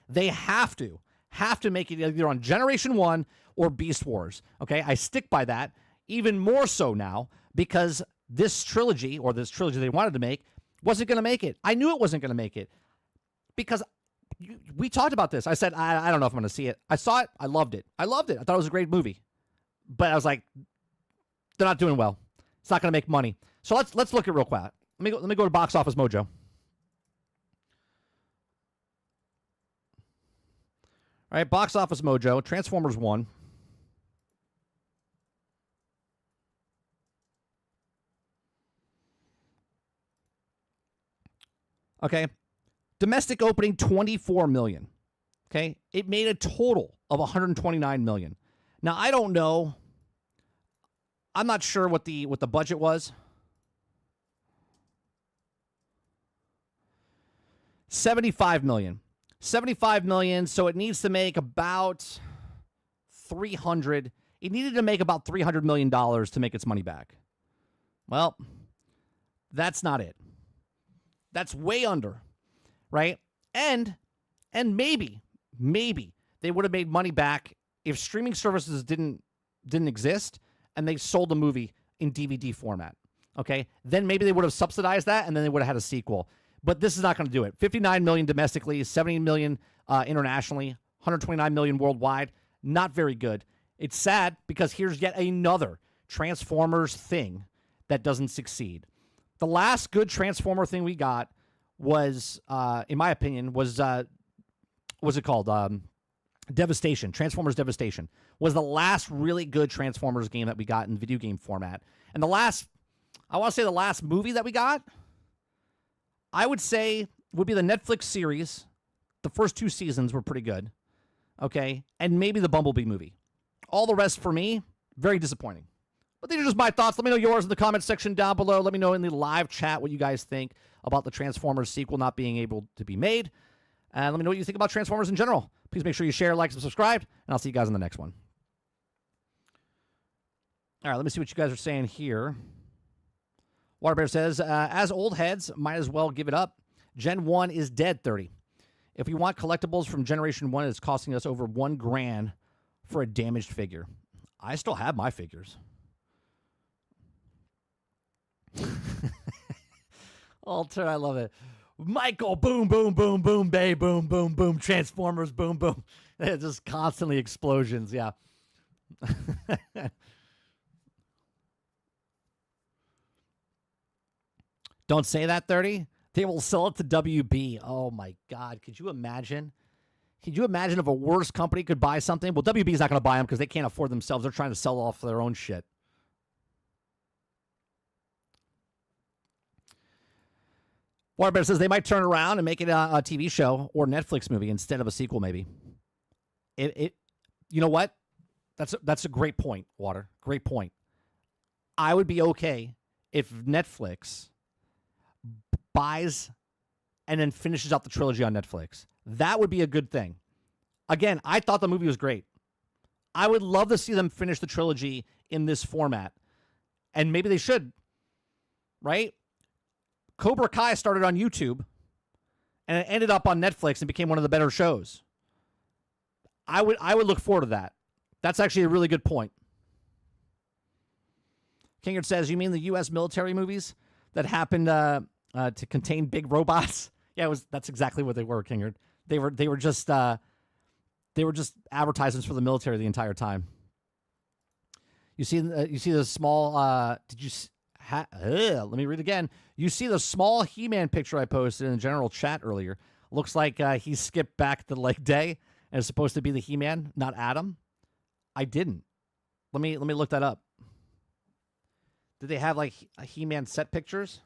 S1: They have to make it either on Generation 1 or Beast Wars. Okay, I stick by that even more so now because this trilogy they wanted to make wasn't going to make it. I knew it wasn't going to make it because we talked about this. I said, I don't know if I'm going to see it. I saw it. I loved it. I thought it was a great movie. But I was like, they're not doing well. It's not going to make money. So let's look at real quick. Let me go to Box Office Mojo. All right, Box Office Mojo, Transformers 1. Okay. Domestic opening 24 million. Okay? It made a total of 129 million. Now, I don't know. I'm not sure what the budget was. 75 million. 75 million, so it needs to make about 300. It needed to make about $300 million to make its money back. Well, that's not it. That's way under, right? And maybe they would have made money back if streaming services didn't exist and they sold the movie in DVD format. Okay? Then maybe they would have subsidized that and then they would have had a sequel. But this is not going to do it. 59 million domestically, 70 million internationally, 129 million worldwide. Not very good. It's sad because here's yet another Transformers thing that doesn't succeed. The last good Transformer thing we got was, in my opinion, what's it called? Devastation. Transformers Devastation was the last really good Transformers game that we got in video game format. And the last movie that we got, I would say would be the Netflix series. The first 2 seasons were pretty good. Okay? And maybe the Bumblebee movie. All the rest for me, very disappointing. But these are just my thoughts. Let me know yours in the comment section down below. Let me know in the live chat what you guys think about the Transformers sequel not being able to be made. And let me know what you think about Transformers in general. Please make sure you share, like, and subscribe. And I'll see you guys in the next one. All right, let me see what you guys are saying here. Waterbear says, as old heads, might as well give it up. Gen 1 is dead, 30. If we want collectibles from Generation 1, it's costing us over $1,000 for a damaged figure. I still have my figures. Alter, I love it. Michael, boom, boom, boom, boom, bay, boom, boom, boom. Transformers, boom, boom. Just constantly explosions, yeah. Don't say that, 30. They will sell it to WB. Oh, my God. Could you imagine? Could you imagine if a worse company could buy something? Well, WB's not going to buy them because they can't afford themselves. They're trying to sell off their own shit. Waterbear says they might turn around and make it a TV show or Netflix movie instead of a sequel, maybe. You know what? That's a great point, Water. Great point. I would be okay if Netflix buys and then finishes out the trilogy on Netflix. That would be a good thing. Again, I thought the movie was great. I would love to see them finish the trilogy in this format. And maybe they should, right? Cobra Kai started on YouTube, and it ended up on Netflix and became one of the better shows. I would look forward to that. That's actually a really good point. Kingard says, "You mean the U.S. military movies that happened to contain big robots?" Yeah, that's exactly what they were, Kingard. They were just advertisements for the military the entire time. You see the small. Let me read again. You see the small He-Man picture I posted in the general chat earlier. Looks like he skipped back the leg day and is supposed to be the He-Man, not Adam. I didn't. Let me look that up. Did they have like He-Man set pictures?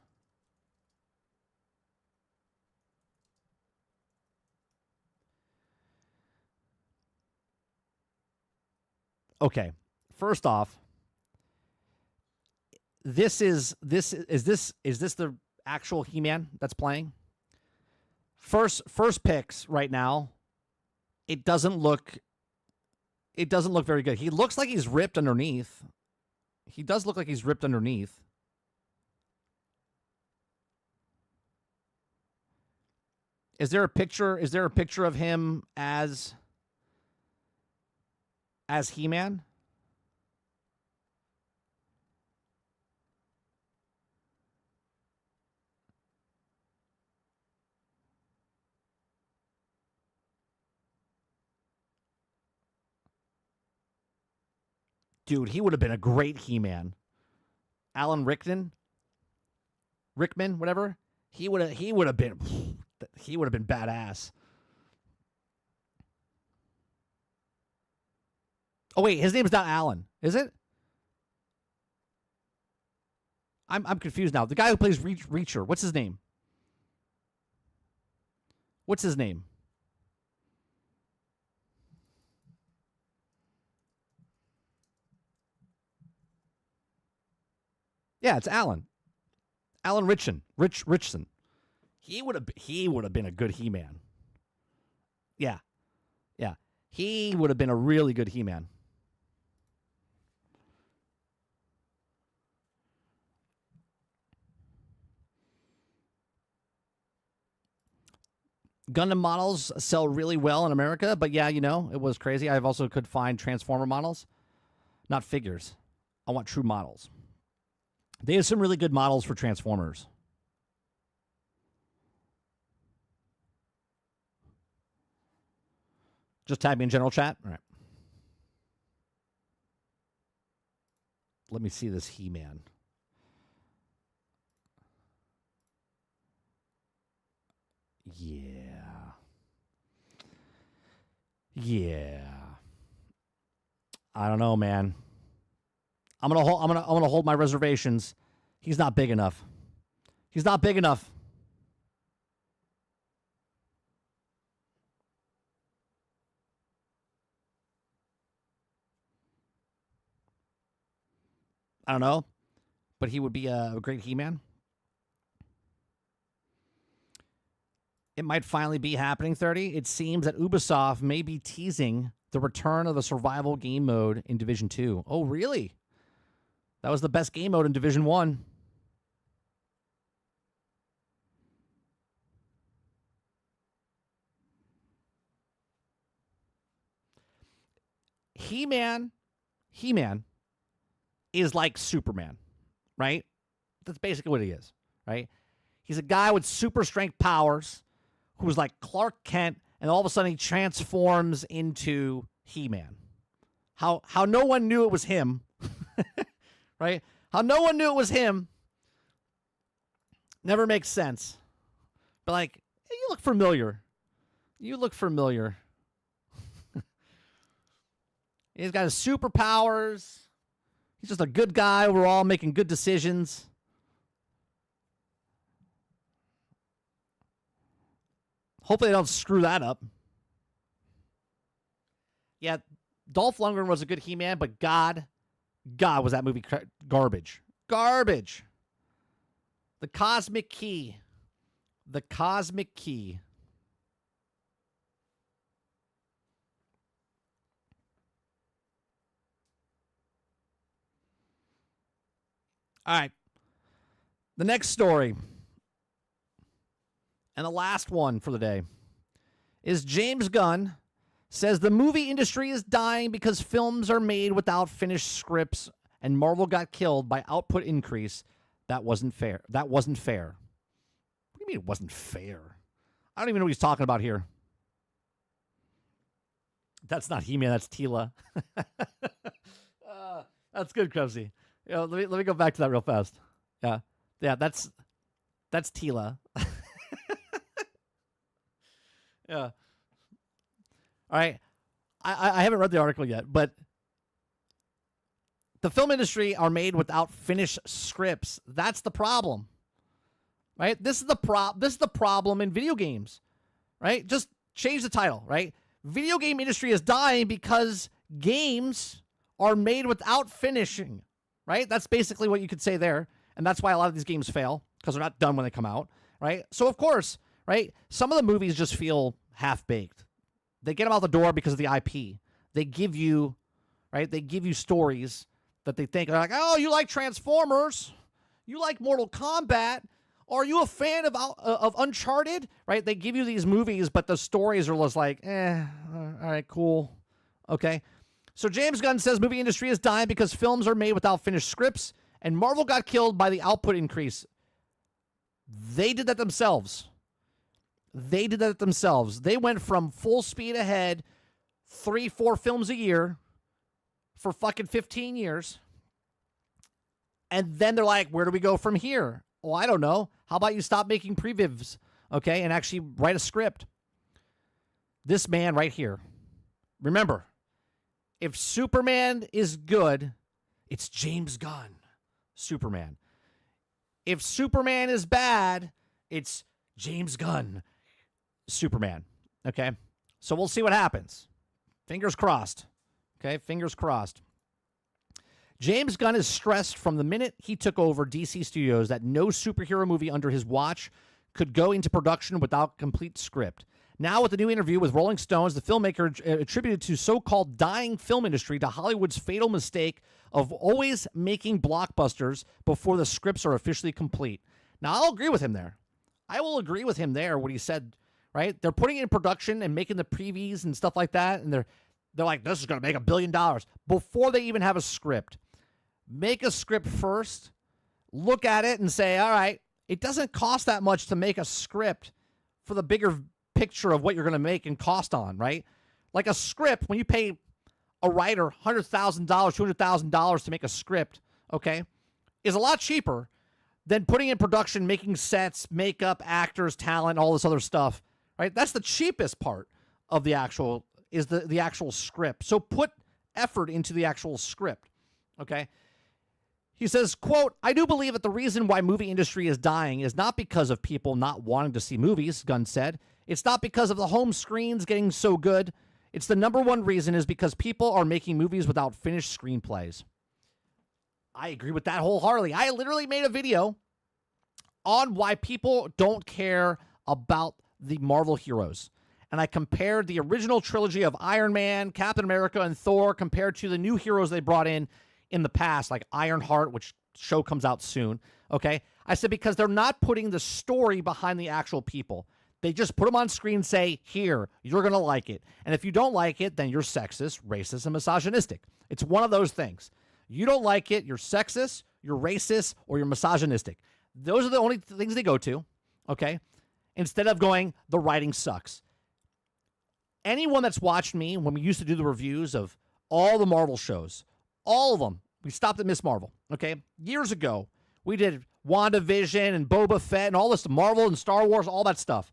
S1: Okay. First off, is this the actual He-Man that's playing? First picks right now. It doesn't look very good. He looks like he's ripped underneath. He does look like he's ripped underneath. Is there a picture of him as He-Man? Dude, he would have been a great He-Man. Alan Rickman, whatever. He would have been badass. Oh wait, his name's not Alan, is it? I'm confused now. The guy who plays Reacher, what's his name? What's his name? Yeah, it's Alan. Alan Richson. He would have been a good He-Man. Yeah. Yeah. He would have been a really good He-Man. Gundam models sell really well in America, but yeah, it was crazy. I also could find Transformer models, not figures. I want true models. They have some really good models for Transformers. Just type me in general chat. All right. Let me see this He-Man. Yeah. I don't know, man. I'm gonna hold my reservations. He's not big enough. He's not big enough. I don't know, but he would be a great He-Man. It might finally be happening, 30. It seems that Ubisoft may be teasing the return of the survival game mode in Division 2. Oh, really? That was the best game mode in Division 1. He-Man is like Superman, right? That's basically what he is, right? He's a guy with super strength powers who's like Clark Kent, and all of a sudden he transforms into He-Man. How no one knew it was him, right? How no one knew it was him never makes sense. But like, hey, you look familiar. He's got his superpowers. He's just a good guy overall, making good decisions. Hopefully they don't screw that up. Yeah, Dolph Lundgren was a good He-Man, but God, was that movie garbage. Garbage. The Cosmic Key. All right. The next story. And the last one for the day is James Gunn says the movie industry is dying because films are made without finished scripts and Marvel got killed by output increase. That wasn't fair. That wasn't fair. What do you mean it wasn't fair? I don't even know what he's talking about here. That's not He-Man, that's Tila. That's good, Krusty. Let me go back to that real fast. Yeah, that's Tila. Yeah. All right. I haven't read the article yet, but the film industry are made without finished scripts. That's the problem. Right? This is the problem in video games. Right? Just change the title, right? Video game industry is dying because games are made without finishing. Right? That's basically what you could say there. And that's why a lot of these games fail, because they're not done when they come out. Right? So of course, right? Some of the movies just feel half-baked. They get them out the door because of the IP. They give you, right? They give you stories that they think are like, oh, you like Transformers, you like Mortal Kombat, are you a fan of Uncharted? Right? They give you these movies, but the stories are just like, all right, cool, okay. So James Gunn says movie industry is dying because films are made without finished scripts, and Marvel got killed by the output increase. They did that themselves. They went from full speed ahead, 3-4 films a year for fucking 15 years. And then they're like, where do we go from here? Well, I don't know. How about you stop making previews, okay, and actually write a script? This man right here. Remember, if Superman is good, it's James Gunn, Superman. If Superman is bad, it's James Gunn, Superman. Okay? So we'll see what happens. Fingers crossed. Okay? Fingers crossed. James Gunn is stressed from the minute he took over DC Studios that no superhero movie under his watch could go into production without complete script. Now, with the new interview with Rolling Stones, the filmmaker attributed to so-called dying film industry to Hollywood's fatal mistake of always making blockbusters before the scripts are officially complete. Now, I'll agree with him there. I will agree with him there, what he said, right? They're putting it in production and making the previews and stuff like that, and they're like, this is going to make $1 billion before they even have a script. Make a script first, look at it and say, all right, it doesn't cost that much to make a script for the bigger picture of what you're going to make and cost on, right? Like a script, when you pay a writer $100,000, $200,000 to make a script, okay, is a lot cheaper than putting in production, making sets, makeup, actors, talent, all this other stuff, right? That's the cheapest part of the actual, is the actual script. So put effort into the actual script, okay? He says, quote, I do believe that the reason why movie industry is dying is not because of people not wanting to see movies, Gunn said. It's not because of the home screens getting so good. It's the number one reason is because people are making movies without finished screenplays. I agree with that wholeheartedly. I literally made a video on why people don't care about the Marvel heroes. And I compared the original trilogy of Iron Man, Captain America, and Thor compared to the new heroes they brought in the past, like Ironheart, which show comes out soon, okay? I said because they're not putting the story behind the actual people. They just put them on screen, say, here, you're going to like it. And if you don't like it, then you're sexist, racist, and misogynistic. It's one of those things. You don't like it, you're sexist, you're racist, or you're misogynistic. Those are the only things they go to, okay? Instead of going, the writing sucks. Anyone that's watched me when we used to do the reviews of all the Marvel shows, all of them, we stopped at Miss Marvel, okay? Years ago, we did WandaVision and Boba Fett and all this Marvel and Star Wars, all that stuff.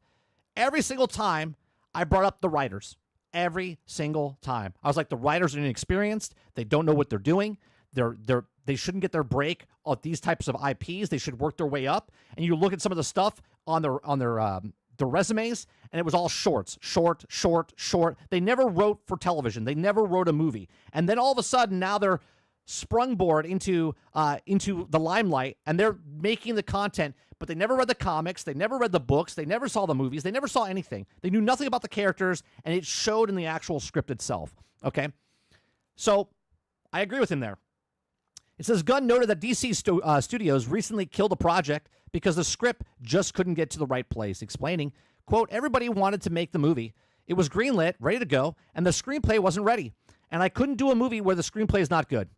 S1: Every single time, I brought up the writers. Every single time. I was like, the writers are inexperienced. They don't know what they're doing. They shouldn't get their break of these types of IPs. They should work their way up. And you look at some of the stuff on their resumes, and it was all short. They never wrote for television. They never wrote a movie. And then all of a sudden, now they're sprungboard into the limelight, and they're making the content, but they never read the comics. They never read the books. They never saw the movies. They never saw anything. They knew nothing about the characters, and it showed in the actual script itself. Okay? So I agree with him there. It says Gunn noted that DC Studios recently killed a project because the script just couldn't get to the right place, explaining, quote, everybody wanted to make the movie. It was greenlit, ready to go, and the screenplay wasn't ready. And I couldn't do a movie where the screenplay is not good.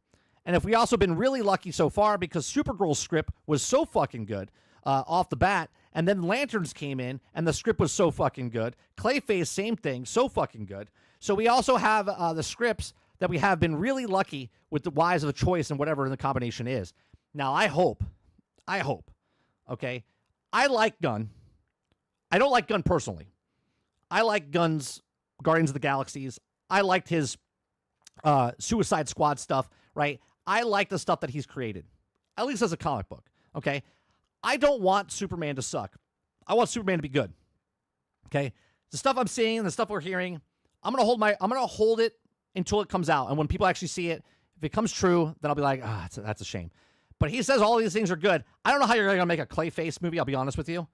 S1: And if we also been really lucky so far because Supergirl's script was so fucking good off the bat, and then Lanterns came in and the script was so fucking good. Clayface, same thing, so fucking good. So we also have the scripts that we have been really lucky with the wise of the choice and whatever the combination is. Now, I hope, okay, I like Gunn. I don't like Gunn personally. I like Gunn's Guardians of the Galaxies. I liked his Suicide Squad stuff, right? I like the stuff that he's created, at least as a comic book, okay? I don't want Superman to suck. I want Superman to be good, okay? The stuff I'm seeing and the stuff we're hearing, I'm gonna hold it until it comes out. And when people actually see it, if it comes true, then I'll be like, that's a shame. But he says all these things are good. I don't know how you're going to make a Clayface movie, I'll be honest with you.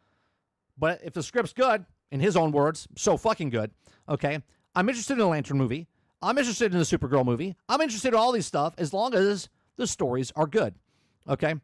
S1: But if the script's good, in his own words, so fucking good, okay? I'm interested in a Lantern movie. I'm interested in the Supergirl movie. I'm interested in all these stuff as long as the stories are good, okay?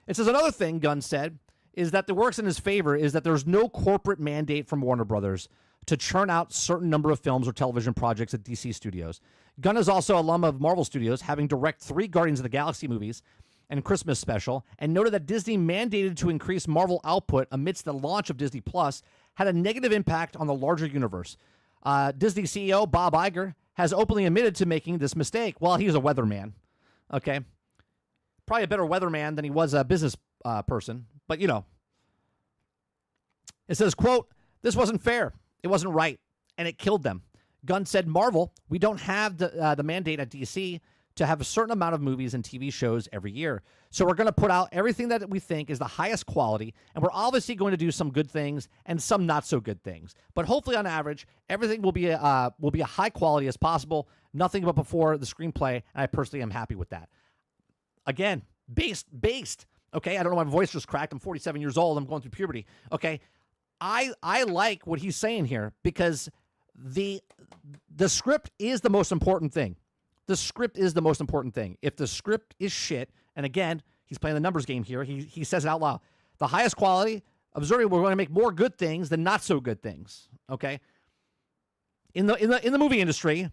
S1: It says another thing Gunn said is that the works in his favor is that there's no corporate mandate from Warner Brothers to churn out certain number of films or television projects at DC Studios. Gunn is also an alum of Marvel Studios, having directed 3 Guardians of the Galaxy movies and Christmas special, and noted that Disney mandated to increase Marvel output amidst the launch of Disney Plus had a negative impact on the larger universe. Disney CEO Bob Iger has openly admitted to making this mistake. Well, he's a weatherman, okay? Probably a better weatherman than he was a business person, but you know. It says, quote, this wasn't fair. It wasn't right, and it killed them. Gunn said, Marvel, we don't have the mandate at DC to have a certain amount of movies and TV shows every year. So we're going to put out everything that we think is the highest quality, and we're obviously going to do some good things and some not so good things. But hopefully, on average, everything will be a high quality as possible, nothing but before the screenplay, and I personally am happy with that. Again, based. Okay, I don't know, my voice just cracked. I'm 47 years old. I'm going through puberty. Okay, I like what he's saying here because the script is the most important thing. The script is the most important thing. If the script is shit, and again, he's playing the numbers game here. He says it out loud. The highest quality, observing, we're going to make more good things than not so good things. Okay. In the movie industry,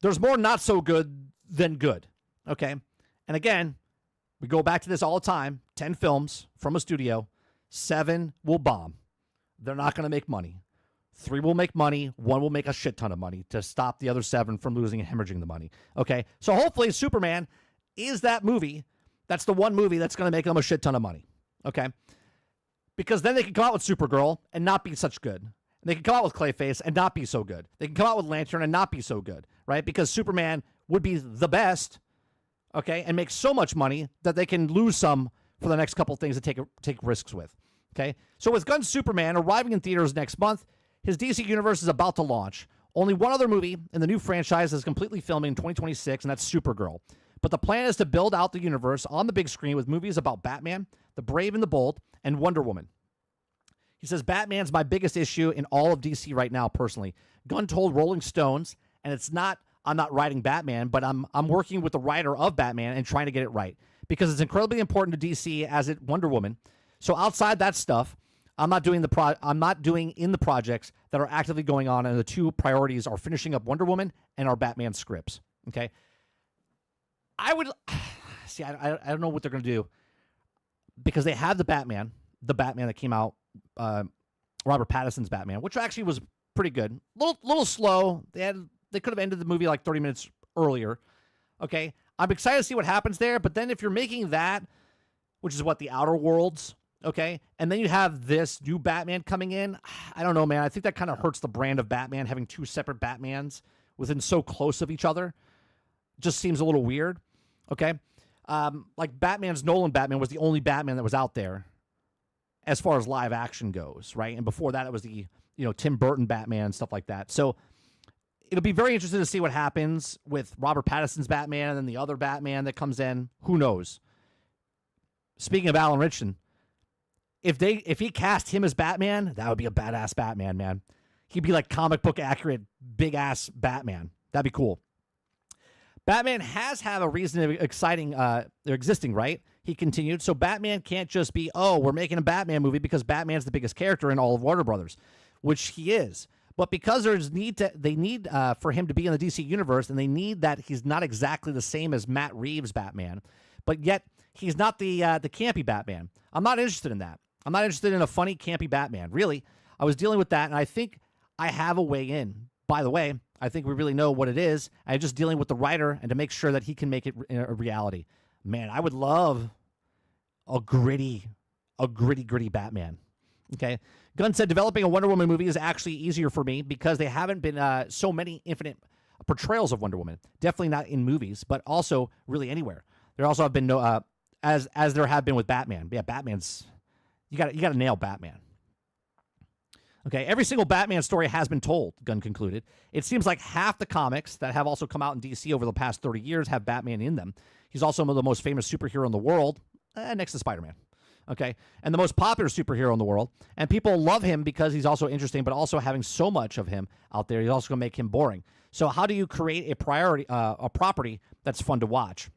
S1: there's more not so good than good. Okay. And again, we go back to this all the time. 10 films from a studio, 7 will bomb. They're not going to make money. 3 will make money. 1 will make a shit ton of money to stop the other 7 from losing and hemorrhaging the money. Okay, so hopefully Superman is that movie. That's the one movie that's going to make them a shit ton of money. Okay, because then they can come out with Supergirl and not be such good. They can come out with Clayface and not be so good. They can come out with Lantern and not be so good, right? Because Superman would be the best, okay, and make so much money that they can lose some for the next couple things to take risks with. Okay, so with Gunn's Superman arriving in theaters next month, his DC universe is about to launch. Only one other movie in the new franchise is completely filming in 2026, and that's Supergirl. But the plan is to build out the universe on the big screen with movies about Batman, the Brave and the Bold, and Wonder Woman. He says, Batman's my biggest issue in all of DC right now, personally. Gunn told Rolling Stones, and it's not, I'm not writing Batman, but I'm working with the writer of Batman and trying to get it right. Because it's incredibly important to DC as it Wonder Woman. So outside that stuff, I'm not doing in the projects that are actively going on, and the 2 priorities are finishing up Wonder Woman and our Batman scripts. Okay, I would see. I don't know what they're going to do because they have the Batman that came out, Robert Pattinson's Batman, which actually was pretty good. Little slow. They could have ended the movie like 30 minutes earlier. Okay, I'm excited to see what happens there. But then if you're making that, which is what the Outer Worlds. Okay, and then you have this new Batman coming in. I don't know, man. I think that kind of hurts the brand of Batman, having 2 separate Batmans within so close of each other. Just seems a little weird. Okay, like Batman's Nolan Batman was the only Batman that was out there as far as live action goes, right? And before that, it was the Tim Burton Batman, stuff like that. So it'll be very interesting to see what happens with Robert Pattinson's Batman and then the other Batman that comes in. Who knows? Speaking of Alan Ritchson. If he cast him as Batman, that would be a badass Batman, man. He'd be like comic book accurate, big ass Batman. That'd be cool. Batman has had a reason of existing, right? He continued. So Batman can't just be, oh, we're making a Batman movie because Batman's the biggest character in all of Warner Brothers, which he is. But because they need for him to be in the DC universe, and they need that he's not exactly the same as Matt Reeves' Batman, but yet he's not the campy Batman. I'm not interested in that. I'm not interested in a funny, campy Batman. Really, I was dealing with that, and I think I have a way in. By the way, I think we really know what it is. I'm just dealing with the writer and to make sure that he can make it a reality. Man, I would love a gritty Batman. Okay. Gunn said developing a Wonder Woman movie is actually easier for me because they haven't been so many infinite portrayals of Wonder Woman. Definitely not in movies, but also really anywhere. There also have been no as there have been with Batman. Yeah, Batman's you got to nail Batman. Okay, every single Batman story has been told, Gunn concluded. It seems like half the comics that have also come out in DC over the past 30 years have Batman in them. He's also one of the most famous superhero in the world, next to Spider-Man. Okay, and the most popular superhero in the world. And people love him because he's also interesting, but also having so much of him out there, he's also going to make him boring. So how do you create a property that's fun to watch?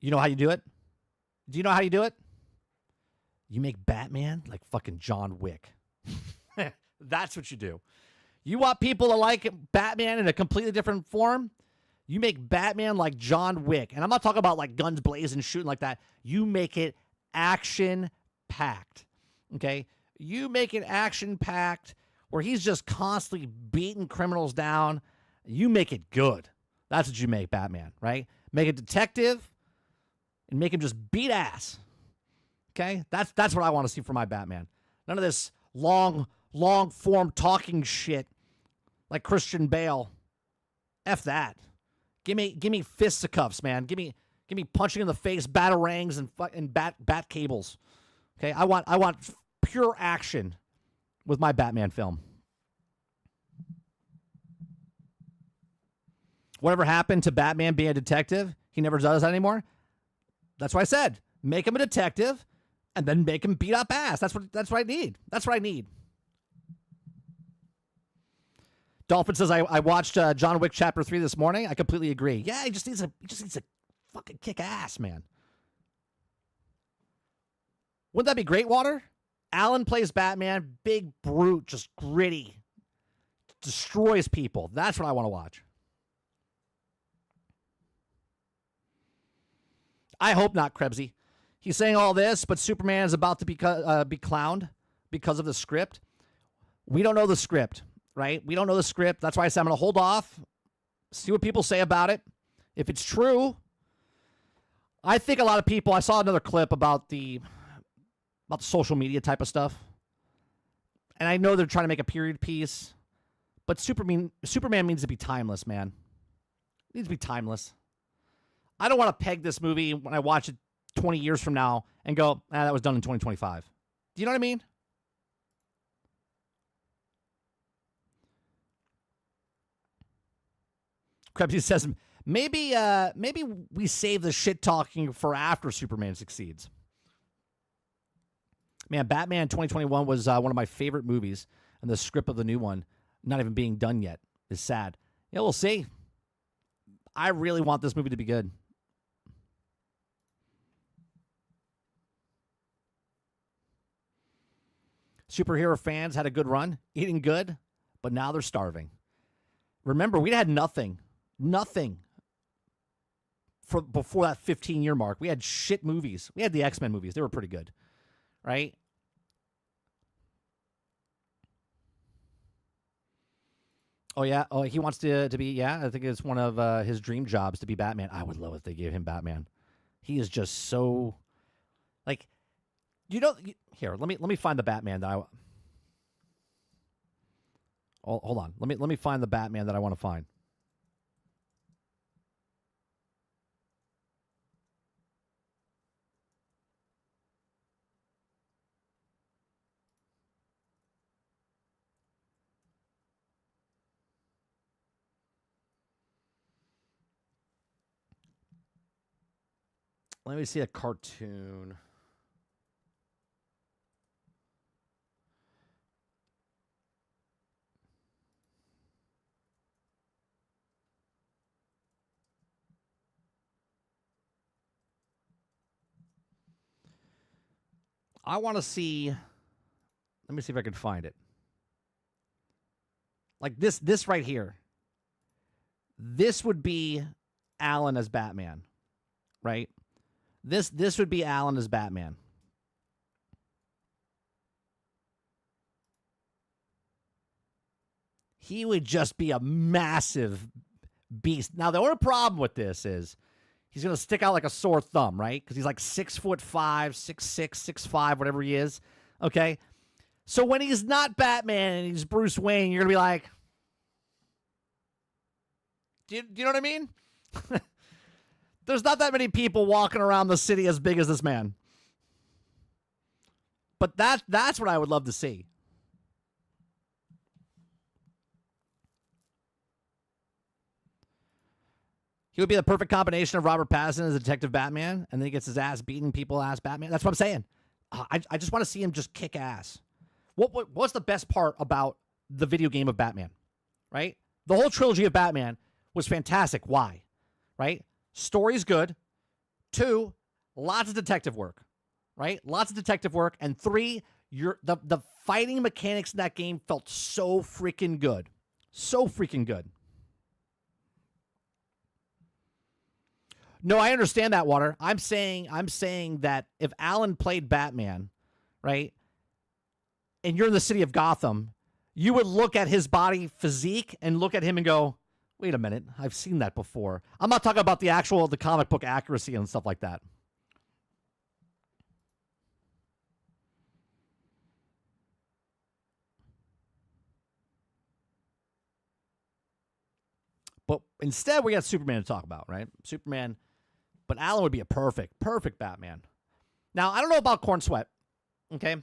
S1: You know how you do it? Do you know how you do it? You make Batman like fucking John Wick. That's what you do. You want people to like Batman in a completely different form? You make Batman like John Wick. And I'm not talking about like guns blazing, shooting like that. You make it action-packed. Okay? You make it action-packed where he's just constantly beating criminals down. You make it good. That's what you make Batman, right? Make a detective and make him just beat ass. Okay? That's what I want to see for my Batman. None of this long form talking shit like Christian Bale. F that. Give me fisticuffs, man. Give me punching in the face, batarangs and bat cables. Okay? I want pure action with my Batman film. Whatever happened to Batman being a detective? He never does that anymore. That's what I said. Make him a detective and then make him beat up ass. That's what I need. That's what I need. Dolphin says I watched John Wick Chapter 3 this morning. I completely agree. Yeah, he just needs to fucking kick ass, man. Wouldn't that be great, Water? Alan plays Batman, big brute, just gritty, destroys people. That's what I want to watch. I hope not, Krebsy. He's saying all this, but Superman is about to be clowned because of the script. We don't know the script, right? We don't know the script. That's why I said I'm going to hold off, see what people say about it. If it's true, I think a lot of people, I saw another clip about the social media type of stuff. And I know they're trying to make a period piece, but Superman needs to be timeless, man. It needs to be timeless. I don't want to peg this movie when I watch it 20 years from now and go, that was done in 2025. Do you know what I mean? Krebsy says, maybe we save the shit talking for after Superman succeeds. Man, Batman 2021 was one of my favorite movies, and the script of the new one not even being done yet is sad. Yeah, we'll see. I really want this movie to be good. Superhero fans had a good run, eating good, but now they're starving. Remember, we had nothing for before that 15-year mark. We had shit movies. We had the X-Men movies. They were pretty good, right? Oh, yeah. Oh, he wants to be, yeah, I think it's one of his dream jobs to be Batman. I would love if they gave him Batman. He is just so, like, here, let me find the Batman that hold on. Let me find the Batman that I want to find. Let me see a cartoon. I want to see. Let me see if I can find it. Like this right here. This would be Alan as Batman, right? This would be Alan as Batman. He would just be a massive beast. Now, the only problem with this is he's going to stick out like a sore thumb, right? Because he's like 6'5", 6'6", 6'5", whatever he is. Okay? So when he's not Batman and he's Bruce Wayne, you're going to be like, do you know what I mean? There's not that many people walking around the city as big as this man. But that's what I would love to see. He would be the perfect combination of Robert Pattinson as Detective Batman, and then he gets his ass beating people as Batman. That's what I'm saying. I just want to see him just kick ass. What's the best part about the video game of Batman? Right? The whole trilogy of Batman was fantastic. Why? Right? Story's good. 2, lots of detective work. Right? Lots of detective work. And 3, the fighting mechanics in that game felt so freaking good. So freaking good. No, I understand that, Water. I'm saying that if Alan played Batman, right, and you're in the city of Gotham, you would look at his body physique and look at him and go, wait a minute, I've seen that before. I'm not talking about the comic book accuracy and stuff like that. But instead, we got Superman to talk about, right? Superman. But Alan would be a perfect Batman. Now, I don't know about Corn Sweat, okay?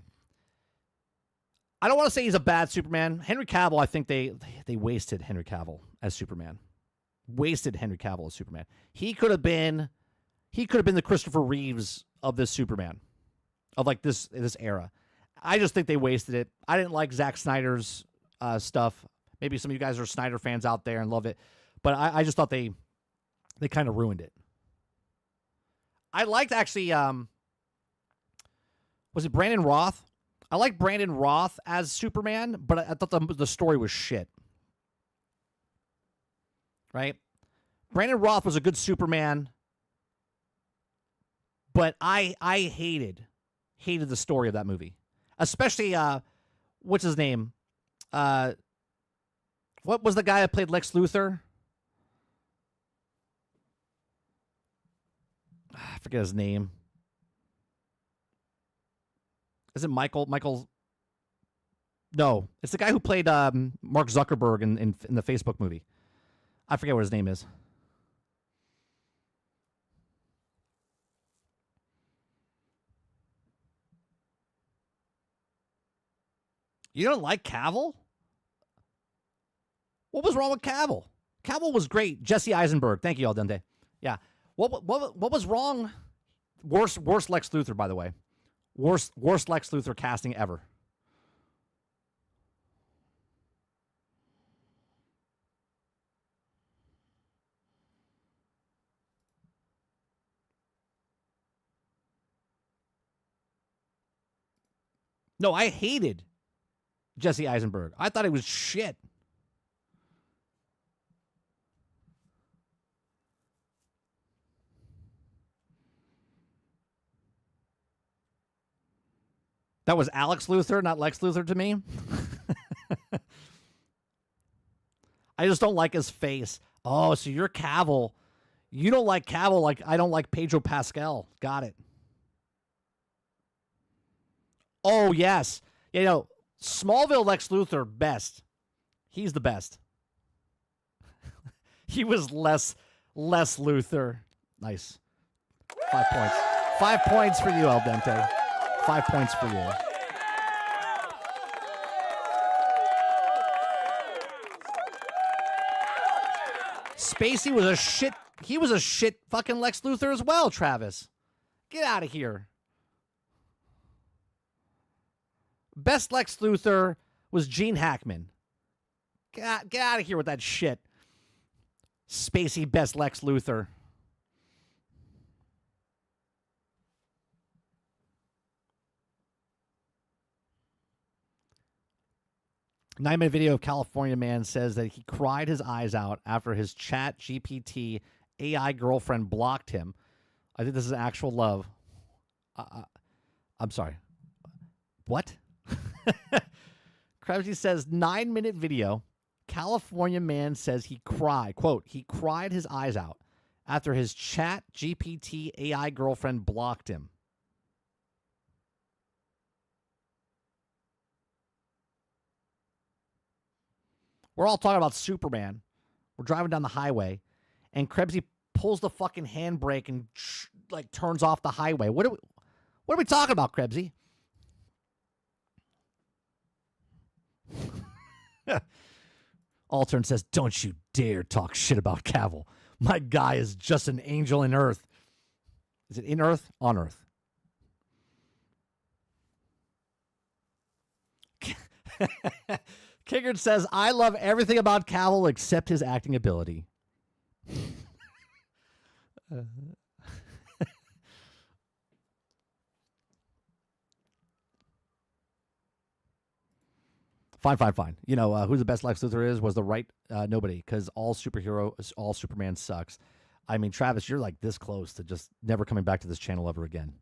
S1: I don't want to say he's a bad Superman. Henry Cavill, I think they wasted Henry Cavill as Superman. Wasted Henry Cavill as Superman. He could have been the Christopher Reeves of this Superman, of like this era. I just think they wasted it. I didn't like Zack Snyder's stuff. Maybe some of you guys are Snyder fans out there and love it, but I just thought they kind of ruined it. I liked actually, was it Brandon Roth? I like Brandon Roth as Superman, but I thought the story was shit. Right? Brandon Roth was a good Superman, but I hated the story of that movie. Especially, what's his name? What was the guy that played Lex Luthor? I forget his name. Is it Michael? No, it's the guy who played Mark Zuckerberg in the Facebook movie. I forget what his name is. You don't like Cavill? What was wrong with Cavill? Cavill was great. Jesse Eisenberg. Thank you, Al Dente. Yeah. What was wrong? Worst Lex Luthor, by the way. Worst Lex Luthor casting ever. No, I hated Jesse Eisenberg. I thought it was shit. That was Alex Luthor, not Lex Luthor to me. I just don't like his face. Oh, so you're Cavill. You don't like Cavill like I don't like Pedro Pascal. Got it. Oh, yes. You know, Smallville Lex Luthor, best. He's the best. He was less Luthor. Nice. 5 points. 5 points for you, Al Dente. 5 points for you. Spacey was a shit. He was a shit fucking Lex Luthor as well, Travis. Get out of here. Best Lex Luthor was Gene Hackman. Get out of here with that shit. Spacey best Lex Luthor. 9-minute video of California man says that he cried his eyes out after his chat GPT AI girlfriend blocked him. I think this is actual love. I'm sorry. What? Krebsy says 9-minute video. California man says he cried. Quote, he cried his eyes out after his chat GPT AI girlfriend blocked him. We're all talking about Superman. We're driving down the highway, and Krebsy pulls the fucking handbrake and like turns off the highway. What are we talking about, Krebsy? Altern says, "Don't you dare talk shit about Cavill. My guy is just an angel in Earth." Is it in Earth? On Earth. Kickard says, "I love everything about Cavill except his acting ability." Fine. You know, who the best Lex Luthor is was the right nobody, because all Superman sucks. I mean, Travis, you're like this close to just never coming back to this channel ever again.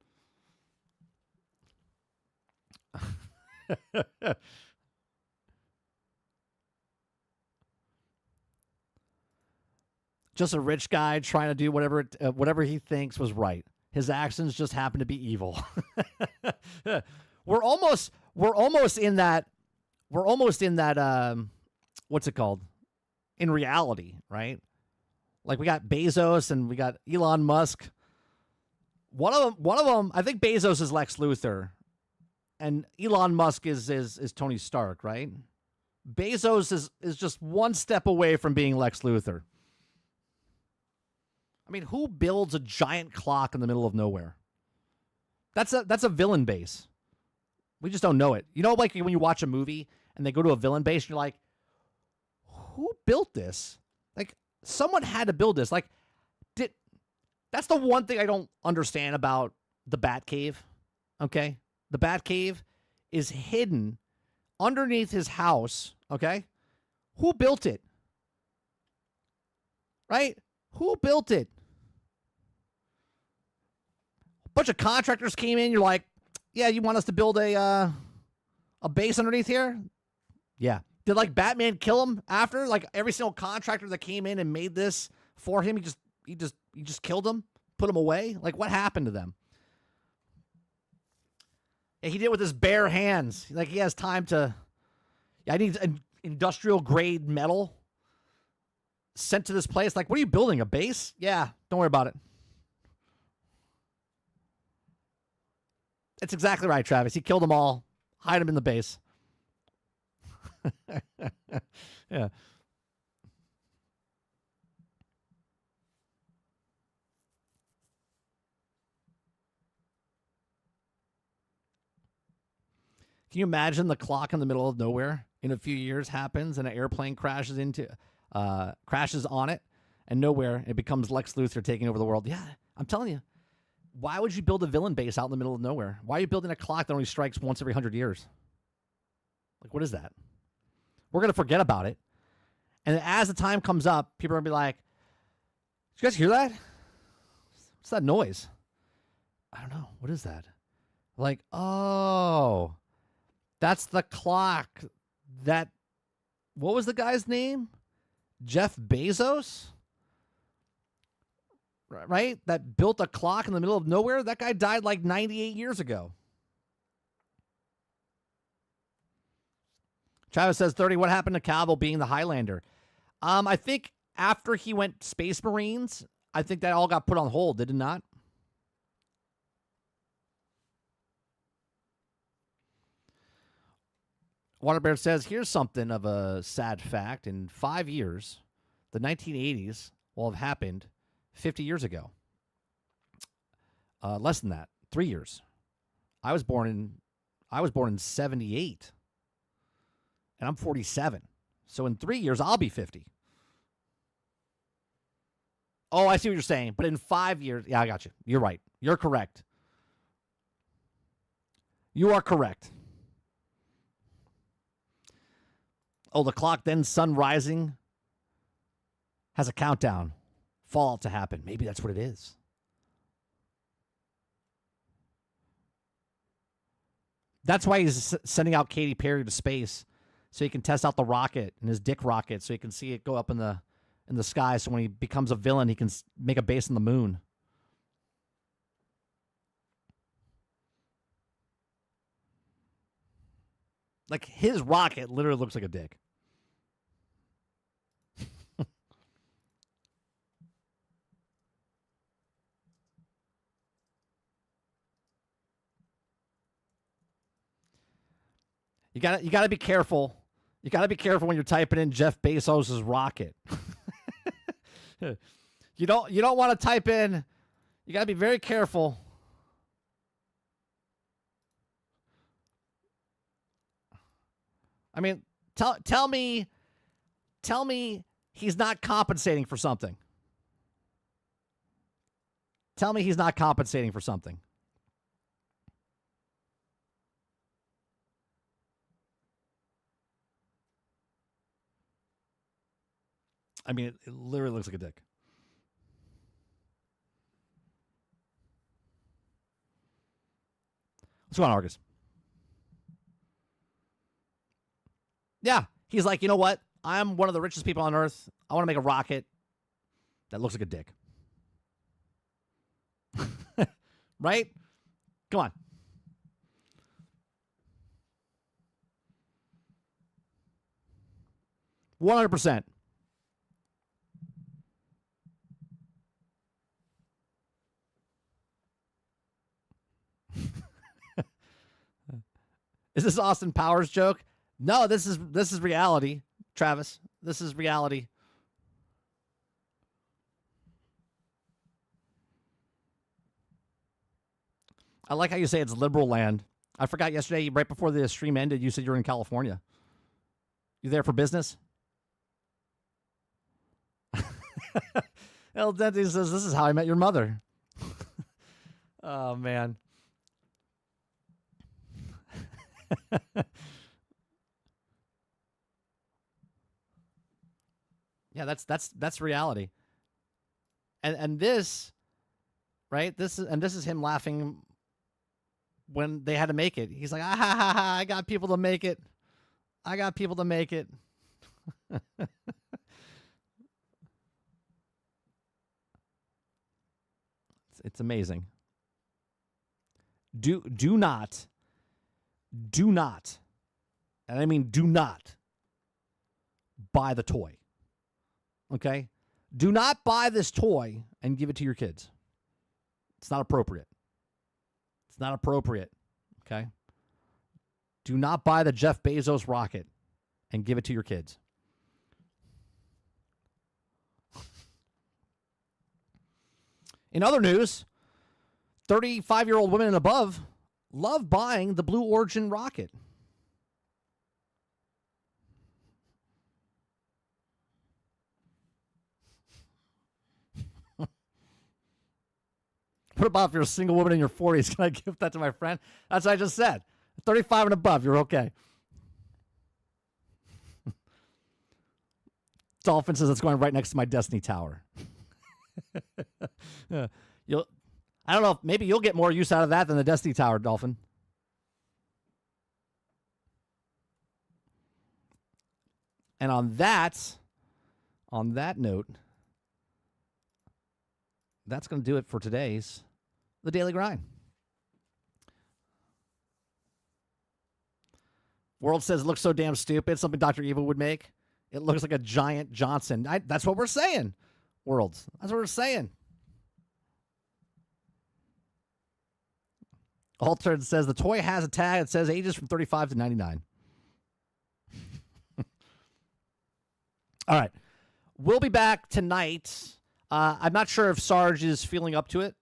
S1: Just a rich guy trying to do whatever he thinks was right. His actions just happen to be evil. We're almost in that. What's it called? In reality, right? Like we got Bezos and we got Elon Musk. One of them. I think Bezos is Lex Luthor, and Elon Musk is Tony Stark, right? Bezos is just one step away from being Lex Luthor. I mean, who builds a giant clock in the middle of nowhere? That's a villain base. We just don't know it. You know, like when you watch a movie and they go to a villain base, and you're like, who built this? Like, someone had to build this. Like, that's the one thing I don't understand about the Batcave, okay? The Batcave is hidden underneath his house, okay? Who built it? Right? Who built it? A bunch of contractors came in. You're like, yeah, you want us to build a base underneath here? Yeah. Did like Batman kill him after? Like every single contractor that came in and made this for him, he just killed them, put them away. Like what happened to them? And he did it with his bare hands. Like he has time to. Yeah, I need an industrial grade metal sent to this place. Like, what are you building? A base? Yeah, don't worry about it. It's exactly right, Travis. He killed them all. Hide them in the base. Yeah. Can you imagine the clock in the middle of nowhere in a few years happens and an airplane crashes on it, and nowhere it becomes Lex Luthor taking over the world? Yeah, I'm telling you. Why would you build a villain base out in the middle of nowhere? Why are you building a clock that only strikes once every 100 years? Like, what is that? We're going to forget about it. And as the time comes up, people are going to be like, did you guys hear that? What's that noise? I don't know. What is that? Like, oh, that's the clock that, what was the guy's name? Jeff Bezos? Right? That built a clock in the middle of nowhere. That guy died like 98 years ago. Travis says, 30, what happened to Cavill being the Highlander? I think after he went Space Marines, I think that all got put on hold, did it not? Waterbear says, here's something of a sad fact. In 5 years, the 1980s will have happened 50 years ago. Less than that, 3 years. I was born in 78. And I'm 47. So in 3 years, I'll be 50. Oh, I see what you're saying. But in 5 years, yeah, I got you. You're right. You're correct. You are correct. Oh, the clock, then sun rising, has a countdown. Fallout to happen. Maybe that's what it is. That's why he's sending out Katy Perry to space, so he can test out the rocket and his dick rocket, so he can see it go up in the sky. So when he becomes a villain, he can make a base on the moon. Like, his rocket literally looks like a dick. You gotta be careful. You gotta be careful when you're typing in Jeff Bezos' rocket. You don't want to type in. You gotta be very careful. I mean, tell me he's not compensating for something. Tell me he's not compensating for something. I mean, it literally looks like a dick. What's going on, Argus? Yeah, he's like, you know what? I'm one of the richest people on Earth. I want to make a rocket that looks like a dick. Right? Come on. $100%. Is this Austin Powers joke? No, this is reality, Travis. This is reality. I like how you say it's liberal land. I forgot yesterday, right before the stream ended, you said you were in California. You there for business? El Dente says, this is how I met your mother. Oh, man. Yeah, that's reality. And this, right? This is him laughing when they had to make it. He's like, ah, ha, ha, ha, I got people to make it. I got people to make it. It's amazing. Do not, and I mean do not buy the toy. Okay? Do not buy this toy and give it to your kids. It's not appropriate. It's not appropriate. Okay? Do not buy the Jeff Bezos rocket and give it to your kids. In other news, 35-year-old women and above love buying the Blue Origin rocket. What about if you're a single woman in your 40s? Can I give that to my friend? That's what I just said. 35 and above, you're okay. Dolphin says it's going right next to my Destiny Tower. I don't know, maybe you'll get more use out of that than the Destiny Tower, Dolphin. And on that note, that's going to do it for today's The Daily Grind. World says it looks so damn stupid, something Dr. Evil would make. It looks like a giant Johnson. That's what we're saying, World. That's what we're saying. Altered says the toy has a tag that says ages from 35 to 99. All right. We'll be back tonight. I'm not sure if Sarge is feeling up to it.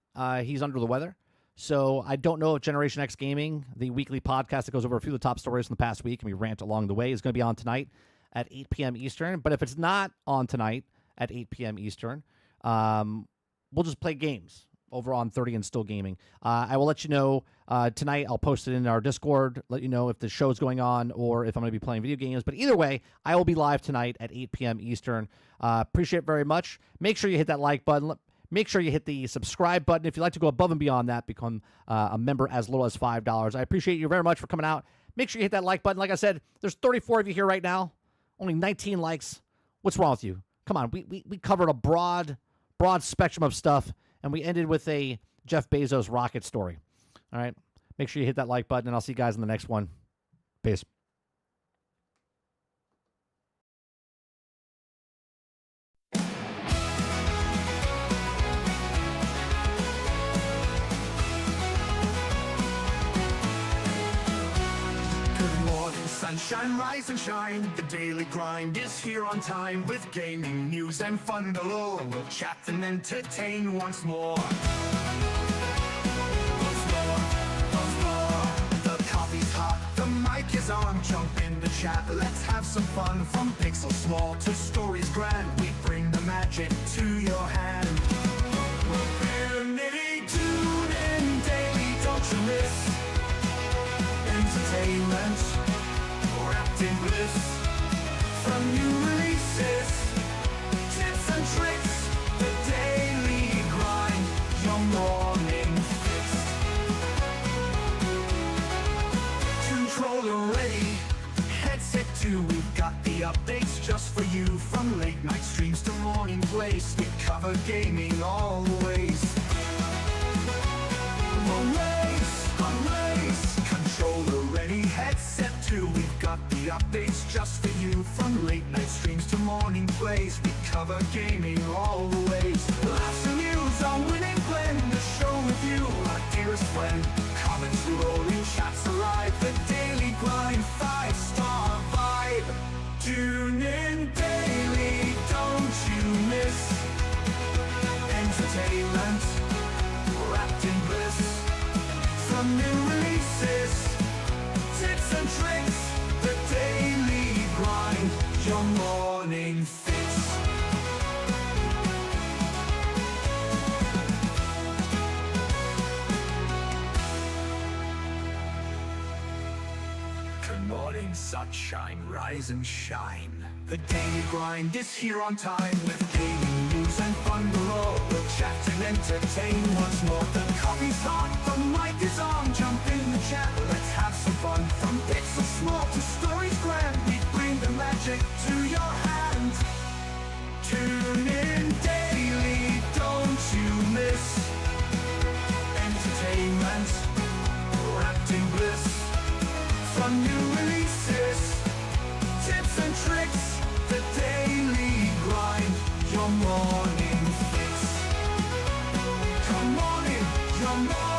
S1: He's under the weather. So I don't know if Generation X Gaming, the weekly podcast that goes over a few of the top stories from the past week and we rant along the way, is going to be on tonight at 8 p.m. Eastern. But if it's not on tonight at 8 p.m. Eastern, we'll just play games over on 30 and Still Gaming. I will let you know Tonight, I'll post it in our Discord, let you know if the show's going on or if I'm going to be playing video games. But either way, I will be live tonight at 8 p.m. Eastern. Appreciate it very much. Make sure you hit that like button. Make sure you hit the subscribe button. If you'd like to go above and beyond that, become a member as little as $5. I appreciate you very much for coming out. Make sure you hit that like button. Like I said, there's 34 of you here right now. Only 19 likes. What's wrong with you? Come on, we covered a broad spectrum of stuff, and we ended with a Jeff Bezos rocket story. All right? Make sure you hit that like button, and I'll see you guys in the next one. Peace.
S2: Sunshine, rise and shine. The daily grind is here on time with gaming news and fun galore. We'll chat and entertain once more. The coffee's hot, the mic is on. Jump in the chat, let's have some fun. From pixels small to stories grand, we bring the magic to your hand. We're nitty, tune in daily, don't you miss entertainment wrapped in bliss. From new releases, tips and tricks, the daily grind, your morning fix. Controller ready, headset too, we've got the updates just for you. From late night streams to morning plays, we cover gaming always. Controller ready, headset too, we've got the updates just for you. From late night streams to morning plays, we cover gaming always. Laughs and news, our winning blend, the show with you, our dearest friend. Comments rolling, chats alive, the daily grind, 5-star vibe. Tune in daily, don't you miss entertainment wrapped in bliss. From new releases, tips and tricks, the daily grind, your morning fix. Good morning, sunshine, rise and shine. The daily grind is here on time with gaming news and fun galore. We'll chat and entertain once more. The coffee's hot, the mic is on. Jump in the chat, let's have some fun. From pixels small to stories grand, we bring the magic to your hand. Tune in daily, don't you miss entertainment wrapped in bliss. From new releases, tips and tricks, the daily grind, your morning fix. Come on in, your morning